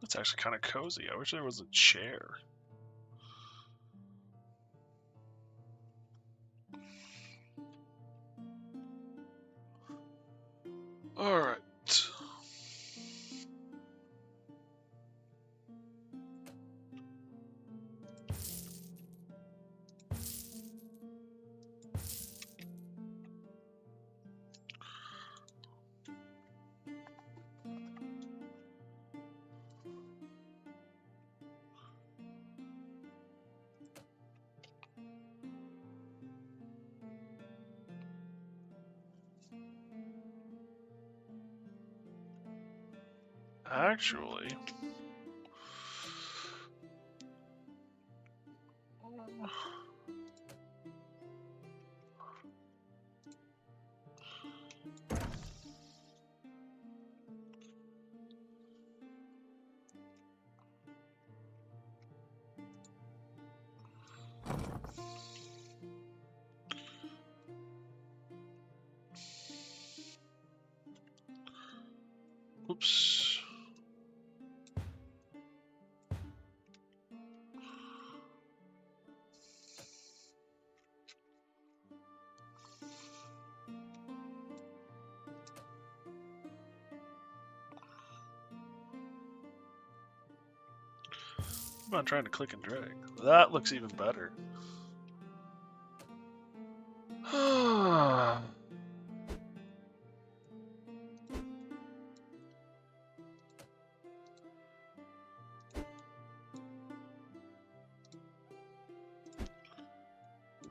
It's actually kind of cozy. I wish there was a chair. Alright. Actually, oops. I'm not trying to click and drag. That looks even better.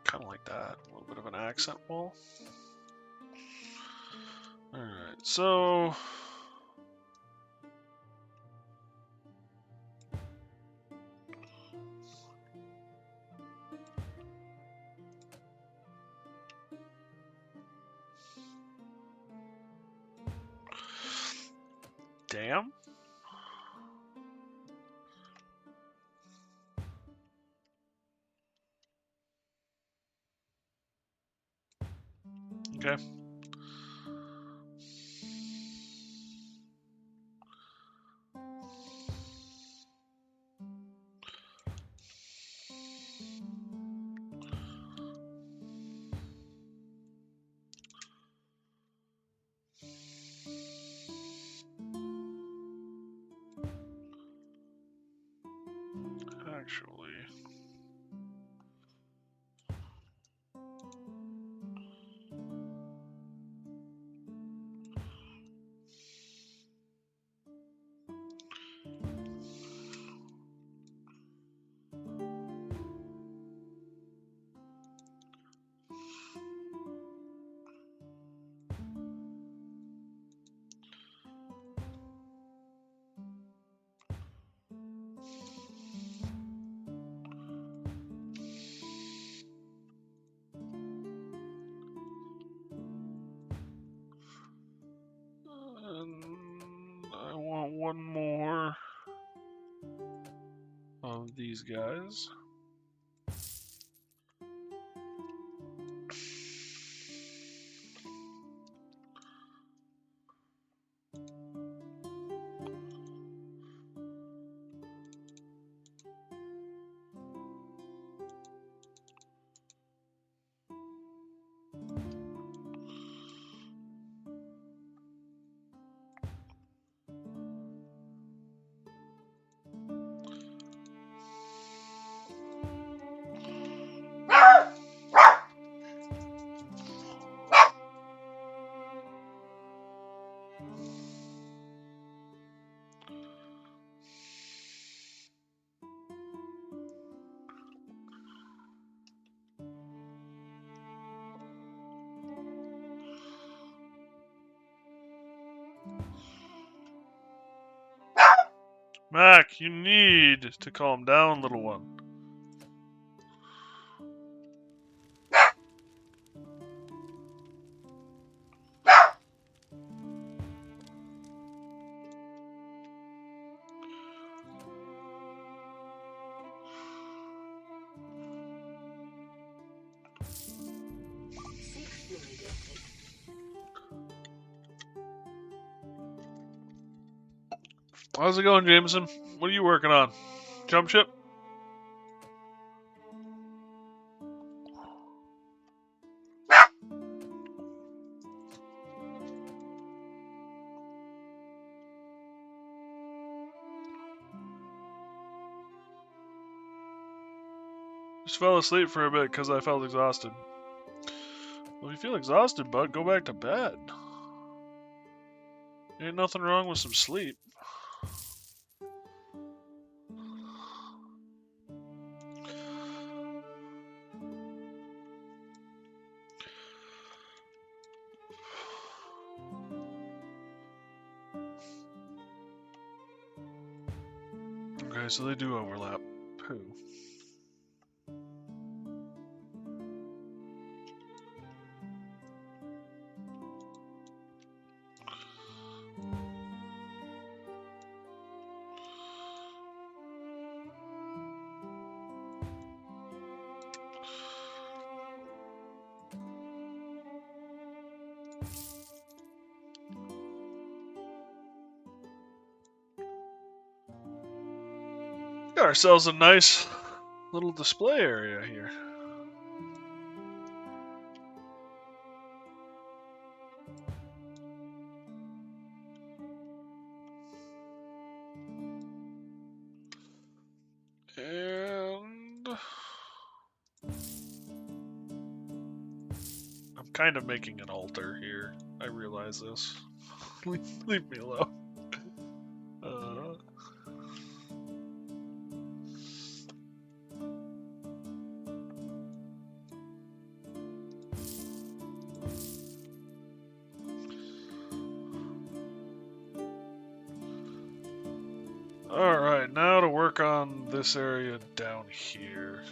Kind of like that. A little bit of an accent wall. Alright, so... dam? Okay. Actually, I want one more of these guys. Mac, you need to calm down, little one. How's it going, Jameson? What are you working on? Jump ship? Just fell asleep for a bit because I felt exhausted. Well, if you feel exhausted, bud, go back to bed. Ain't nothing wrong with some sleep. Okay, so they do overlap. Pooh. Got ourselves a nice little display area here. And I'm kind of making an altar here. I realize this. leave me alone. Alright, now to work on this area down here.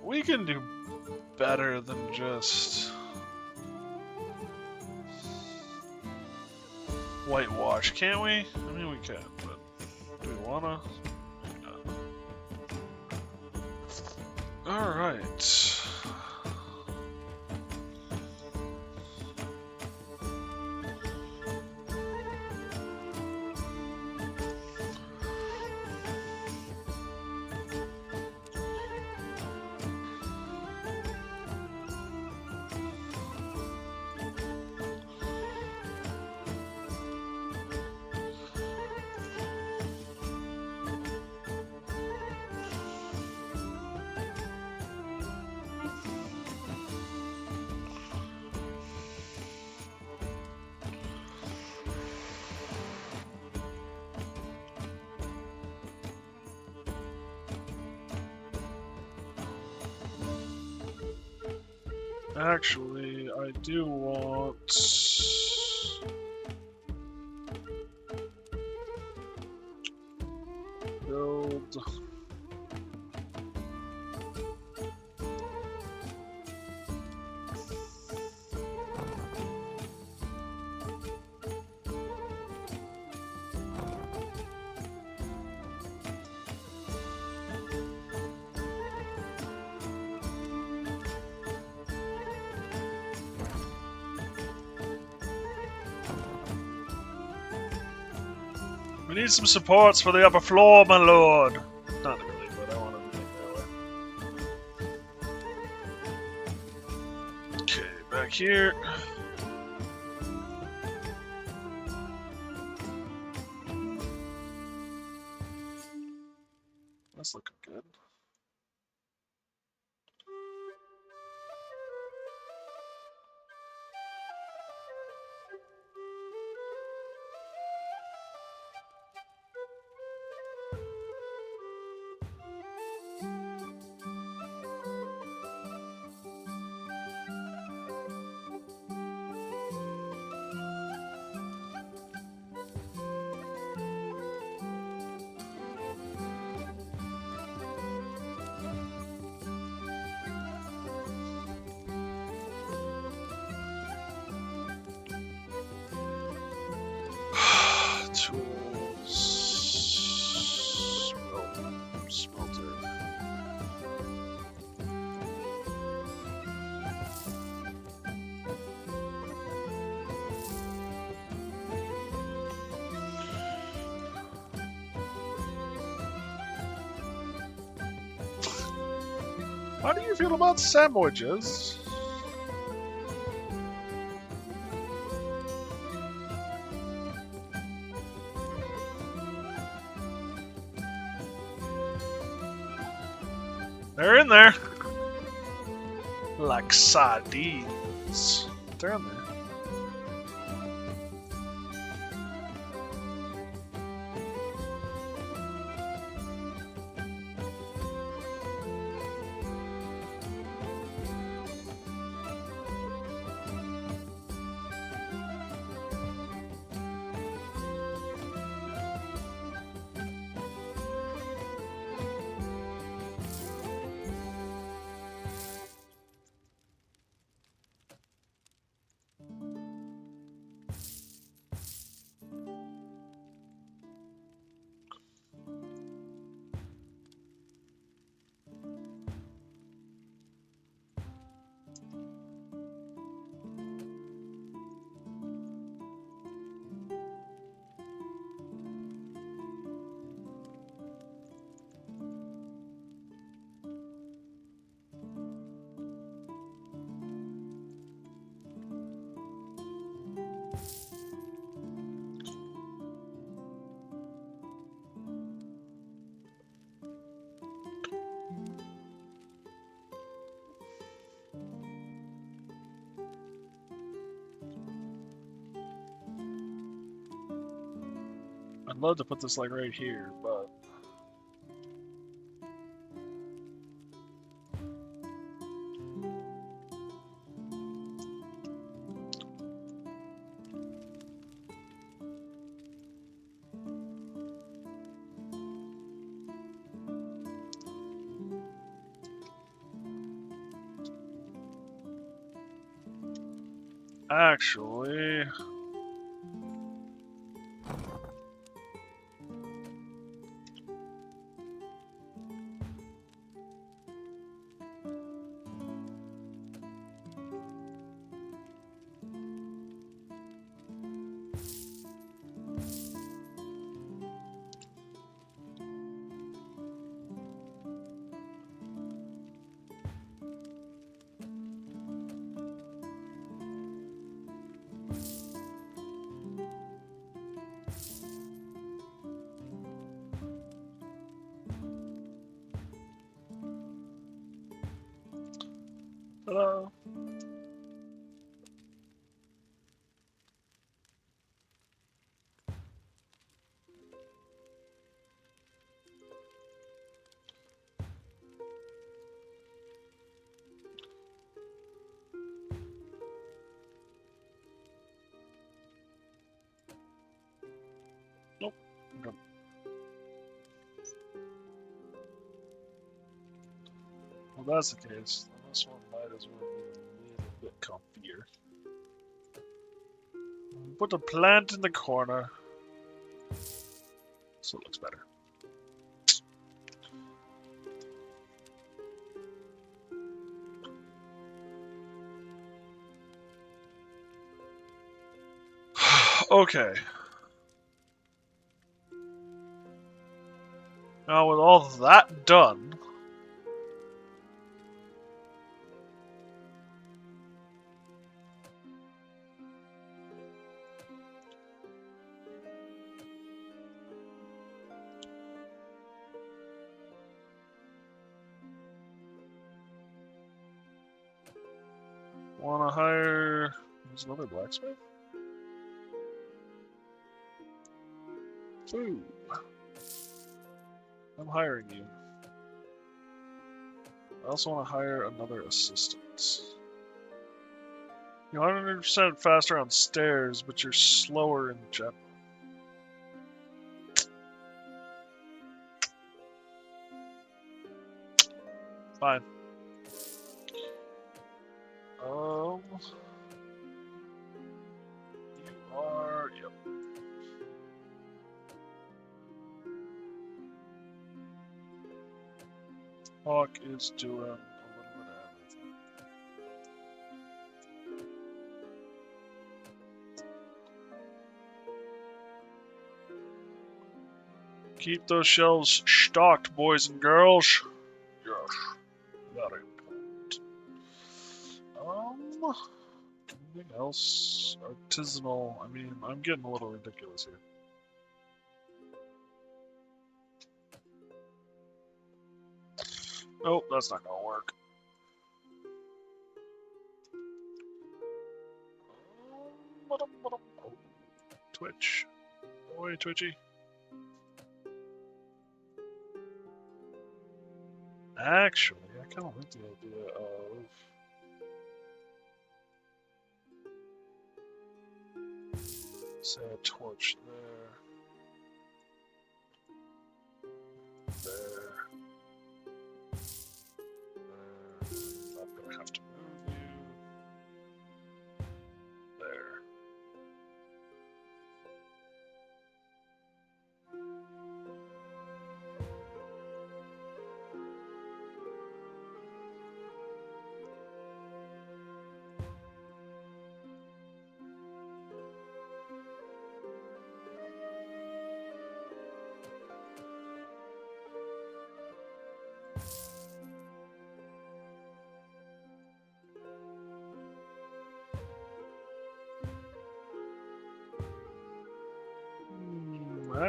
we can do better than just whitewash, can't we? I mean, we can, but do we wanna? No. All right. Actually, I do want build. We need some supports for the upper floor, my lord. Not really, but I want to make that way. Okay, back here. That's looking good. Tools. Smelter. How do you feel about sandwiches? They're in there. Like sardines. They're in there. I'd love to put this like right here, but Actually, hello. Nope. Okay. Well, that's the case. Then this one might as well be a little bit comfier. Put a plant in the corner, so it looks better. Okay. Now with all that done, wanna hire... There's another blacksmith? Ooh. I'm hiring you. I also want to hire another assistant. You're 100% faster on stairs, but you're slower in general. Fine. You are... Yep. Hawk is doing a little bit of everything. Keep those shelves stocked, boys and girls. Yes. Very important. Anything else? Artisanal. I mean, I'm getting a little ridiculous here. Oh, that's not gonna work. Twitch. Oi, Twitchy. Actually, I kind of like the idea of... say a torch there. There. I'm gonna have to move you. There.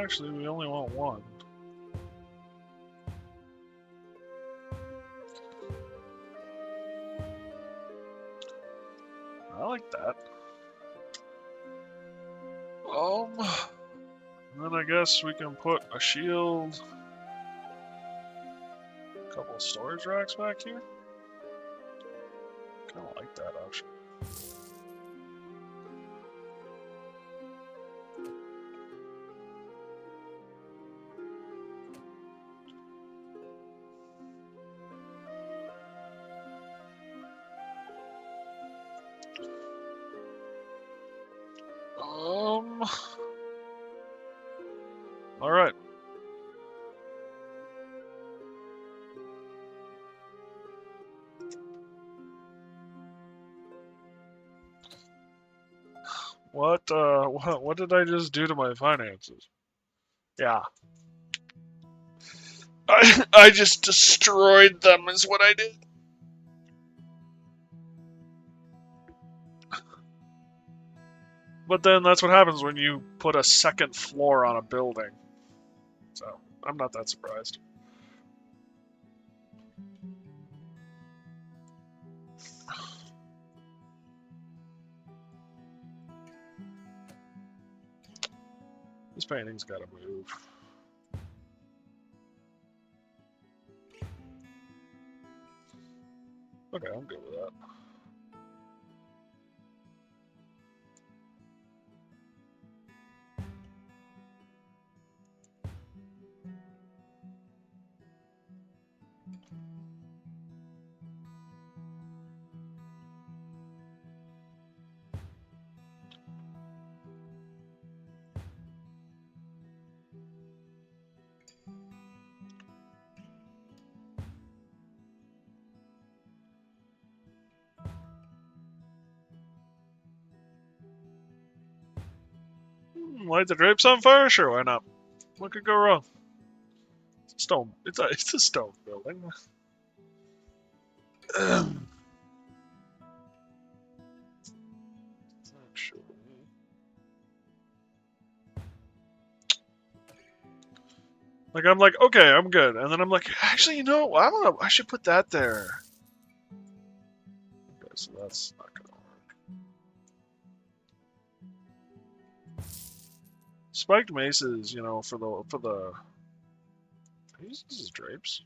Actually, we only want one. I like that. Then I guess we can put a shield, a couple of storage racks back here. Kind of like that option. What did I just do to my finances? Yeah. I just destroyed them is what I did. But then that's what happens when you put a second floor on a building. So, I'm not that surprised. This painting's gotta move. Okay, I'm good with that. Light the drapes on fire? Sure, why not? What could go wrong? It's a stone. It's a stone building. Actually, like I'm like, okay, I'm good, and then I'm like, actually, you know, I don't know, I should put that there. Okay, so that's not gonna work. Spiked maces, you know, for the. This is drapes.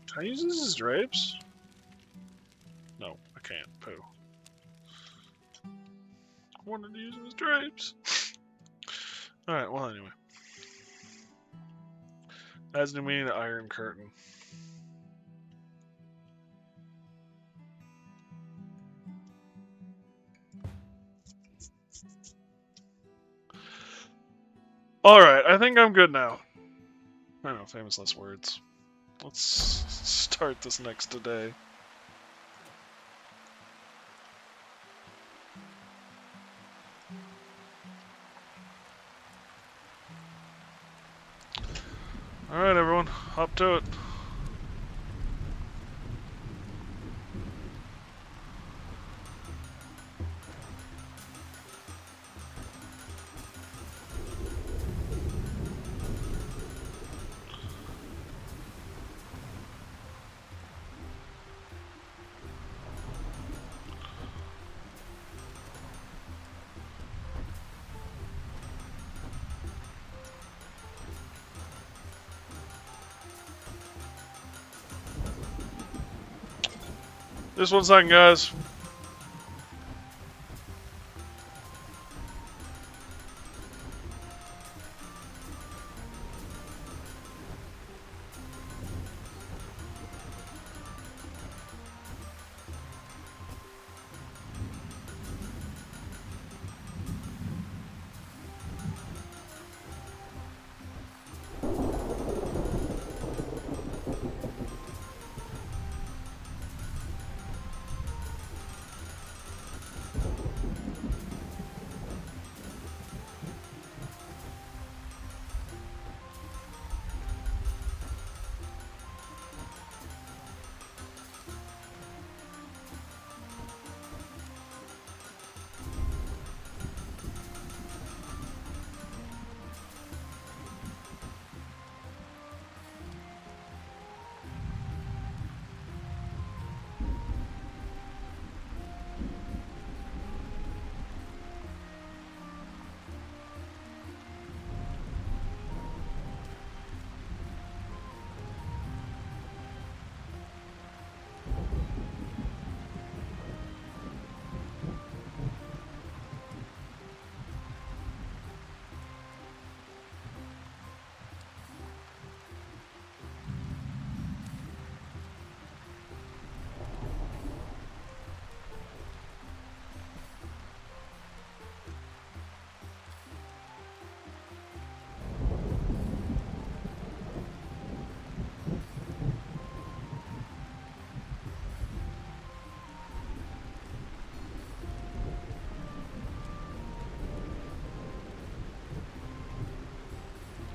Can I use this as drapes? No, I can't. Poo. I wanted to use them as drapes. Alright, well, anyway. As do mean iron curtain. Alright, I think I'm good now. I know, famous last words. Let's start this next day. Alright, everyone, hop to it. Just 1 second, guys.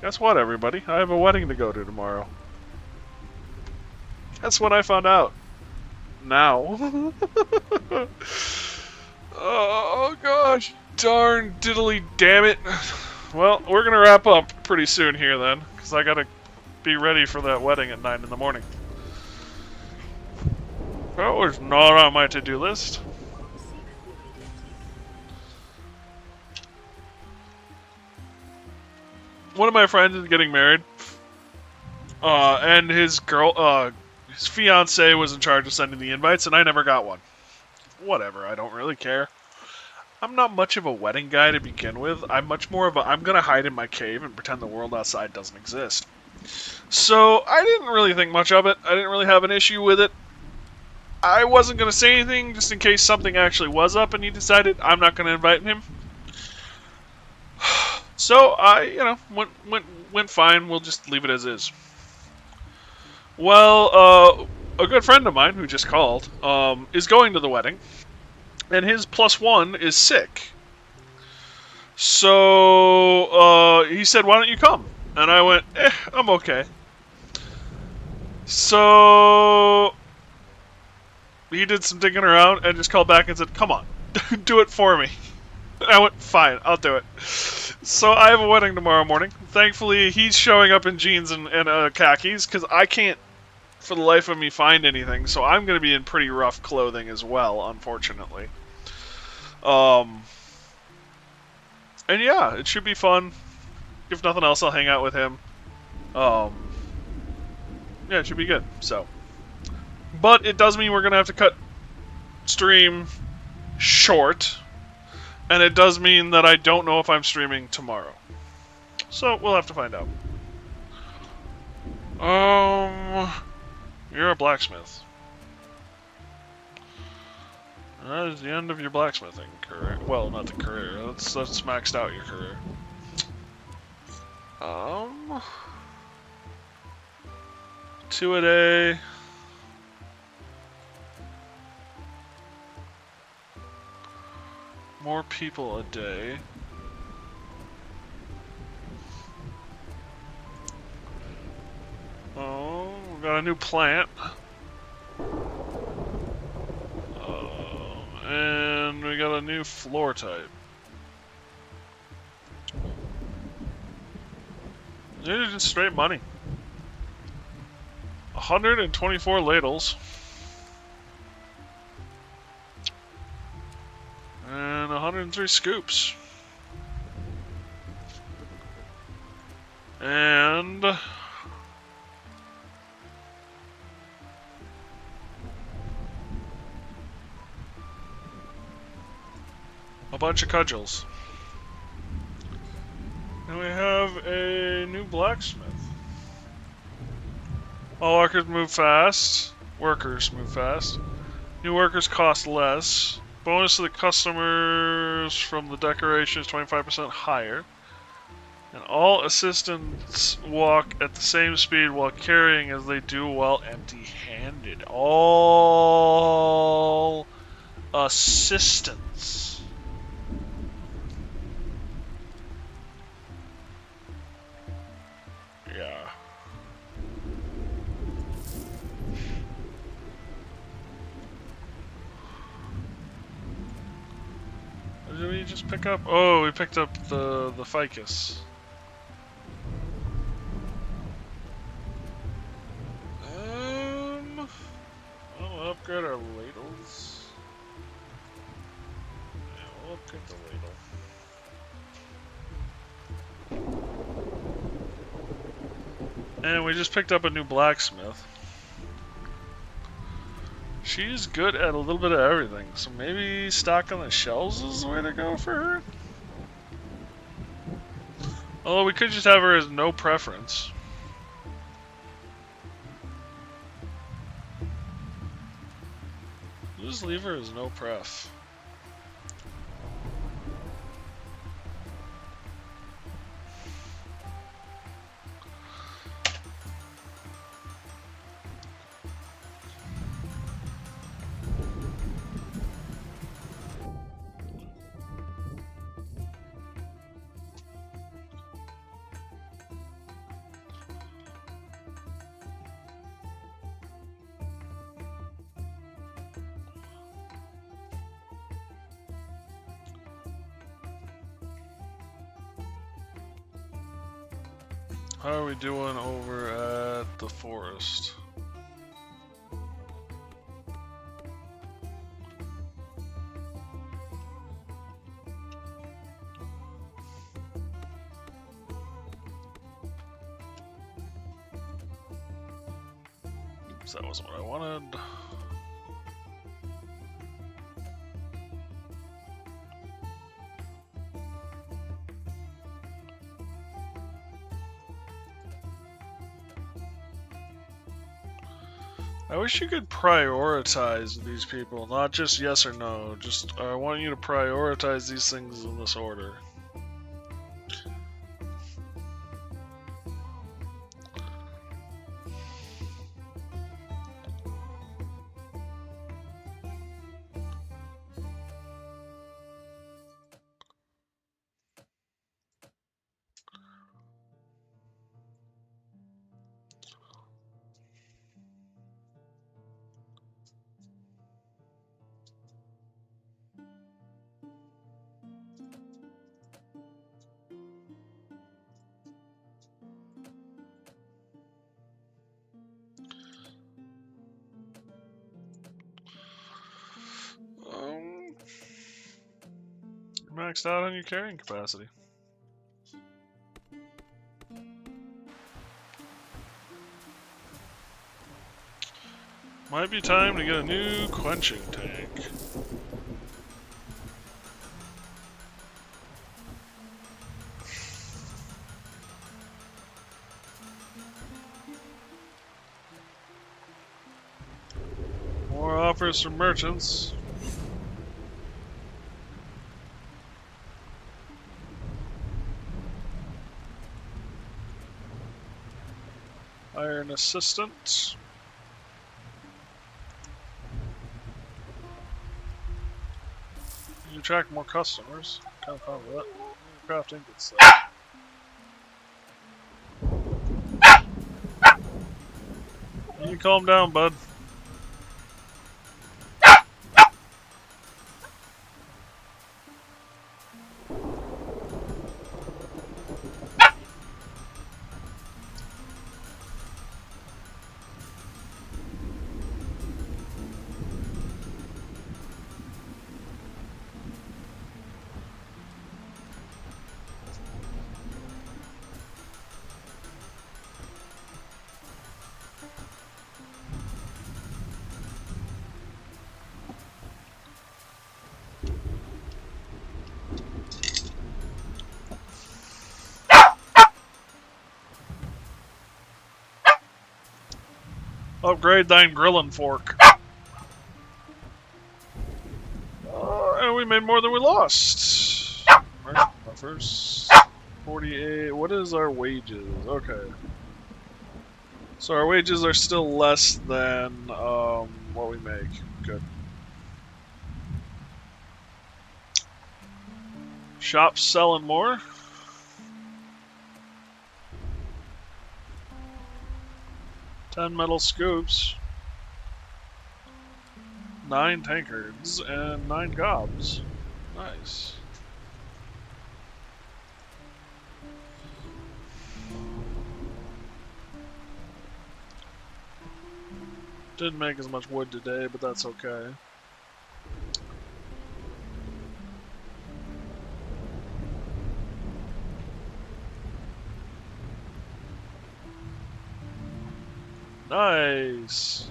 Guess what, everybody? I have a wedding to go to tomorrow. That's what I found out. Now. Oh, gosh. Darn diddly damn it. Well, we're gonna wrap up pretty soon here then, because I gotta be ready for that wedding at 9 in the morning. That was not on my to-do list. One of my friends is getting married, and his fiance was in charge of sending the invites, and I never got one. Whatever, I don't really care. I'm not much of a wedding guy to begin with. I'm much more of a, I'm gonna hide in my cave and pretend the world outside doesn't exist. So, I didn't really think much of it. I didn't really have an issue with it. I wasn't gonna say anything, just in case something actually was up and he decided I'm not gonna invite him. So I, went fine. We'll just leave it as is. Well, a good friend of mine who just called is going to the wedding, and his +1 is sick. So he said, "Why don't you come?" And I went, I'm okay." So he did some digging around and just called back and said, "Come on, do it for me." I went, "Fine, I'll do it." So I have a wedding tomorrow morning. Thankfully, he's showing up in jeans and khakis, because I can't, for the life of me, find anything. So I'm going to be in pretty rough clothing as well, unfortunately. And yeah, it should be fun. If nothing else, I'll hang out with him. Yeah, it should be good. So, but it does mean we're going to have to cut stream short. And it does mean that I don't know if I'm streaming tomorrow. So, we'll have to find out. You're a blacksmith. That is the end of your blacksmithing career. Well, not the career. That's maxed out your career. 2 a day. More people a day. Oh, we got a new plant. And we got a new floor type. These are just straight money. 124 ladles. And 103 scoops. And a bunch of cudgels. And we have a new blacksmith. All workers move fast. Workers move fast. New workers cost less. Bonus to the customers from the decoration is 25% higher. And all assistants walk at the same speed while carrying as they do while empty-handed. All assistants. Yeah. What did we just pick up? Oh, we picked up the ficus. We'll upgrade our ladles. Yeah, we'll upgrade the ladle. And we just picked up a new blacksmith. She's good at a little bit of everything, so maybe stocking the shelves is the way to go for her? Although we could just have her as no preference. We'll just leave her as no pref. How are we doing over at the forest? Oops, that wasn't what I wanted. I wish you could prioritize these people, not just yes or no. Just, I want you to prioritize these things in this order. Maxed out on your carrying capacity. Might be time to get a new quenching tank. More offers from merchants. Iron assistant. You attract more customers. Kind of fun with that. Crafting good stuff. You calm down, bud. Upgrade thine grilling fork. And we made more than we lost. Merchant offers 48. What is our wages? Okay. So our wages are still less than what we make. Good. Shop's selling more. Ten metal scoops. 9 tankards and 9 gobs. Nice. Didn't make as much wood today, but that's okay. Nice.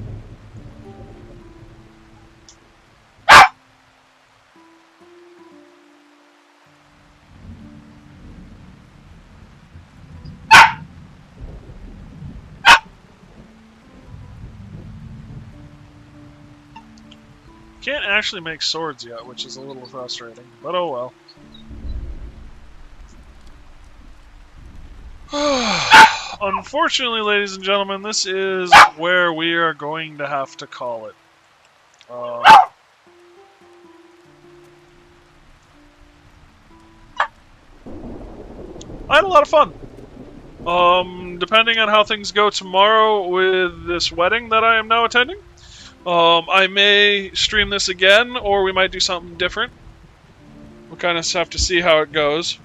Can't actually make swords yet, which is a little frustrating, but oh well. Unfortunately, ladies and gentlemen, this is where we are going to have to call it. I had a lot of fun. Depending on how things go tomorrow with this wedding that I am now attending, I may stream this again, or we might do something different. We'll kind of have to see how it goes.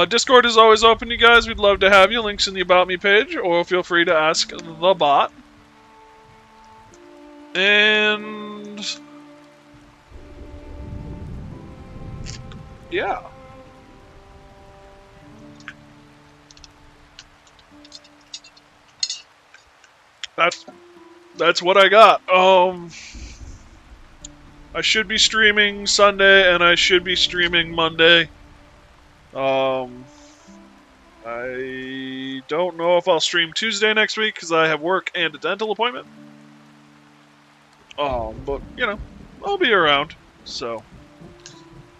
Discord is always open, you guys. We'd love to have you. Links in the About Me page, or feel free to ask the bot. And yeah. That's what I got. I should be streaming Sunday and I should be streaming Monday. I don't know if I'll stream Tuesday next week because I have work and a dental appointment. But you know, I'll be around. So,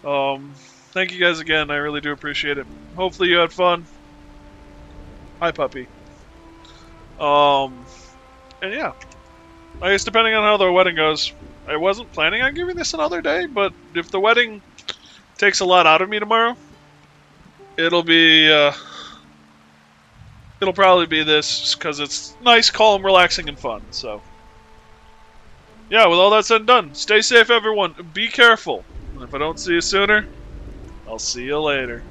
thank you guys again. I really do appreciate it. Hopefully you had fun. Hi, puppy. And yeah, I guess depending on how the wedding goes, I wasn't planning on giving this another day, but if the wedding takes a lot out of me tomorrow, it'll probably be this because it's nice, calm, relaxing, and fun. So, yeah, with all that said and done, stay safe, everyone. Be careful. And if I don't see you sooner, I'll see you later.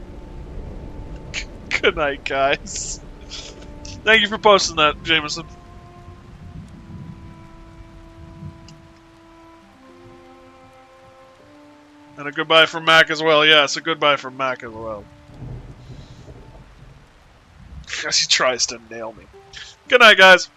Good night, guys. Thank you for posting that, Jameson. And a goodbye from Mac as well. Yes, a goodbye from Mac as well. As he tries to nail me. Good night, guys.